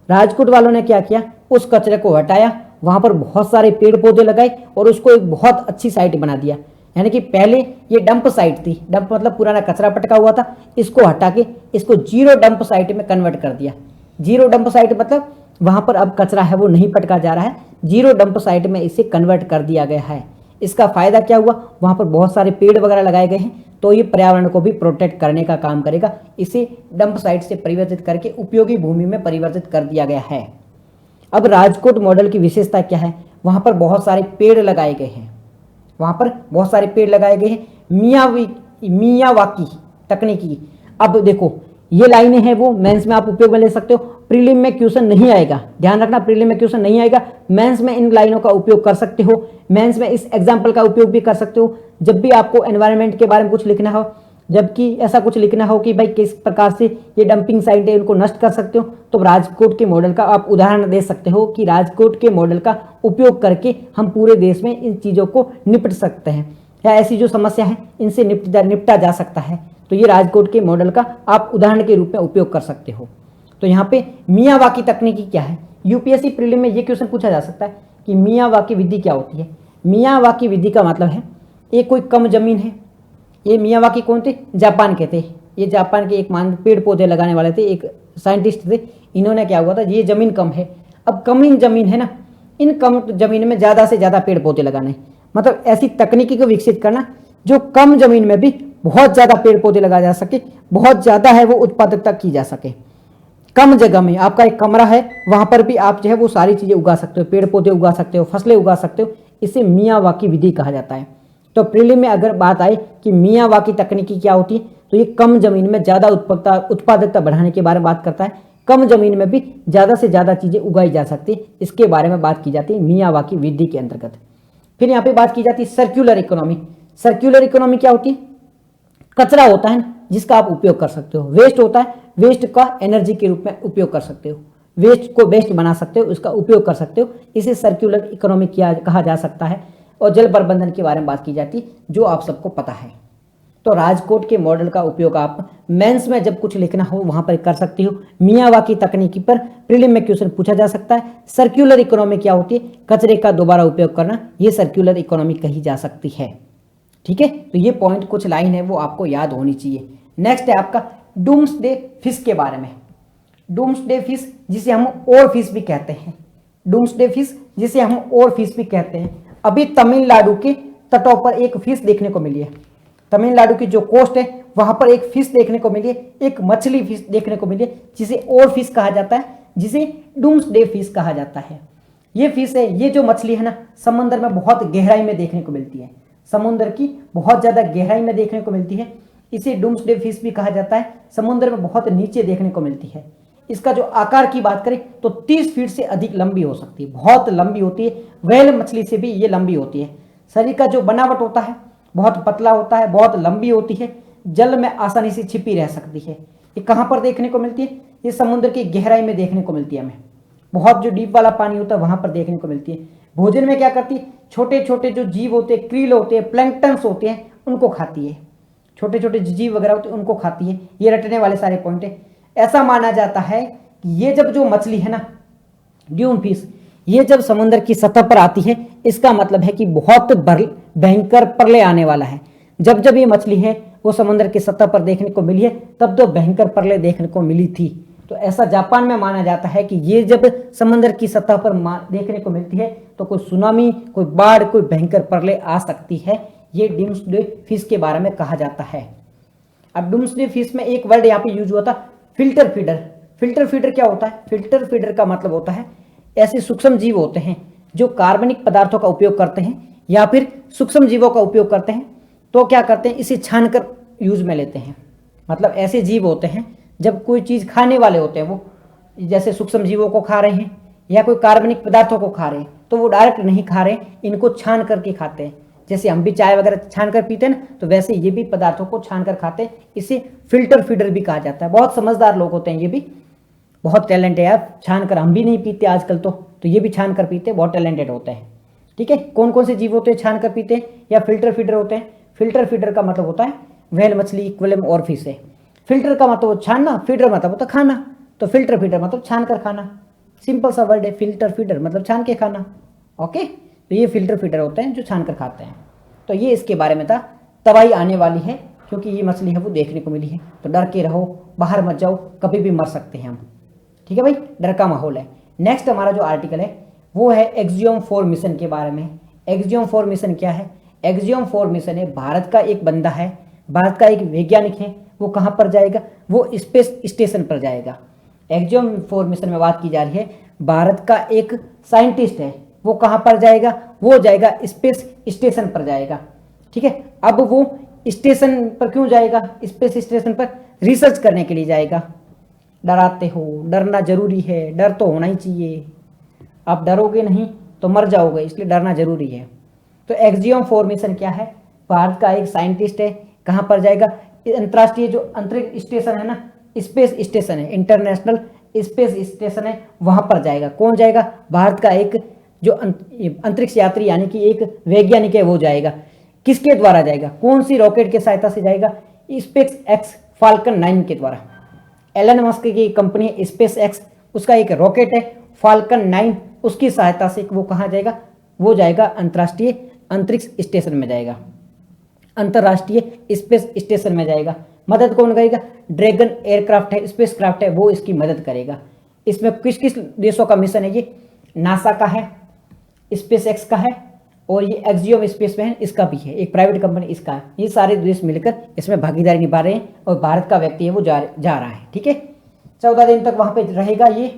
राजकोट वालों ने क्या किया? उस कचरे को हटाया, वहां पर बहुत सारे पेड़ पौधे लगाए और उसको एक बहुत अच्छी साइट बना दिया। यानी कि पहले ये डंप साइट थी, डंप मतलब पुराना कचरा पटका हुआ था, इसको हटा के इसको जीरो डंप साइट में कन्वर्ट कर दिया। जीरो डंप साइट मतलब वहाँ पर अब कचरा है वो नहीं पटका जा रहा है, जीरो डंप साइट में इसे कन्वर्ट कर दिया गया है। इसका फ़ायदा क्या हुआ, वहाँ पर बहुत सारे पेड़ वगैरह लगाए गए हैं, तो ये पर्यावरण को भी प्रोटेक्ट करने का काम करेगा। इसे डंप साइट से परिवर्तित करके उपयोगी भूमि में परिवर्तित कर दिया गया है। अब राजकोट मॉडल की विशेषता क्या है, वहाँ पर बहुत सारे पेड़ लगाए गए हैं, वहाँ पर बहुत सारे पेड़ लगाए गए हैं, मियावाकी तकनीकी। अब देखो ये लाइनें हैं वो मेंस में आप उपयोग में ले सकते हो, प्रीलिम में क्वेश्चन नहीं आएगा, ध्यान रखना प्रीलिम में क्वेश्चन नहीं आएगा, मेंस में इन लाइनों का उपयोग कर सकते हो, मेंस में इस एग्जाम्पल का उपयोग भी कर सकते हो जब भी आपको एनवायरनमेंट के बारे में कुछ लिखना हो, जबकि ऐसा कुछ लिखना हो कि भाई किस प्रकार से ये डंपिंग साइट है इनको नष्ट कर सकते हो, तो राजकोट के मॉडल का आप उदाहरण दे सकते हो कि राजकोट के मॉडल का उपयोग करके हम पूरे देश में इन चीज़ों को निपट सकते हैं, या ऐसी जो समस्या है इनसे निपटा जा सकता है। तो ये राजकोट के मॉडल का आप उदाहरण के रूप में उपयोग कर सकते हो। तो यहाँ पे मियावाकी तकनीकी क्या है, यूपीएससी प्रीलिम में ये क्वेश्चन पूछा जा सकता है कि मियावाकी विधि क्या होती है। मियावाकी विधि का मतलब है एक कोई कम जमीन है, ये मियावाकी कौन थे, जापान के थे, ये जापान के एक मान पेड़ पौधे लगाने वाले थे, एक साइंटिस्ट थे, इन्होंने क्या हुआ था, ये जमीन कम है, अब कम जमीन है ना, इन कम जमीन में ज़्यादा से ज़्यादा पेड़ पौधे लगाने, मतलब ऐसी तकनीकी को विकसित करना जो कम जमीन में भी बहुत ज़्यादा पेड़ पौधे लगाए जा सके, बहुत ज़्यादा है वो उत्पादकता की जा सके। कम जगह में आपका एक कमरा है, वहाँ पर भी आप जो है वो सारी चीज़ें उगा सकते हो, पेड़ पौधे उगा सकते हो, फसलें उगा सकते हो, इसे मियावाकी विधि कहा जाता है। तो प्रीलिम में अगर बात आए कि मियावाकी तकनीकी क्या होती है, तो ये कम जमीन में ज़्यादा उत्पादकता बढ़ाने के बारे में बात करता है, कम जमीन में भी ज़्यादा से ज़्यादा चीज़ें उगाई जा सकती है, इसके बारे में बात की जाती है मियावाकी विधि के अंतर्गत। फिर यहाँ पे बात की जाती है सर्क्यूलर इकोनॉमी। सर्क्यूलर इकोनॉमी क्या होती है, कचरा होता है जिसका आप उपयोग कर सकते हो, वेस्ट होता है, वेस्ट का एनर्जी के रूप में उपयोग कर सकते हो, वेस्ट को बेस्ट बना सकते हो, उसका उपयोग कर सकते हो, इसे सर्क्यूलर इकोनॉमी कहा जा सकता है। और जल प्रबंधन के बारे में बात की जाती है जो आप सबको पता है। तो राजकोट के मॉडल का उपयोग आप मेंस में जब कुछ लिखना हो वहां पर कर सकते हो। मियावाकी तकनीकी पर प्रीलिम में क्वेश्चन पूछा जा सकता है। सर्क्यूलर इकोनॉमी क्या होती है, कचरे का दोबारा उपयोग करना, ये सर्क्यूलर इकोनॉमी कही जा सकती है। ठीक है, तो ये पॉइंट कुछ लाइन है वो आपको याद होनी चाहिए। नेक्स्ट है आपका डूम्सडे फिश के बारे में। डूम्सडे फिश जिसे हम और फिश भी कहते हैं, डूम्सडे फिश जिसे हम और फिश भी कहते हैं, अभी तमिलनाडु के तटों पर एक फिश देखने को मिली है। तमिलनाडु की जो कोस्ट है वहां पर एक फिश देखने को मिली है, एक मछली फिश देखने को मिली है जिसे और फिश कहा जाता है, जिसे डूम्सडे फिश कहा जाता है। ये फिश है, ये जो मछली है ना, समंदर में बहुत गहराई में देखने को मिलती है, समुद्र की बहुत ज्यादा गहराई में देखने को मिलती है, इसे डूम्सडे फिश भी कहा जाता है। समुद्र में बहुत नीचे देखने को मिलती है। इसका जो आकार की बात करें तो 30 फीट से अधिक लंबी हो सकती है, बहुत लंबी होती है, व्हेल मछली से भी ये लंबी होती है। शरीर का जो बनावट होता है बहुत पतला होता है, बहुत लंबी होती है, जल में आसानी से छिपी रह सकती है। ये कहाँ पर देखने को मिलती है, ये समुद्र की गहराई में देखने को मिलती है हमें, बहुत जो डीप वाला पानी होता है वहां पर देखने को मिलती है। भोजन में क्या करती है, छोटे छोटे जो जीव होते हैं, क्रील होते हैं, प्लैंकटन्स होते हैं, उनको खाती है, छोटे छोटे जीव वगैरह होते हैं उनको खाती है। ये रटने वाले सारे पॉइंट है। ऐसा माना जाता है कि ये जब जो मछली है ना, ड्यूम फिश, ये जब समुद्र की सतह पर आती है इसका मतलब है कि बहुत भयंकर प्रलय आने वाला है। जब जब ये मछली है वो समुद्र की सतह पर देखने को मिली है तब तो भयंकर प्रलय देखने को मिली थी। तो ऐसा जापान में माना जाता है कि ये जब समुद्र की सतह पर देखने को मिलती है तो कोई सुनामी, कोई बाढ़, कोई भयंकर प्रलय आ सकती है। ये डूम्सडे फिश के बारे में कहा जाता है। अब डूम्सडे फिश में एक वर्ड यहाँ पे यूज हुआ था, फिल्टर फीडर। फिल्टर फीडर क्या होता है, फिल्टर फीडर का मतलब होता है ऐसे सूक्ष्म जीव होते हैं जो कार्बनिक पदार्थों का उपयोग करते हैं या फिर सूक्ष्म जीवों का उपयोग करते हैं, तो क्या करते हैं, इसे छानकर यूज में लेते हैं। मतलब ऐसे जीव होते हैं जब कोई चीज़ खाने वाले होते हैं, वो जैसे सूक्ष्म जीवों को खा रहे हैं या कोई कार्बनिक पदार्थों को खा रहे हैं, तो वो डायरेक्ट नहीं खा रहे, इनको छान करके खाते हैं। जैसे हम भी चाय वगैरह छान कर पीते हैं ना, तो वैसे ये भी पदार्थों को छान कर खाते हैं। इसे फिल्टर फीडर भी कहा जाता है। बहुत समझदार लोग होते हैं, ये भी बहुत टैलेंट है यार। छान कर हम भी नहीं पीते आजकल तो ये भी छान कर पीते हैं, बहुत टैलेंटेड होते हैं। ठीक है, कौन कौन से जीव होते हैं छान कर पीते हैं या फिल्टर फीडर होते हैं। फिल्टर फीडर का मतलब होता है व्हेल मछली, इक्वेलियम और फिश है। फिल्टर का मतलब छानना, फीडर मतलब होता खाना, तो फिल्टर फीडर मतलब छान कर खाना। सिंपल सा वर्ड है, फिल्टर फीडर मतलब छान के खाना। ओके, तो ये फिल्टर फीडर होते हैं जो छान कर खाते हैं। तो ये इसके बारे में था। तबाही आने वाली है क्योंकि ये मछली है वो देखने को मिली है, तो डर के रहो, बाहर मत जाओ, कभी भी मर सकते हैं हम। ठीक है भाई, डर का माहौल है। नेक्स्ट हमारा जो आर्टिकल है वो है एक्सियोम 4 मिशन के बारे में। एक्सियोम 4 मिशन क्या है? एक्सियोम 4 मिशन है भारत का एक बंदा है, भारत का एक वैज्ञानिक है, वो कहाँ पर जाएगा? वो स्पेस स्टेशन पर जाएगा। एक्सियोम 4 मिशन में बात की जा रही है भारत का एक साइंटिस्ट है, वो कहाँ पर जाएगा? वो जाएगा स्पेस स्टेशन पर जाएगा। ठीक है, अब वो स्टेशन पर क्यों जाएगा? स्पेस स्टेशन पर रिसर्च करने के लिए जाएगा। डराते हो, डरना जरूरी है, डर तो होना ही चाहिए। आप डरोगे नहीं तो मर जाओगे, इसलिए डरना जरूरी है। तो एक्सियोम 4 मिशन क्या है? भारत का एक साइंटिस्ट है, कहाँ पर जाएगा? अंतर्राष्ट्रीय जो अंतरिक्ष स्टेशन है ना, स्पेस स्टेशन है, इंटरनेशनल स्पेस स्टेशन है, वहां पर जाएगा। कौन जाएगा? भारत का एक जो अंतरिक्ष यात्री यानी कि एक वैज्ञानिक है वो जाएगा। किसके द्वारा जाएगा? कौन सी रॉकेट की सहायता से जाएगा? स्पेस एक्स फाल्कन 9 के द्वारा। एलन मस्क की कंपनी स्पेस एक्स, उसका एक रॉकेट है फाल्कन 9, उसकी सहायता से वो कहाँ जाएगा? वो जाएगा अंतर्राष्ट्रीय अंतरिक्ष स्टेशन में जाएगा, अंतर्राष्ट्रीय स्पेस स्टेशन में जाएगा। मदद कौन करेगा? ड्रैगन एयरक्राफ्ट है, स्पेस क्राफ्ट है, वो इसकी मदद करेगा। इसमें किस किस देशों का मिशन है? ये नासा का है, स्पेस एक्स का है, और ये एक्सियोम स्पेस में है, इसका भी है, एक प्राइवेट कंपनी इसका है। ये सारे देश मिलकर इसमें भागीदारी निभा रहे हैं और भारत का व्यक्ति है वो जा रहा है। ठीक है, 14 दिन तक वहाँ पे रहेगा ये,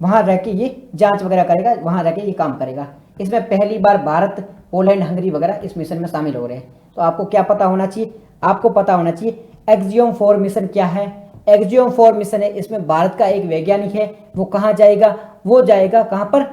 वहाँ रह के ये जांच वगैरह करेगा, वहाँ रह के ये काम करेगा। इसमें पहली बार भारत, पोलैंड, हंगरी वगैरह इस मिशन में शामिल हो रहे हैं। तो आपको क्या पता होना चाहिए? आपको पता होना चाहिए एक्सियोम 4 मिशन क्या है। एक्सियोम 4 मिशन है, इसमें भारत का एक वैज्ञानिक है, वो कहाँ जाएगा? वो जाएगा कहाँ पर?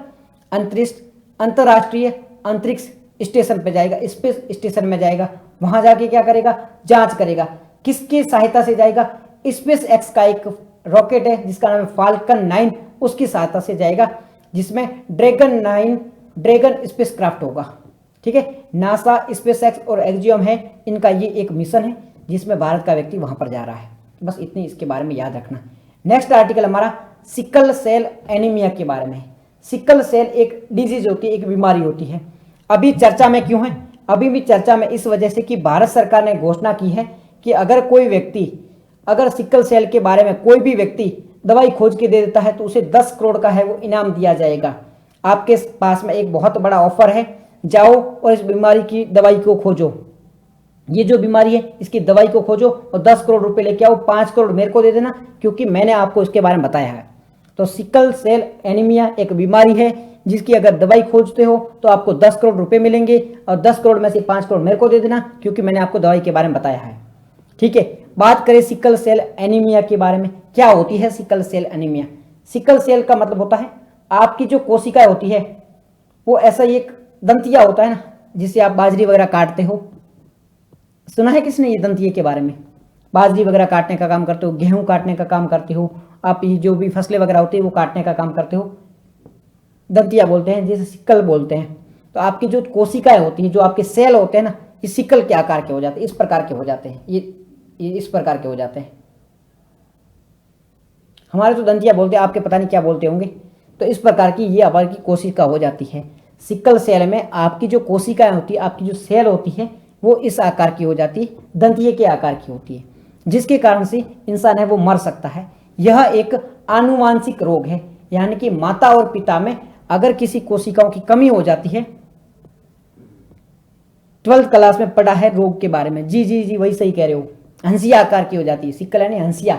अंतर्राष्ट्रीय अंतरिक्ष स्टेशन पे जाएगा, स्पेस स्टेशन में जाएगा। वहां जाके क्या करेगा? जांच करेगा। किसकी सहायता से जाएगा? स्पेस एक्स का एक रॉकेट है जिसका नाम है फाल्कन 9, उसकी सहायता से जाएगा, जिसमें ड्रैगन स्पेस क्राफ्ट होगा। ठीक है, नासा, स्पेस एक्स और एक्सियोम है, इनका ये एक मिशन है जिसमें भारत का व्यक्ति वहां पर जा रहा है। बस इतनी इसके बारे में याद रखना। नेक्स्ट आर्टिकल हमारा सिकल सेल एनीमिया के बारे में। सिकल सेल एक डिजीज होती है, एक बीमारी होती है। अभी चर्चा में क्यों है? अभी भी चर्चा में इस वजह से कि भारत सरकार ने घोषणा की है कि अगर कोई व्यक्ति, अगर सिकल सेल के बारे में कोई भी व्यक्ति दवाई खोज के दे देता है तो उसे 10 करोड़ का है वो इनाम दिया जाएगा। आपके पास में एक बहुत बड़ा ऑफर है, जाओ और इस बीमारी की दवाई को खोजो। ये जो बीमारी है इसकी दवाई को खोजो और 10 करोड़ रुपए लेके आओ, 5 करोड़ मेरे को दे देना क्योंकि मैंने आपको इसके बारे में बताया है। तो सिकल सेल एनीमिया एक बीमारी है जिसकी अगर दवाई खोजते हो तो आपको 10 करोड़ रुपए मिलेंगे और 10 करोड़ में से 5 करोड़ मेरे को दे देना क्योंकि मैंने आपको दवाई के बारे में बताया है। ठीक है, बात करें सिकल सेल एनीमिया के बारे में। क्या होती है sickle cell anemia? Sickle cell का मतलब होता है आपकी जो कोशिकाएं होती है वो ऐसा ही एक दंतिया होता है ना, जिससे आप बाजरी वगैरह काटते हो। सुना है किसने ये दंतिये के बारे में? बाजरी वगैरह काटने का काम करते हो, गेहूं काटने का काम करते हो, आप ये जो भी फसलें वगैरह होती है वो काटने का काम करते हो, दंतिया बोलते हैं, जिसे सिकल बोलते हैं। तो आपकी जो कोशिकाएं होती है, जो आपके सेल होते हैं ना, ये सिकल के आकार के हो जाते हैं, इस प्रकार के हो जाते हैं, ये इस प्रकार के हो जाते हैं। हमारे तो दंतिया बोलते हैं, आपके पता नहीं क्या बोलते होंगे। तो इस प्रकार की ये आपकी कोशिका हो जाती है। सिकल सेल में आपकी जो कोशिकाएं होती है, आपकी जो सेल होती है वो इस आकार की हो जाती है, दंतिये के आकार की होती है, जिसके कारण से इंसान है वो मर सकता है। यह एक आनुवांशिक रोग है, यानी कि माता और पिता में अगर किसी कोशिकाओं की कमी हो जाती है। 12th क्लास में पढ़ा है रोग के बारे में। जी जी जी, वही सही कह रहे हो। हंसिया आकार की हो जाती है सिकल, यानी हंसिया,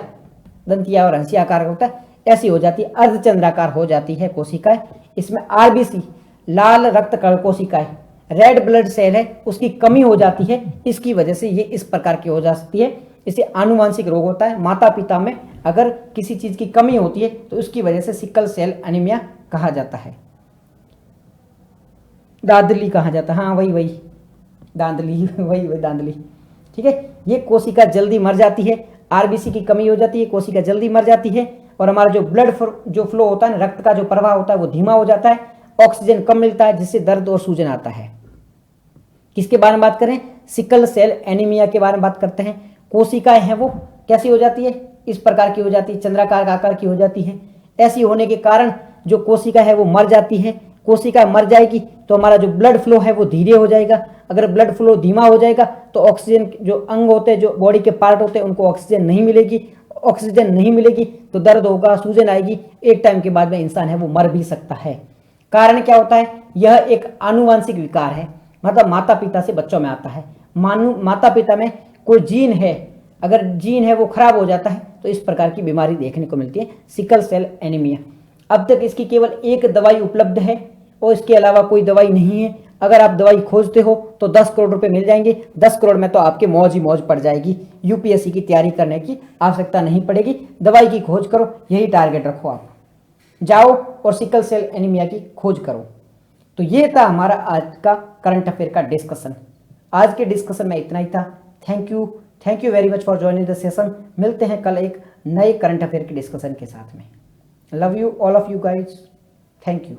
दंतिया और हंसिया आकार का होता है, ऐसी हो जाती है, अर्धचंद्राकार हो जाती है कोशिकाएं। इसमें आरबीसी, लाल रक्त कण कोशिकाएं, रेड ब्लड सेल है, उसकी कमी हो जाती है। इसकी वजह से ये इस प्रकार की हो जाती है। इसे आनुवांशिक रोग होता है। माता पिता में अगर किसी चीज की कमी होती है तो उसकी वजह से सिकल सेल एनीमिया कहा जाता है। दांदली कहा जाता है, हाँ वही दांदली, वही दांदली। ठीक है, ये कोशिका जल्दी मर जाती है, आरबीसी की कमी हो जाती है, कोशिका जल्दी मर जाती है, और हमारा जो ब्लड जो फ्लो होता है, रक्त का जो प्रवाह होता है वो धीमा हो जाता है, ऑक्सीजन कम मिलता है, जिससे दर्द और सूजन आता है। किसके बारे में बात करें? सिकल सेल एनीमिया के बारे में बात करते हैं। कोशिकाएं हैं वो कैसी हो जाती है? इस प्रकार की हो जाती है, चंद्राकार आकार की हो जाती है। ऐसी होने के कारण जो कोशिका है वो मर जाती है। कोशिका मर जाएगी तो हमारा जो ब्लड फ्लो है वो धीरे हो जाएगा। अगर ब्लड फ्लो धीमा हो जाएगा तो ऑक्सीजन, जो अंग होते हैं, जो बॉडी के पार्ट होते हैं, उनको ऑक्सीजन नहीं मिलेगी। ऑक्सीजन नहीं मिलेगी तो दर्द होगा, सूजन आएगी, एक टाइम के बाद में इंसान है वो मर भी सकता है। कारण क्या होता है? यह एक आनुवांशिक विकार है, मतलब माता पिता से बच्चों में आता है। माता पिता में कोई जीन है, अगर जीन है वो खराब हो जाता है तो इस प्रकार की बीमारी देखने को मिलती है, सिकल सेल एनीमिया। अब तक इसकी केवल एक दवाई उपलब्ध है और इसके अलावा कोई दवाई नहीं है। अगर आप दवाई खोजते हो तो 10 करोड़ रुपए मिल जाएंगे, 10 करोड़ में तो आपके मौज ही मौज पड़ जाएगी, यूपीएससी की तैयारी करने की आवश्यकता नहीं पड़ेगी। दवाई की खोज करो, यही टारगेट रखो, आप जाओ और सिकल सेल एनीमिया की खोज करो। तो ये था हमारा आज का करंट अफेयर का डिस्कशन। आज के डिस्कशन में इतना ही था। Thank you very much for joining the session. मिलते हैं कल एक नए करंट अफेयर के डिस्कशन के साथ में। Love you all of you guys, thank you.